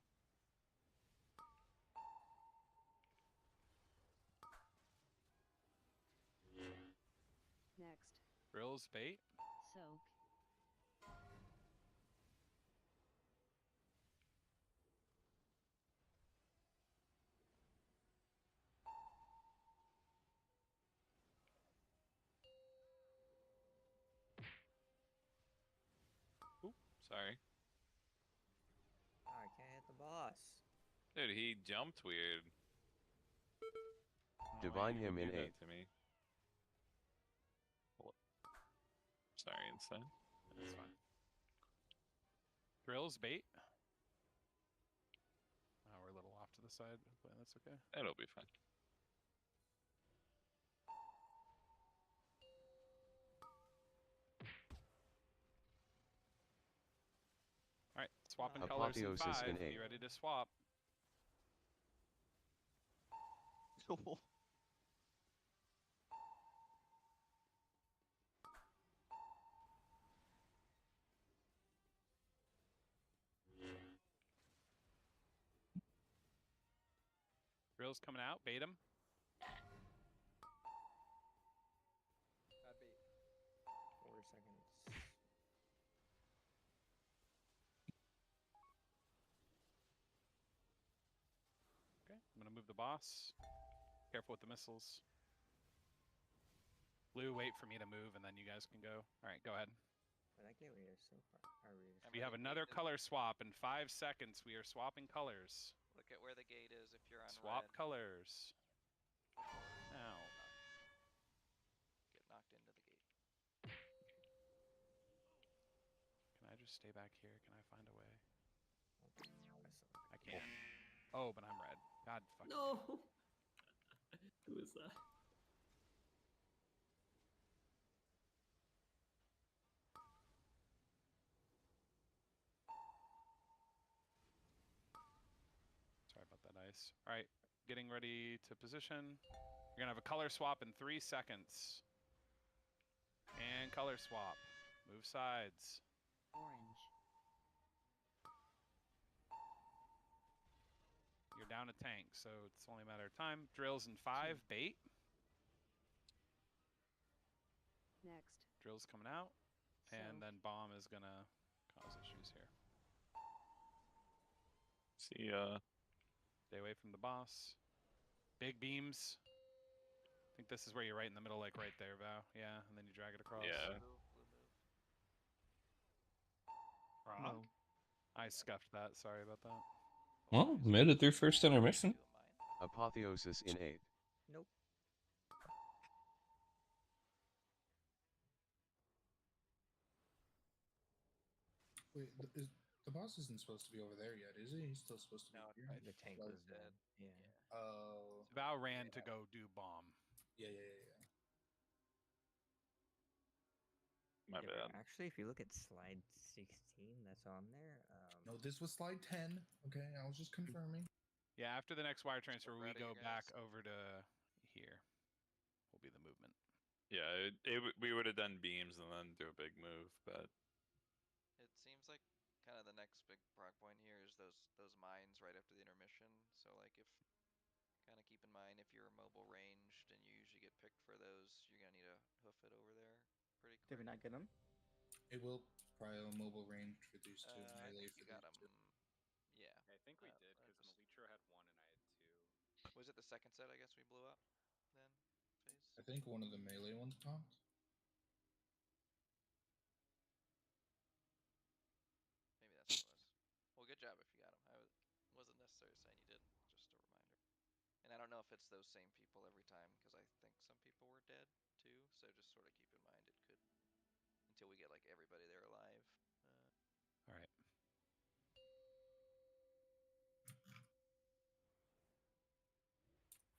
next, Drills bait. soak, Oop, sorry. Oh, I can't hit the boss. Dude, he jumped weird. Divine him in 8. To me. Sorry, instead. That's fine. Drills bait. Oh, we're a little off to the side. Hopefully that's okay. It'll be fine. All right, swapping colors in Apotheosis 5. in Be 8. ready to swap. Drills coming out. Bait him. Bad bait. 4 seconds. Okay, I'm gonna move the boss. Careful with the missiles. Blue, wait for me to move, and then you guys can go. All right, go ahead. But that gateway is so far. We have another color swap in 5 seconds. We are swapping colors. Look at where the gate is if you're on Swap red. colors. Now. Get knocked into the gate. Can I just stay back here? Can I find a way? I I can't. Oh, but I'm red. God fuck. No. Who is that? Sorry about that, ice. All right, getting ready to position. You're gonna have a color swap in 3 seconds. And color swap. Move sides. orange, You're down a tank, so it's only a matter of time. Drills in 5. Bait. next, Drills coming out. And soak, then bomb is gonna cause issues here. See ya. Stay away from the boss. Big beams. I think this is where you're right in the middle, like right there, Val. Yeah, and then you drag it across. Yeah. Wrong. I scuffed that. Sorry about that. Well, made it through first intermission. Apotheosis in 8. Nope. Wait, the boss isn't supposed to be over there yet, is he? He's still supposed to be here. The tank was dead. Yeah. Oh. Val ran to go do bomb. Yeah. My Yeah, bad. actually, if you look at slide 16, that's on there. No, this was slide 10. Okay, I was just confirming. Yeah, after the next wire transfer, we ready, go you back guys? over to here. Will be the movement. Yeah, we would have done beams and then do a big move, but It seems like kind of the next big proc point here is those mines right after the intermission. So like if kind of keep in mind if you're mobile ranged and you usually get picked for those, you're gonna need to hoof it over there pretty quick. Did we not get him? It will prio mobile range for these two, I melee think you for got these him. two. Yeah. I think we did because Malitro had 1 and I had 2. Was it the second set? I guess we blew up then. I think one of the melee ones popped. Maybe that's what it was. Well, good job if you got him. Wasn't necessarily saying you didn't. Just a reminder. And I don't know if it's those same people every time, because I think some people were dead too. So just sort of keep in mind it could, until we get like everybody there alive. All right.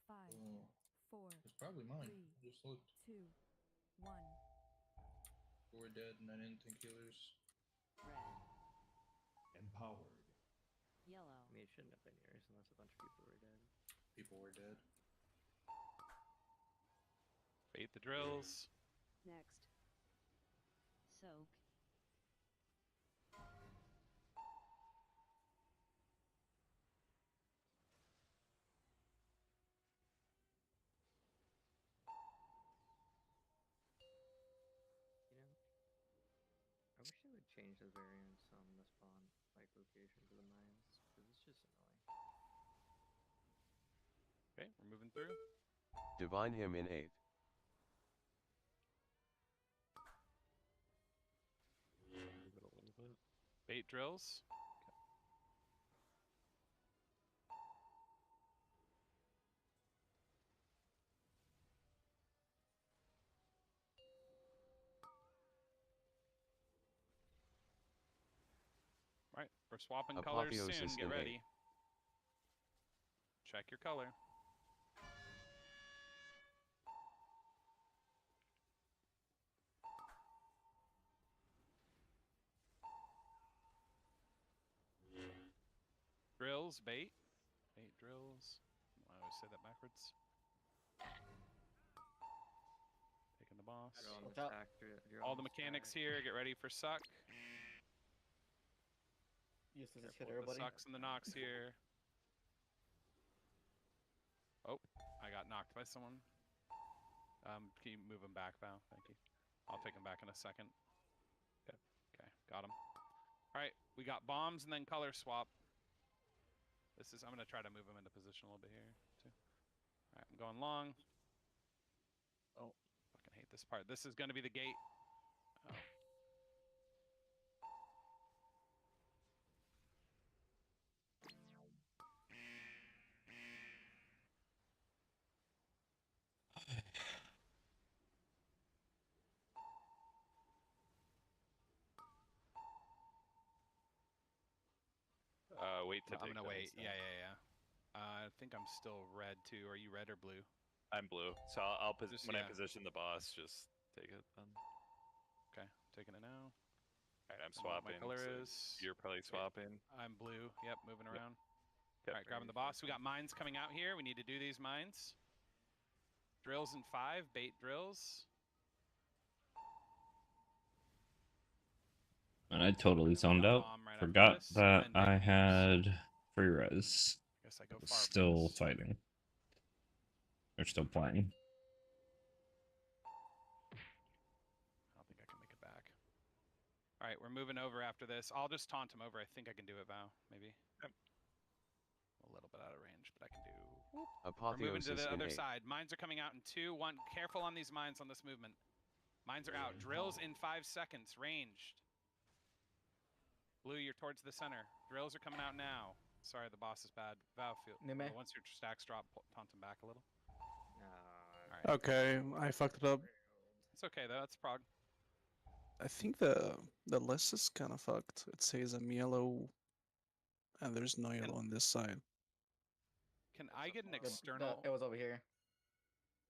Five, Oh, 4, it's probably mine. 3, I just looked. 2, 1. We're dead, and I didn't think healers. Red. Empowered. Yellow. I mean, it shouldn't have been yours unless a bunch of people were dead. People were dead. Bait the drills. Next. Soak. You know, I wish they would change the variants on the spawn like location for the mines, because it's just annoying. Okay, we're moving through. Divine him in 8. Bait drills. All right, we're swapping colors soon. Apotheosis Get in 8. ready. Check your color. Drills, bait. Bait drills. I always say that backwards. Taking the boss. All the mechanics here, get ready for suck. Useless Careful hit with everybody. the sucks and the knocks here. Oh, I got knocked by someone. Can you move him back, Val? Thank you. I'll take him back in a second. Yep. Okay, got him. All right, we got bombs and then color swap. I'm gonna try to move him into position a little bit here too. All right, I'm going long. Oh, fucking hate this part. This is gonna be the gate. Oh. Wait to I'm take gonna them wait. instead. Yeah. I think I'm still red too. Are you red or blue? I'm blue, so I'll when I yeah. position the boss, just take it then. Okay, taking it now. All right, I'm I know what swapping. my color so is. You're probably swapping. I'm blue. Yep, moving Yep. around. Yep. All right, grabbing the boss. We got mines coming out here. We need to do these mines. Drills in 5. Bait drills. And I totally zoned got out. bomb right after Forgot this, that and then I bait moves. had free res. Guess I go Was far for still this. fighting. They're still playing. I don't think I can make it back. All right, we're moving over after this. I'll just taunt him over. I think I can do it, Val. Maybe. Yep. A little bit out of range, but I can do. Apotheosis We're moving to the in other 8. side. Mines are coming out in 2, 1. Careful on these mines on this movement. Mines are out. Drills in 5 seconds. Ranged. Blue, you're towards the center. Drills are coming out now. Sorry, the boss is bad. Val, once your stacks drop, taunt him back a little. All right. Okay, I fucked it up. It's okay though. It's prog. I think the list is kind of fucked. It says I'm yellow, and there's no yellow on this side. Can I get an external? It was over here.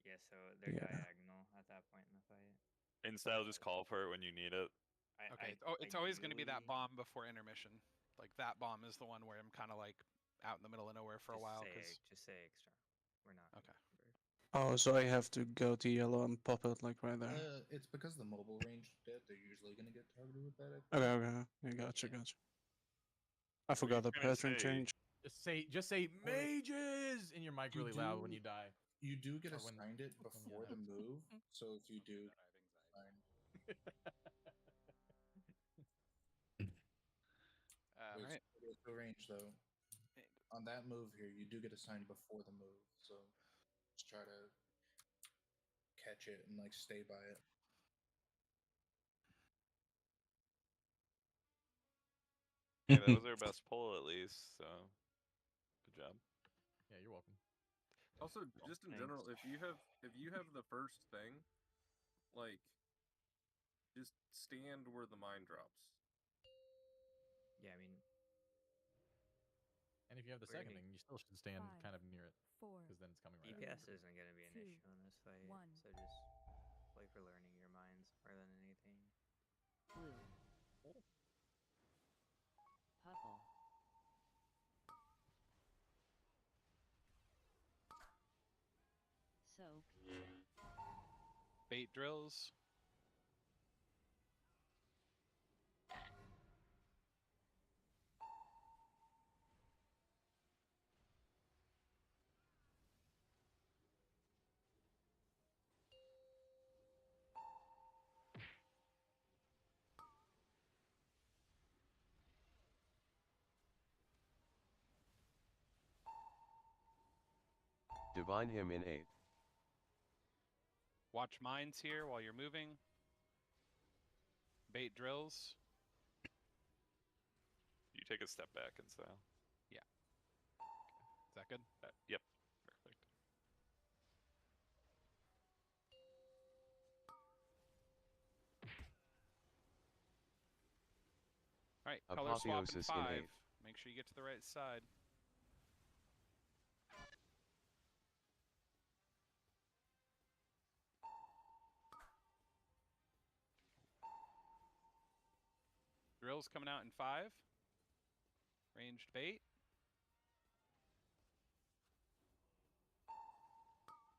Yeah, so they're diagonal at that point in the fight. Instead, I'll just call for it when you need it. Okay. It's always going to be that bomb before intermission. Like that bomb is the one where I'm kind of like out in the middle of nowhere for a while. Just say external. We're not. Okay. Oh, so I have to go to yellow and pop it like right there. It's because the mobile range dead. They're usually gonna get targeted with that. Okay. Yeah, gotcha. I forgot the pattern change. Just say mages in your mic really loud when you die. You do get Or when- assigned it before the move, so if you do, All right. The range though. On that move here, you do get assigned before the move, so just try to catch it and like stay by it. Hey, that was our best pull at least, so good job. Yeah, you're welcome. Also, just in general, if you have the first thing, like, just stand where the mine drops. Yeah, I mean, And if you have the We're second gonna- thing, you still should stand Five, kind of near it, 4, because then it's coming right DPS after. isn't gonna be an two, issue in this fight, 1. so just play for learning your minds more than anything. Blue. Purple. Soak. Bait drills. Divine him in 8. Watch mines here while you're moving. Bait drills. You take a step back and style. Yeah. Is that good? Yep. Perfect. All right, color swap in Apotheosis in 5. 8. Make sure you get to the right side. Drills coming out in 5. Ranged bait.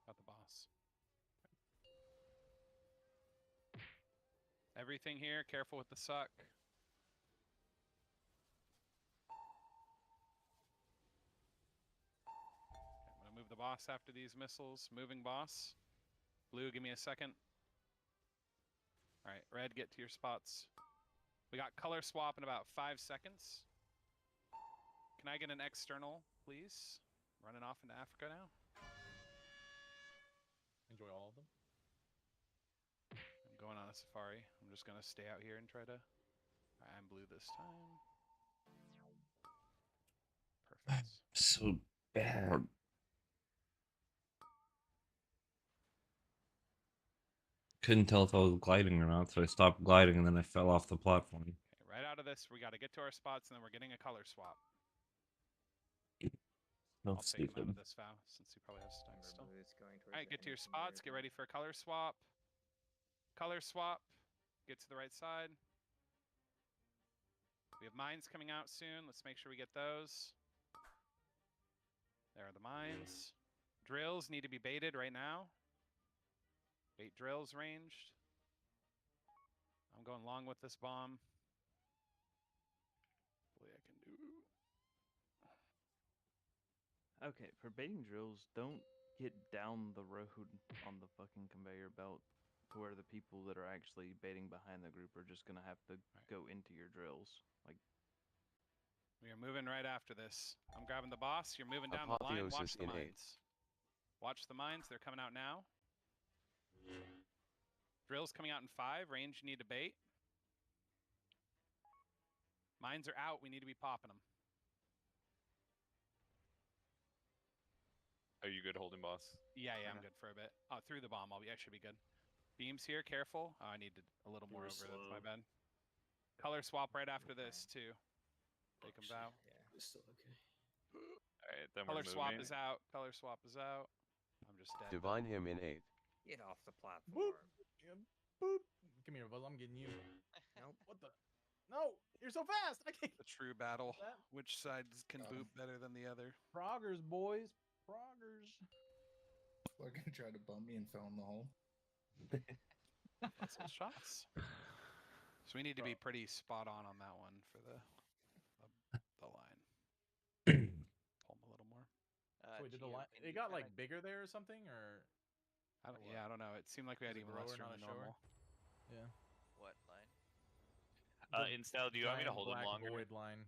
Got the boss. Everything here, careful with the suck. Okay, I'm gonna move the boss after these missiles. Moving boss. Blue, give me a second. All right, red, get to your spots. We got color swap in about 5 seconds. Can I get an external, please? Running off into Africa now. Enjoy all of them. I'm going on a safari. I'm just gonna stay out here and try to. I'm blue this time. Perfect. So bad. Couldn't tell if I was gliding or not, so I stopped gliding and then I fell off the platform. Okay, right out of this, we got to get to our spots, and then we're getting a color swap. No, I'll take him out stupid. of this foul, since he probably has stun still. Blue's going towards All right, the get to your energy spots. Get ready for a color swap. Color swap. Get to the right side. We have mines coming out soon. Let's make sure we get those. There are the mines. Drills need to be baited right now. Bait drills ranged. I'm going long with this bomb. Hopefully I can do. Okay, for baiting drills, don't get down the road on the fucking conveyor belt to where the people that are actually baiting behind the group are just gonna have to go into your drills. Like, we are moving right after this. I'm grabbing the boss. You're moving down the line. Watch Apotheosis the in 8. mines. Watch the mines. They're coming out now. Drills coming out in 5. Range, you need to bait. Mines are out. We need to be popping them. Are you good holding boss? Yeah, I'm good for a bit. Oh, through the bomb. I should be good. Beams here. Careful. Oh, I needed a little more over. That's my bad. Color swap right after this, too. Take them out. Yeah, it's still okay. All right, then Color we're swap moving. is out. Color swap is out. I'm just dead. Divine him in 8. Get off the platform. Yeah, boop. Come here, Buzz. I'm getting you. Nope. What the? No, you're so fast. I can't. The true battle. That- Which side can boot better than the other? Proggers, boys. Proggers. Fucking tried to bump me and fell in the hole. That's some shots. So we need to be pretty spot on that one for the line. Pull him a little more. So wait, did the Gio, line? can It you got kinda- like bigger there or something, or? I don't know. It seemed like we had Is it even grower, less room not a than shower? normal. Yeah. What line? Instead, do you want me to Giant hold him black longer? void line.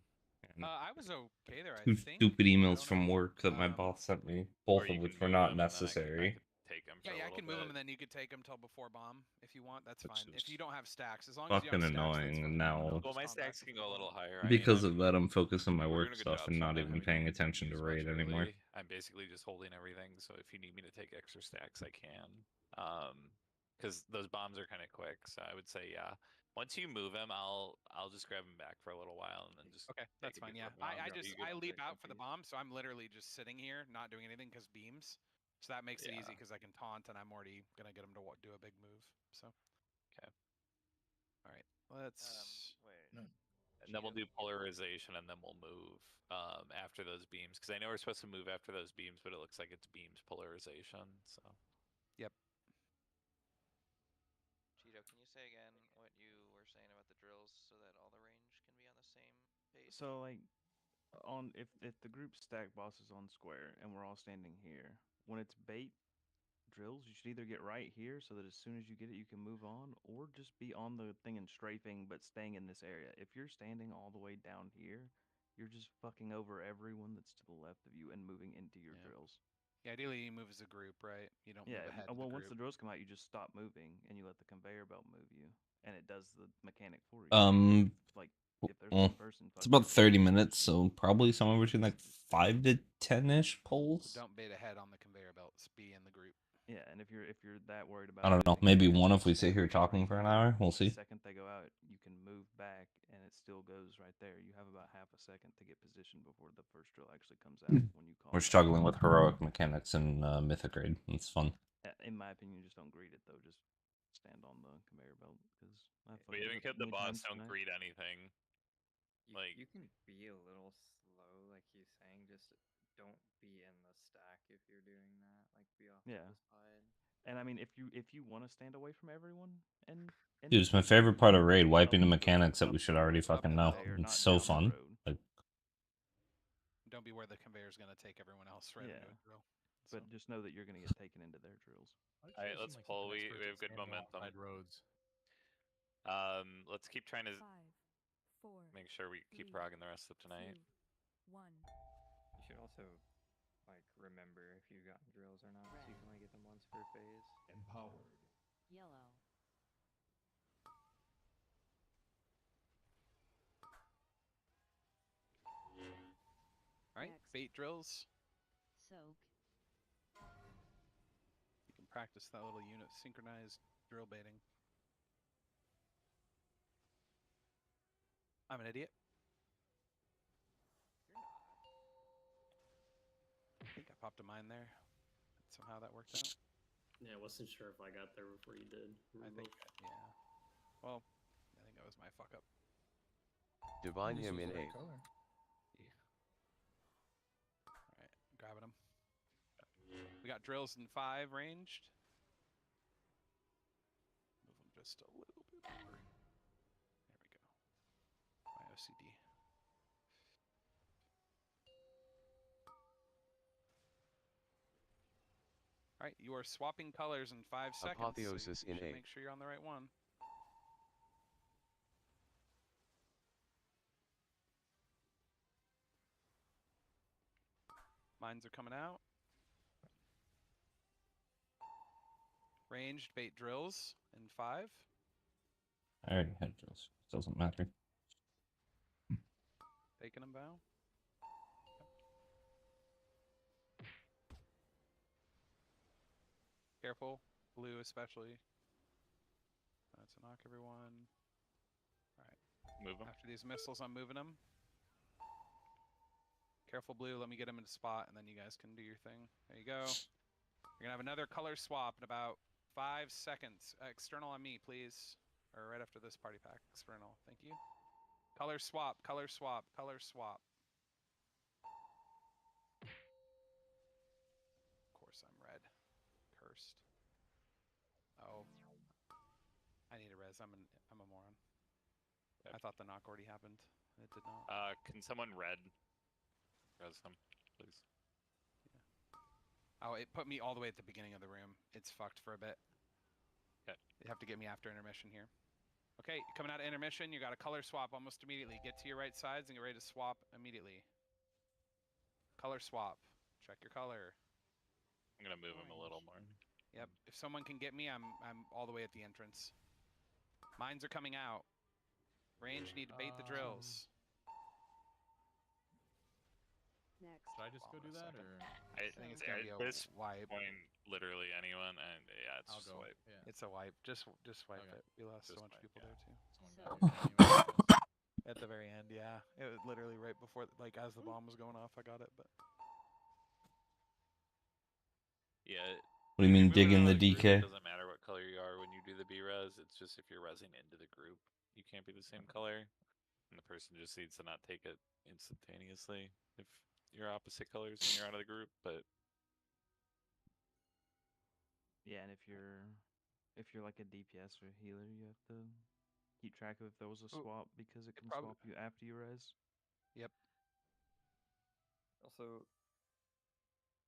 I was okay there. I Two think. stupid I emails don't from know. work that my boss sent me, Or both you of which can were move not him and then I necessary. could take him for Yeah, a I little can move bit. him, and then you could take him till before bomb if you want. That's Which fine. If is you don't have stacks, as long as you fucking have stacks, that's annoying fine. now. Well, my Just taunt stacks back can before go a little bomb. higher. I mean, Because of that, I'm focused on my we're work doing a good stuff job and so not far. even We paying didn't attention to use raid much anymore. early. I'm basically just holding everything, so if you need me to take extra stacks, I can. Because those bombs are kind of quick, so I would say, yeah. Once you move him, I'll just grab him back for a little while and then just Okay, that's take a fine. deeper Yeah, bomb. I leap out for the bomb, so I'm literally just sitting here, not doing anything because beams. So that makes it easy because I can taunt, and I'm already gonna get him to do a big move. So. Okay. All right. Let's. And then we'll do polarization, and then we'll move after those beams. Because I know we're supposed to move after those beams, but it looks like it's beams polarization. So. Yep. Cheeto, can you say again what you were saying about the drills so that all the range can be on the same page? So like, if the group stack bosses on square and we're all standing here, when it's bait drills, you should either get right here so that as soon as you get it, you can move on, or just be on the thing and strafing, but staying in this area. If you're standing all the way down here, you're just fucking over everyone that's to the left of you and moving into your drills. Yeah, ideally you move as a group, right? You don't Yeah, move ahead. well, of the once the group. drills come out, you just stop moving and you let the conveyor belt move you, and it does the mechanic for you. Like if there's well, one person, it's about 30 minutes, so probably somewhere between like 5 to 10-ish pulls. Don't bait ahead on the conveyor belts. Be in the group. Yeah, and if you're that worried about, I don't know. Maybe one if we sit here talking for an hour. We'll see. The second they go out, you can move back, and it still goes right there. You have about half a second to get positioned before the first drill actually comes out when you call. We're struggling with heroic mechanics in Mythic raid. It's fun. In my opinion, just don't greet it though. Just stand on the conveyor belt because We haven't killed the boss. Don't greet anything. Like you can be a little slow, like he's saying. Just don't be in the stack if you're doing that. Like be off to the side. And I mean, if you want to stand away from everyone, and Dude, it's my favorite part of raid, wiping the mechanics that we should already fucking know. It's so fun. Like, don't be where the conveyor's gonna take everyone else right into a drill. But just know that you're gonna get taken into their drills. All right, let's pull. We have good momentum. Roads. Let's keep trying to 5, 4, make sure we keep rogging the rest of tonight. 2, 1. You should also like remember if you've gotten drills or not, so you can only get them once per phase. Empowered. Yellow. All right, bait drills. Soak. You can practice that little unit synchronized drill baiting. I'm an idiot. I think I popped a mine there. Somehow that worked out. Yeah, I wasn't sure if I got there before you did. I think, yeah. Well, I think that was my fuck up. Divine him in 8. Alright, grabbing him. We got drills in 5 ranged. Move them just a little bit more. There we go. My OCD. Alright, you are swapping colors in 5 seconds. Apotheosis so you in should 8. Make sure you're on the right one. Mines are coming out. Ranged bait drills in 5. I already had drills. Doesn't matter. Taking them, Val. Careful, blue especially. To knock everyone. All right. Move them. After these missiles, I'm moving them. Careful, blue. Let me get him into spot, and then you guys can do your thing. There you go. You're gonna have another color swap in about 5 seconds. External on me, please. Or right after this party pack. External. Thank you. Color swap. Color swap. Color swap. Of course, I'm red. Cursed. Oh. I need a res. I'm a moron. I thought the knock already happened. It did not. Can someone red res them, please? Oh, it put me all the way at the beginning of the room. It's fucked for a bit. Okay. You have to get me after intermission here. Okay, coming out of intermission, you got a color swap almost immediately. Get to your right sides and get ready to swap immediately. Color swap. Check your color. I'm gonna move him a little more. Yep. If someone can get me, I'm all the way at the entrance. Mines are coming out. Range need to bait the drills. Next. Should I just go do that, or I think it's gonna be a this wipe. point, literally anyone, and yeah, it's I'll just go. a wipe. Yeah. It's a wipe. Just wipe Okay. it. We lost so Just much wipe, people yeah. there too. Someone got it anyway. At the very end, yeah. It was literally right before, like as the bomb was going off, I got it. But Yeah. What do you mean, If you're dig in moving the around a group, DK? It doesn't matter what color you are when you do the B-res. It's just if you're resing into the group, you can't be the same color. And the person just needs to not take it instantaneously if you're opposite colors and you're out of the group. But Yeah, and if you're like a DPS or a healer, you have to keep track of if there was a Ooh, swap because it can probably- swap you after you res. Yep. Also,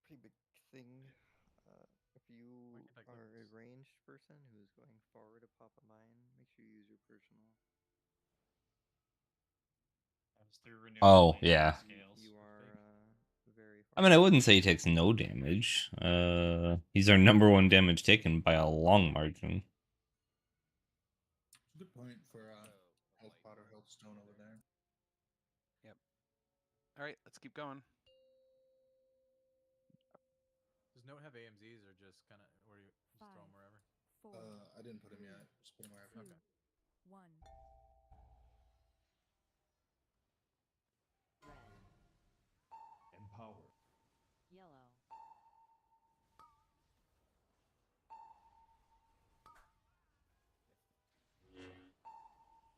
pretty big thing. If you are a ranged person who's going forward to pop a mine, make sure you use your personal. Oh, yeah. You are very. I mean, I wouldn't say he takes no damage. He's our number one damage taken by a long margin. Good point for health pot or health stone over there. Yep. All right, let's keep going. Does Note have AMZs or just kind of, or do you just throw them wherever? I didn't put him yet. Just put him wherever. Two, Okay. 1. Red. Empower. Yellow.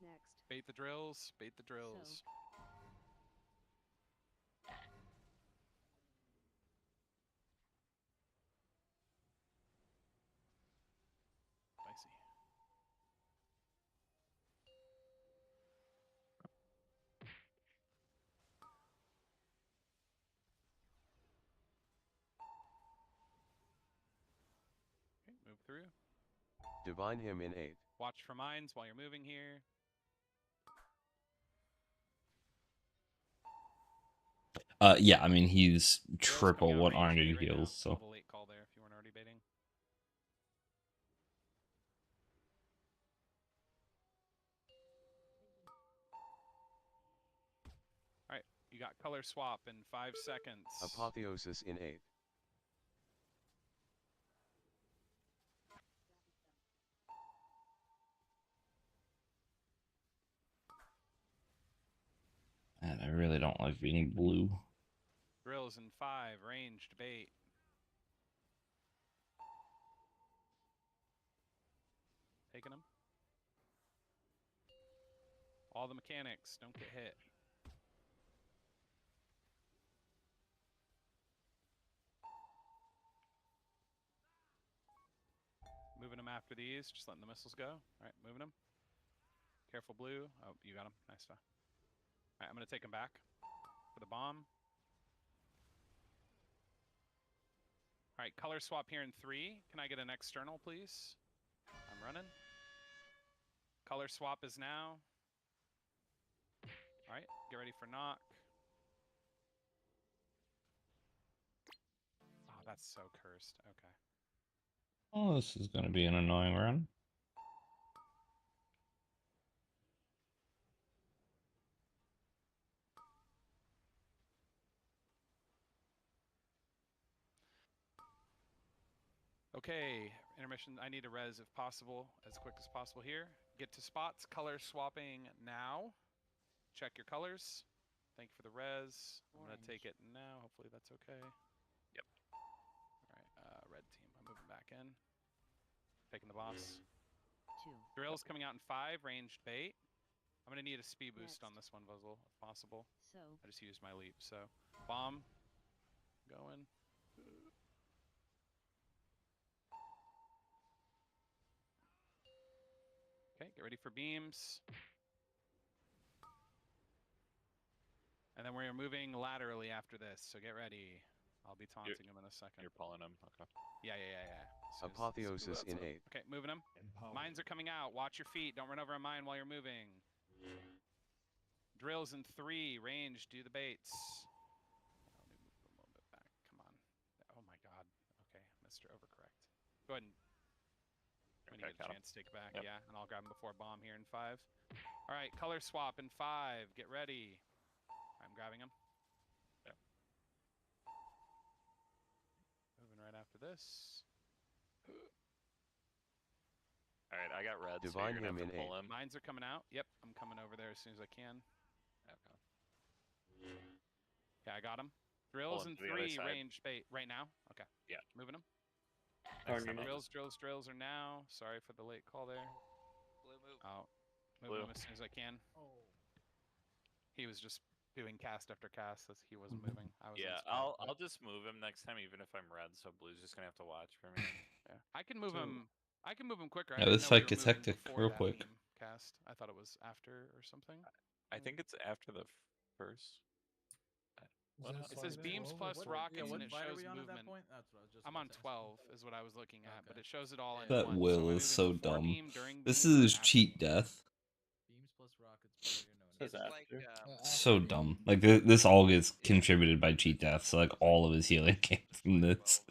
Next. Bait the drills. Bait the drills. Soak. Spicy. Okay, move through. Divine him in 8. Watch for mines while you're moving here. Yeah, I mean, he's Drills triple coming out what range Arnie eight right now. heals, so. Level 8 call there if you weren't already baiting. All right, you got color swap in 5 seconds. Apotheosis in 8. Man, I really don't like being blue. Drills in 5, ranged bait. Taking them. All the mechanics, don't get hit. Moving them after these, just letting the missiles go. All right, moving them. Careful, blue. Oh, you got him. Nice stuff. All right, I'm going to take him back for the bomb. All right, color swap here in 3. Can I get an external, please? I'm running. Color swap is now. All right, get ready for knock. Oh, that's so cursed. Okay. Oh, this is going to be an annoying run. Okay, intermission. I need a res if possible, as quick as possible here. Get to spots. Color swapping now. Check your colors. Thank you for the res. I'm going to take it now. Hopefully that's okay. Yep. All right, red team. I'm moving back in. Taking the boss. 2. Drill's coming out in 5, ranged bait. I'm going to need a speed boost on this one, Vuzzle, if possible. So. I just used my leap, so. Bomb. Going. Okay, get ready for beams. And then we're moving laterally after this, so get ready. I'll be taunting him in a second. You're pulling him. Okay. Yeah. Apotheosis in 8. Okay, moving him. Empower. Mines are coming out. Watch your feet. Don't run over a mine while you're moving. Drills in 3. Range. Do the baits. Let me move a little bit back. Come on. Oh my god. Okay, Mr. Overcorrect. Go ahead and get a chance to take it back. Yep. Yeah, and I'll grab him before bomb here in 5. All right, color swap in 5. Get ready. I'm grabbing him. Yep. Moving right after this. All right, I got red, so Divine you're gonna him have to in pull 8. him. Mines are coming out. Yep, I'm coming over there as soon as I can. Okay. Okay, I got him. Drills him in to the other 3 side. range bait right now. Okay. Yeah. Moving him. Card unit. Drills are now. Sorry for the late call there. Blue move. Oh, moving Blue. him as soon as I can. He was just doing cast after cast as he wasn't moving. I was Yeah, on spot, I'll just move him next time, even if I'm red. So blue's just gonna have to watch for me. Yeah. I can move him. I can move him quicker. Yeah, I didn't this know we fight were gets moving hectic before real that quick. beam cast. I thought it was after or something. I think it's after the first. It says beams plus rockets, and it fight are shows we on at movement. that point? That's what I was just I'm about on to ask. 12 is what I was looking at, but it shows it all in That one. will so I'm is so moving before dumb. beam, during This beam, or is after cheat beam. death. Beams plus rockets. Barrier notice. Says It's like after. So dumb. Like this all gets contributed by cheat death. So like all of his healing came from this.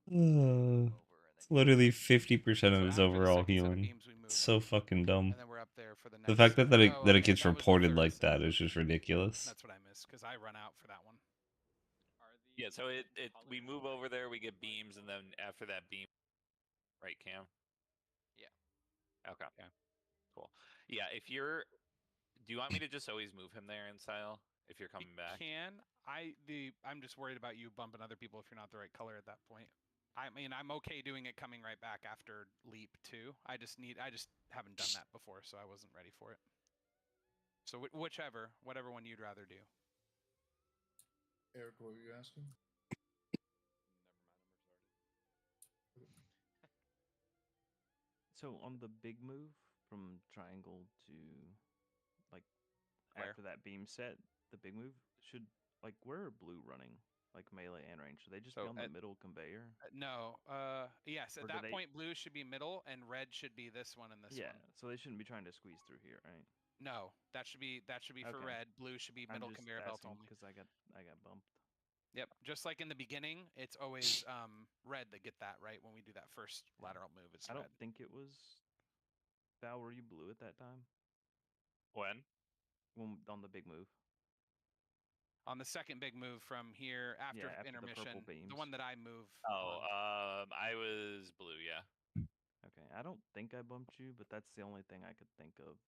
It's literally 50% of So his after the overall second set of healing. beams, we move It's so fucking dumb. And then we're up there for the next. The fact that Oh, it okay, gets that was the reported third like set. that is just ridiculous. That's what I missed because I run out for that one. Yeah, so we move over there, we get beams, and then after that beam, right, Cam? Yeah. Okay. Yeah. Cool. Yeah, if you're, do you want me to just always move him there in style if you're coming back? I'm just worried about you bumping other people if you're not the right color at that point. I mean, I'm okay doing it coming right back after leap too. I just haven't done that before, so I wasn't ready for it. So whatever one you'd rather do. Eric, what were you asking? So on the big move from triangle to like Where? after that beam set, the big move where are blue running? Like melee and range. Should they just be So on the middle conveyor? No. Yes. At that point, blue should be middle, and red should be this one and this yeah, one. so they shouldn't be trying to squeeze through here, right? No, that should be for Okay. red. Blue should be middle conveyor belt only. Because I got bumped. Yep. Just like in the beginning, it's always red that get that right when we do that first lateral move. It's I red. don't think it was. Val, were you blue at that time? When on the big move. On the second big move from here after intermission, the one that I move. Oh, I was blue, yeah. Okay, I don't think I bumped you, but that's the only thing I could think of.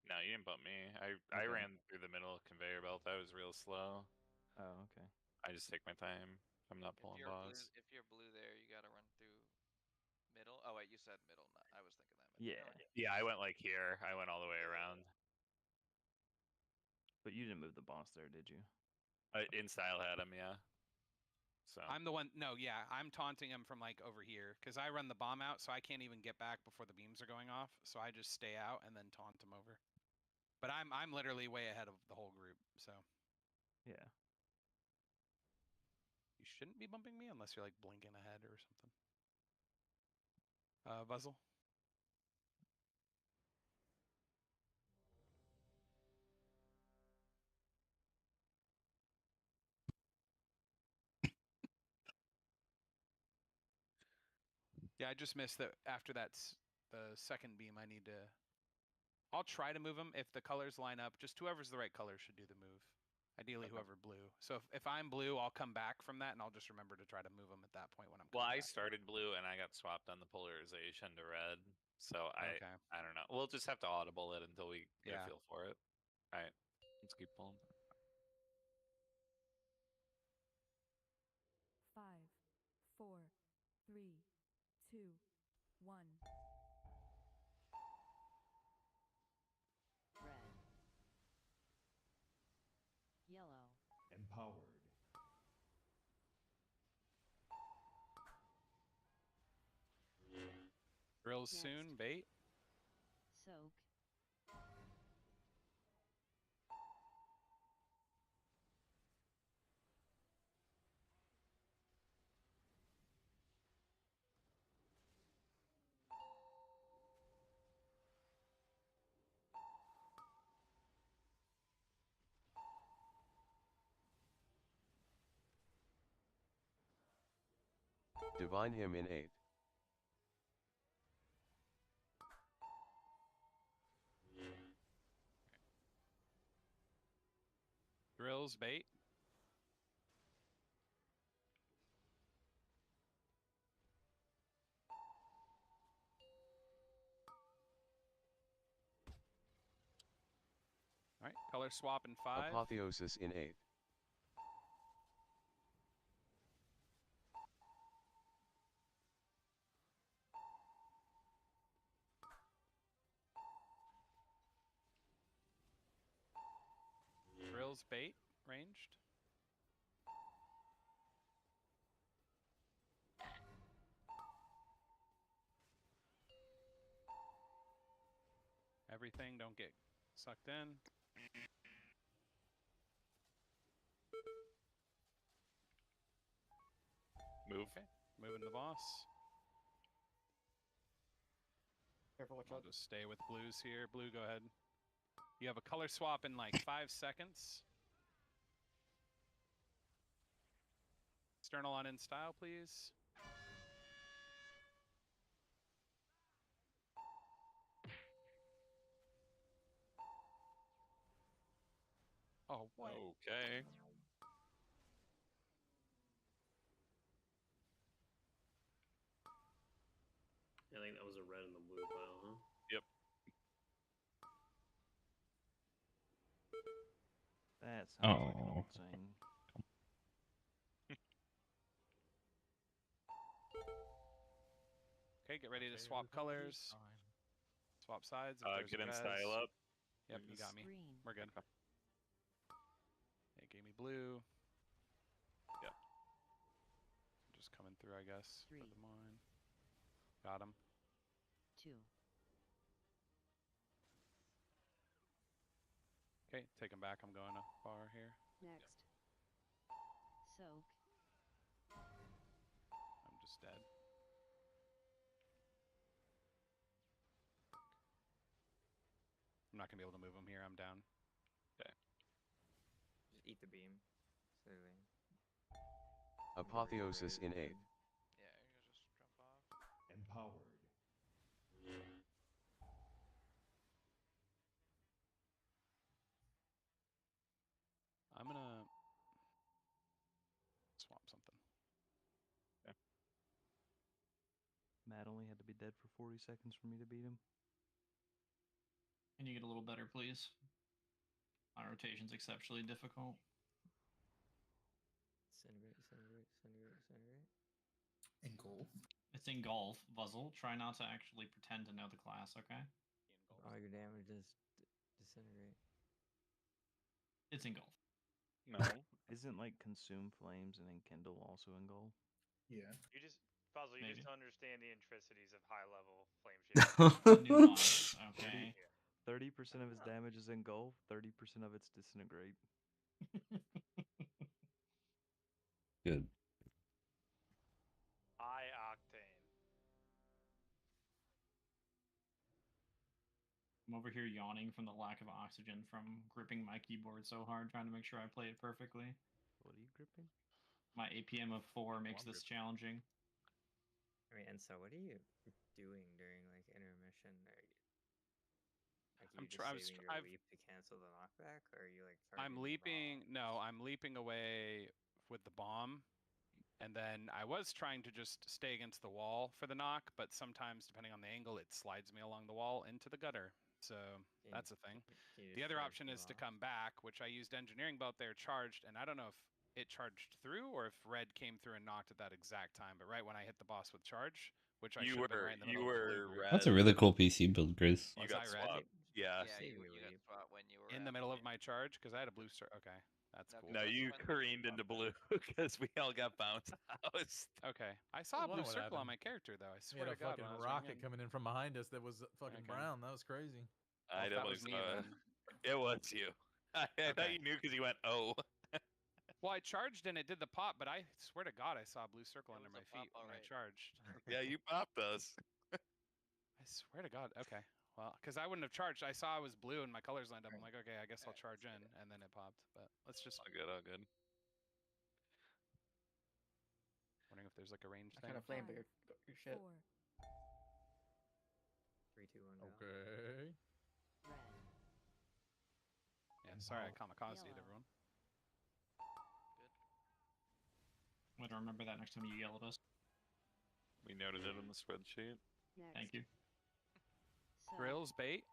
No, you didn't bump me. I ran through the middle conveyor belt. I was real slow. Oh, okay. I just take my time. I'm not pulling boss. If you're blue there, you gotta run through middle. Oh wait, you said middle. Not, I was thinking that. Yeah. Yeah, I went like here. I went all the way around. But you didn't move the boss there, did you? In style had him, yeah. So I'm the one. No, yeah, I'm taunting him from like over here because I run the bomb out, so I can't even get back before the beams are going off. So I just stay out and then taunt him over. But I'm literally way ahead of the whole group. So yeah, you shouldn't be bumping me unless you're like blinking ahead or something. Buzzle. Yeah, I just missed that after that's the second beam. I'll try to move him if the colors line up. Just whoever's the right color should do the move. Ideally, whoever blue. So if I'm blue, I'll come back from that, and I'll just remember to try to move him at that point when I'm. Well, I started blue and I got swapped on the polarization to red. So I don't know. We'll just have to audible it until we get a feel for it. All right, let's keep pulling. 5, 4, 3, 2, 1. Red. Yellow. Empowered. Drills soon. Bait. Soak. Divine him in 8. Frills bait. All right, color swap in 5. Apotheosis in 8. Frills bait ranged. Everything, don't get sucked in. Move. Okay, moving the boss. Careful, watch I'll out. just stay with blues here. Blue, go ahead. You have a color swap in like 5 seconds. External on in style, please. Oh, what? Okay. I think that was a red in the blue pile, huh? Yep. That sounds like an Oh. old saying. Okay, get ready to swap colors. Swap sides. If there's Get a in res. style up. Yep, you got me. Green. We're good. It gave me blue. Yep. Just coming through, I guess. 3. For the mine. Got him. 2. Okay, take him back. I'm going to bar here. Next. Soak. I'm just dead. I'm not going to be able to move him here. I'm down. Okay. Just eat the beam. Slowly. Apotheosis in 8. Yeah, you just jump off. Empowered. I'm going to swap something. Okay. Matt only had to be dead for 40 seconds for me to beat him. Can you get a little better, please? My rotation's exceptionally difficult. Disintegrate, disintegrate, disintegrate, disintegrate. In golf. It's in golf, Vuzzle. Try not to actually pretend to know the class, okay? All your damage is disintegrate. It's in golf. No. Isn't like Consume Flames and Enkindle also in goal? Yeah. You just, Puzzle, you Maybe. just don't understand the intricacies of high level flame shield. Nuance, okay. 30% of his damage is in golf, 30% of it's disintegrate. Good. High octane. I'm over here yawning from the lack of oxygen from gripping my keyboard so hard, trying to make sure I play it perfectly. What are you gripping? My APM of 4 makes this challenging. I mean, and so what are you doing during like intermission? Like you just saving your leap to cancel the knockback, or are you like? I'm leaping. No, I'm leaping away with the bomb, and then I was trying to just stay against the wall for the knock, but sometimes depending on the angle, it slides me along the wall into the gutter. So that's a thing. The other option is to come back, which I used engineering belt there charged, and I don't know if it charged through or if red came through and knocked at that exact time. But right when I hit the boss with charge, which I should have been right in the middle of the blue group. That's a really cool PC build, Grizz. You Was got I red? swapped. Yeah. Yeah, you got spot when you were In the middle of my charge because I had a blue star. Okay, that's cool. No, you careened into blue because we all got bounced out. Okay, I saw a Well, blue what circle on happened? my character though. I We had swear a to God, fucking when I was rocket running in. coming in from behind us that was fucking Okay. brown. That was crazy. I Well, if that definitely was me, saw it. then- It was you. I thought Okay. you knew because you went, oh. Well, I charged and it did the pop, but I swear to God, I saw a blue circle under my feet when I charged. Yeah, you popped us. I swear to God. Okay. Well, because I wouldn't have charged. I saw I was blue and my colors lined up. I'm like, okay, I guess I'll charge in, and then it popped. But let's just. All good, all good. Wondering if there's like a range I thing. kind of flame your shit. 4. 3, 2, 1, go. Okay. Red. Yeah, sorry I kamikazed everyone. I'm gonna remember that next time you yell at us. We noted it on the spreadsheet. Thank you. Drills, bait.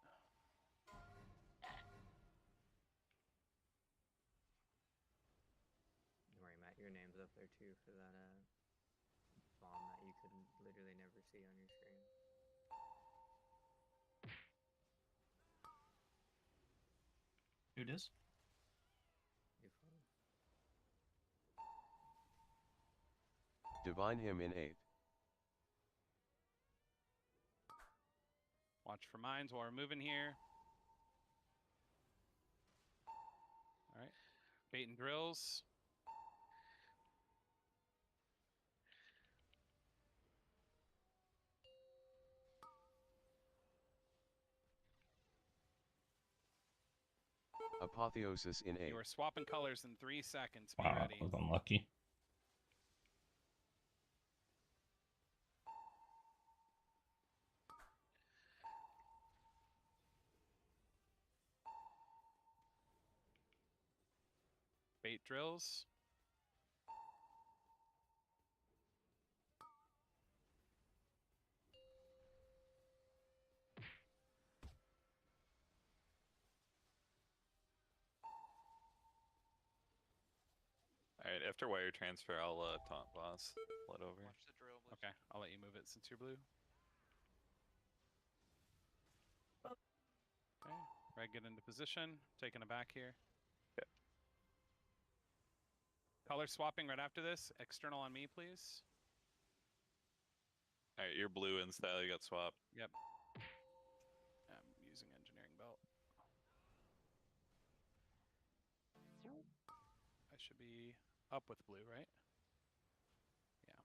Don't worry, Matt. Your name's up there too for that bomb that you could literally never see on your screen. Who does? Divine him in 8. Watch for mines while we're moving here. All right. Bait and drills. Apotheosis in 8. You are swapping colors in 3 seconds. Be Wow, ready. that was unlucky. Bait drills. All right, after wire transfer, I'll taunt boss. Let over. Watch the drill, please. Okay, I'll let you move it since you're blue. Okay, Red, get into position. Taking it back here. Okay. Color swapping right after this. External on me, please. All right, you're blue in style. You got swapped. Yep. I'm using engineering belt. I should be up with blue, right? Yeah.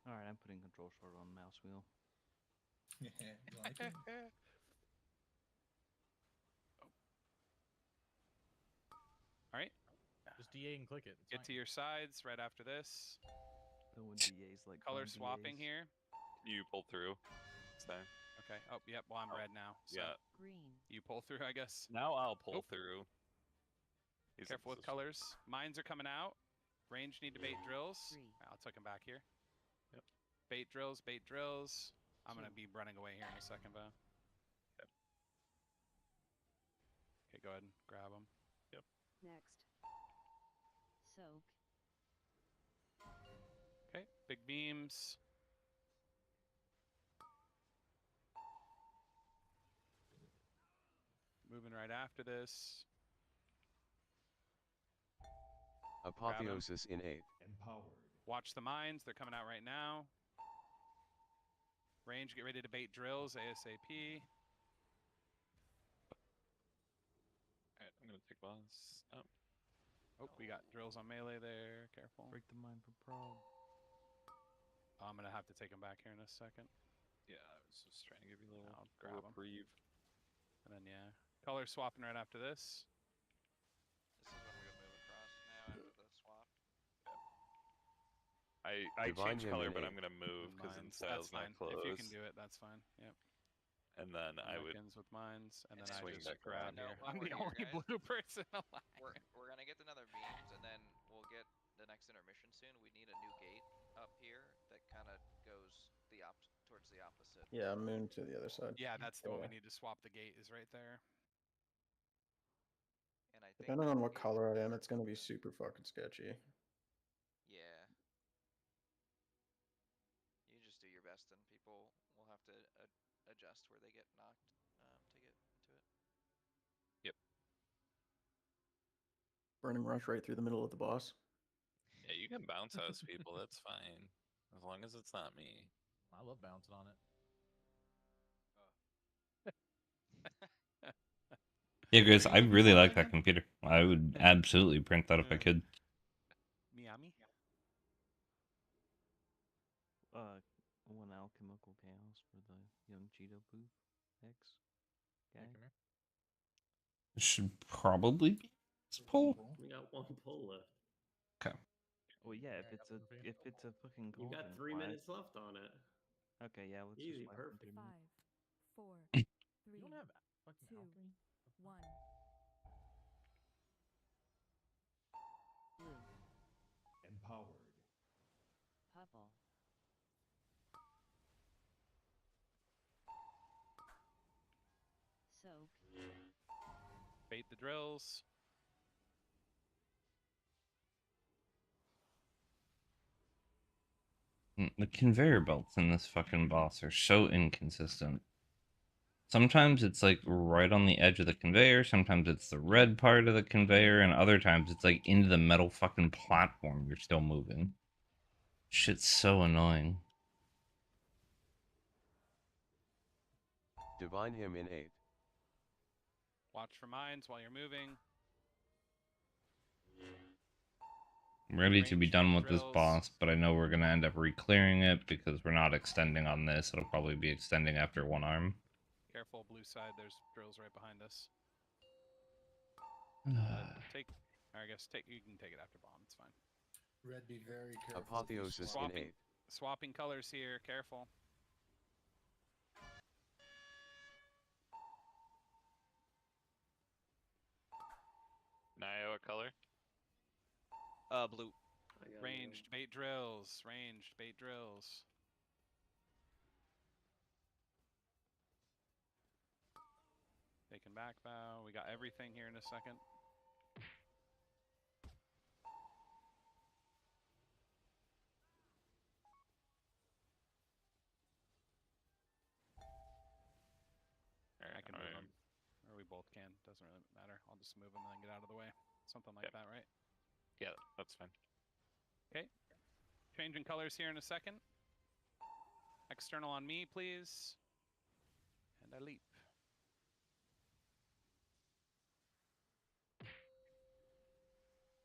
All right, I'm putting control short on mouse wheel. Yeah, you like it? All right. Just DA and click it. It's Get fine. to your sides right after this. Throwing DAs like Color fun swapping DAs. here. You pull through. It's time. Okay. Oh, yep. Well, I'm red now. So Yeah. Green. you pull through, I guess. Now I'll pull Oop. through. He's in Careful with position. colors. Mines are coming out. Range need to bait drills. 3. I'll take them back here. Yep. Bait drills, bait drills. I'm going to be running away here in a second, Bo. Yep. Okay, go ahead and grab them. Yep. Next. Soak. Okay, big beams. Moving right after this. Apotheosis in 8. Empowered. Watch the mines. They're coming out right now. Range, get ready to bait drills ASAP. Alright, I'm gonna take boss. Oh. Oh, we got drills on melee there. Careful. Break the mine for prog. I'm going to have to take them back here in a second. Yeah, I was just trying to give you a little I'll grab 'em. reprieve. And then, yeah. Color swapping right after this. This is when we would move across now after the swap. I Divine changed him color, in but 8. I'm gonna move because in Mines. style's That's not fine. close. If you can do it, that's fine. Yep. And then I would Ends with mines, and then I swing just back grab around. here. No, I'm we're the here, only guys. blue person alive. We're gonna get another beams, and then we'll get the next intermission soon. We need a new gate up here that kind of goes towards the opposite. Yeah, moon to the other side. Yeah, that's the one we Yeah. need to swap. The gate is right there. And I think Depending that on what gate- color I am, it's gonna be super fucking sketchy. Yeah. You just do your best, and people will have to adjust where they get knocked to get into it. Burning rush right through the middle of the boss. Yeah, you can bounce house people. That's fine, as long as it's not me. I love bouncing on it. Yeah, Grizz, I really like that computer. I would absolutely print that if I could. Miami? 1 alchemical chaos for the young Cheeto Poof X guy. Yeah, come here. It should probably be this poll. We got 1 poll left. Okay. Well, yeah, Yeah, if it's a fucking You got cauldron, 3 why- minutes left on it. Okay, yeah, let's Easy, just whack them perfect. 3 minutes. 5, 4, 3, You don't have fucking 2, alchemy? 1. Blue. bait the drills. The conveyor belts in this fucking boss are so inconsistent. Sometimes it's like right on the edge of the conveyor, sometimes it's the red part of the conveyor, and other times it's like into the metal fucking platform you're still moving. Shit's so annoying. Divine him in 8. Watch for mines while you're moving. I'm ready to be Ranged done bait with this drills. boss, but I know we're gonna end up re-clearing it because we're not extending on this. It'll probably be extending after one arm. Careful, blue side. There's drills right behind us. I guess you can take it after bomb. It's fine. Red, be very careful. Apotheosis in 8. Swapping colors here. Careful. Naya, what color? Blue. Ranged bait drills. Ranged bait drills. Taking back bow. We got everything here in a second. I can move them. Or we both can. Doesn't really matter. I'll just move them and then get out of the way. Something like that, right? Yeah, that's fine. Okay. Changing colors here in a second. External on me, please. And I leap.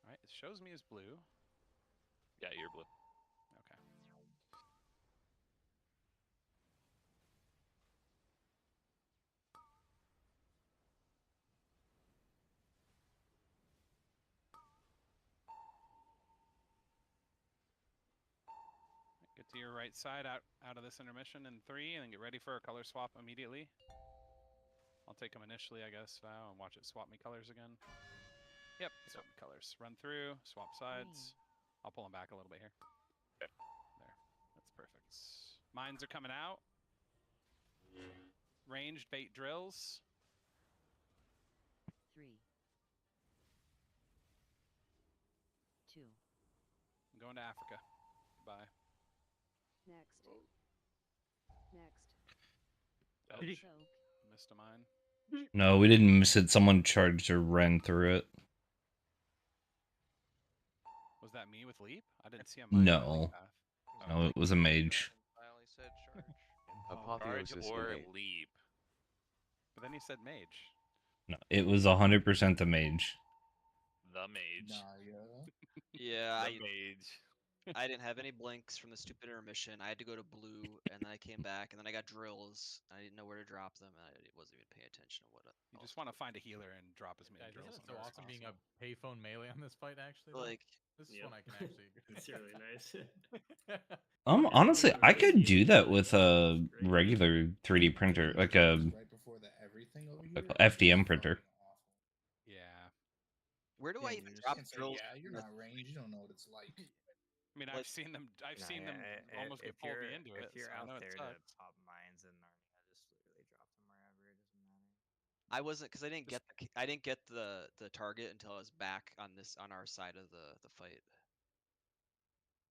Alright, it shows me as blue. Yeah, you're blue. Okay. Get to your right side out of this intermission in 3, and then get ready for a color swap immediately. I'll take them initially, I guess, now, and watch it swap me colors again. Yep, swap me colors. Run through, swap sides. I'll pull them back a little bit here. Okay. There. That's perfect. Mines are coming out. Ranged bait drills. 3, 2. I'm going to Africa. Goodbye. Next. Oh, Next. soak. Missed a mine. No, we didn't miss it. Someone charged or ran through it. Was that me with leap? I didn't see a mine. No. No, it was a mage. I only said charge. Apotheosis in or 8. leap. But then he said mage. No, it was 100% the mage. The mage. Yeah, The mage. I didn't have any blinks from the stupid intermission. I had to go to blue, and then I came back, and then I got drills. I didn't know where to drop them, and I wasn't even paying attention to what. You just want to find a healer and drop as many Guys, drills. isn't it so awesome being a payphone melee on this fight? Actually, though? Like, this is one I can actually. It's really nice. Honestly, I could do that with a regular 3D printer, like a FDM printer. Yeah. Where do I even drop drills? Yeah, you're not ranged. You don't know what it's like. I mean, I've seen them. I've seen them almost get pulled me into it. If you're so I out know it there to sucks. pop mines in Narnia, just literally drop them wherever. It doesn't matter. I wasn't because I didn't get the target until I was back on our side of the fight.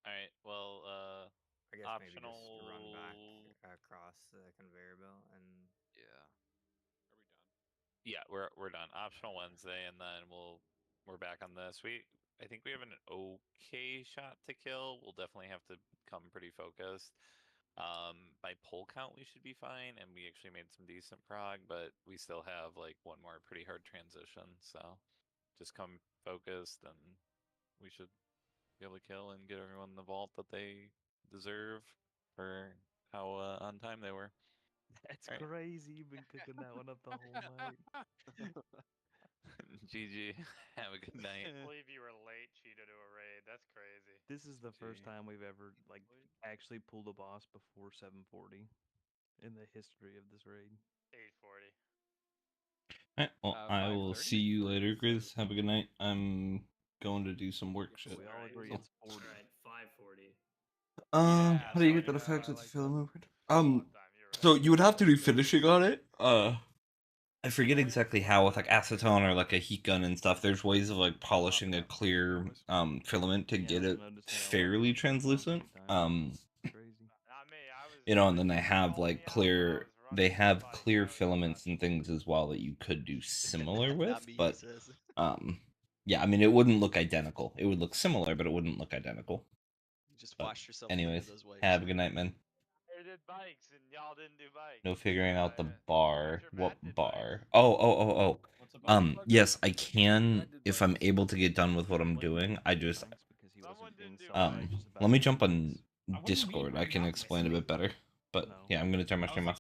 All right. Well, I guess optional. maybe just run back across the conveyor belt and. Yeah. Yeah, we're done. Optional Wednesday, and then we're back on this. I think we have an okay shot to kill. We'll definitely have to come pretty focused. By pull count, we should be fine, and we actually made some decent prog, but we still have like one more pretty hard transition. So just come focused, and we should be able to kill and get everyone the vault that they deserve for how on time they were. That's All right. crazy. You've been cooking that one up the whole night. GG. Have a good night. I believe you were late, Cheetah, to a raid. That's crazy. This is the first time we've ever actually pulled a boss before 740 in the history of this raid. 840. Alright, well, I will see you later, Grizz. Have a good night. I'm going to do some work shit. We all agree it's 40. Alright, 540. How do you get that effect with the filler movement? So you would have to do finishing on it. I forget exactly how with like acetone or like a heat gun and stuff. There's ways of like polishing a clear filament to get it fairly translucent. You know, and then they have like clear. They have clear filaments and things as well that you could do similar with, but yeah, I mean, it wouldn't look identical. It would look similar, but it wouldn't look identical. Just But wash yourself with one anyways, of those wipes. have a good night, man. I did bikes and y'all didn't do bikes. No figuring out the bar. What bar? Oh. Yes, I can if I'm able to get done with what I'm doing. I just let me jump on Discord. I can explain a bit better. But yeah, I'm gonna turn my stream off.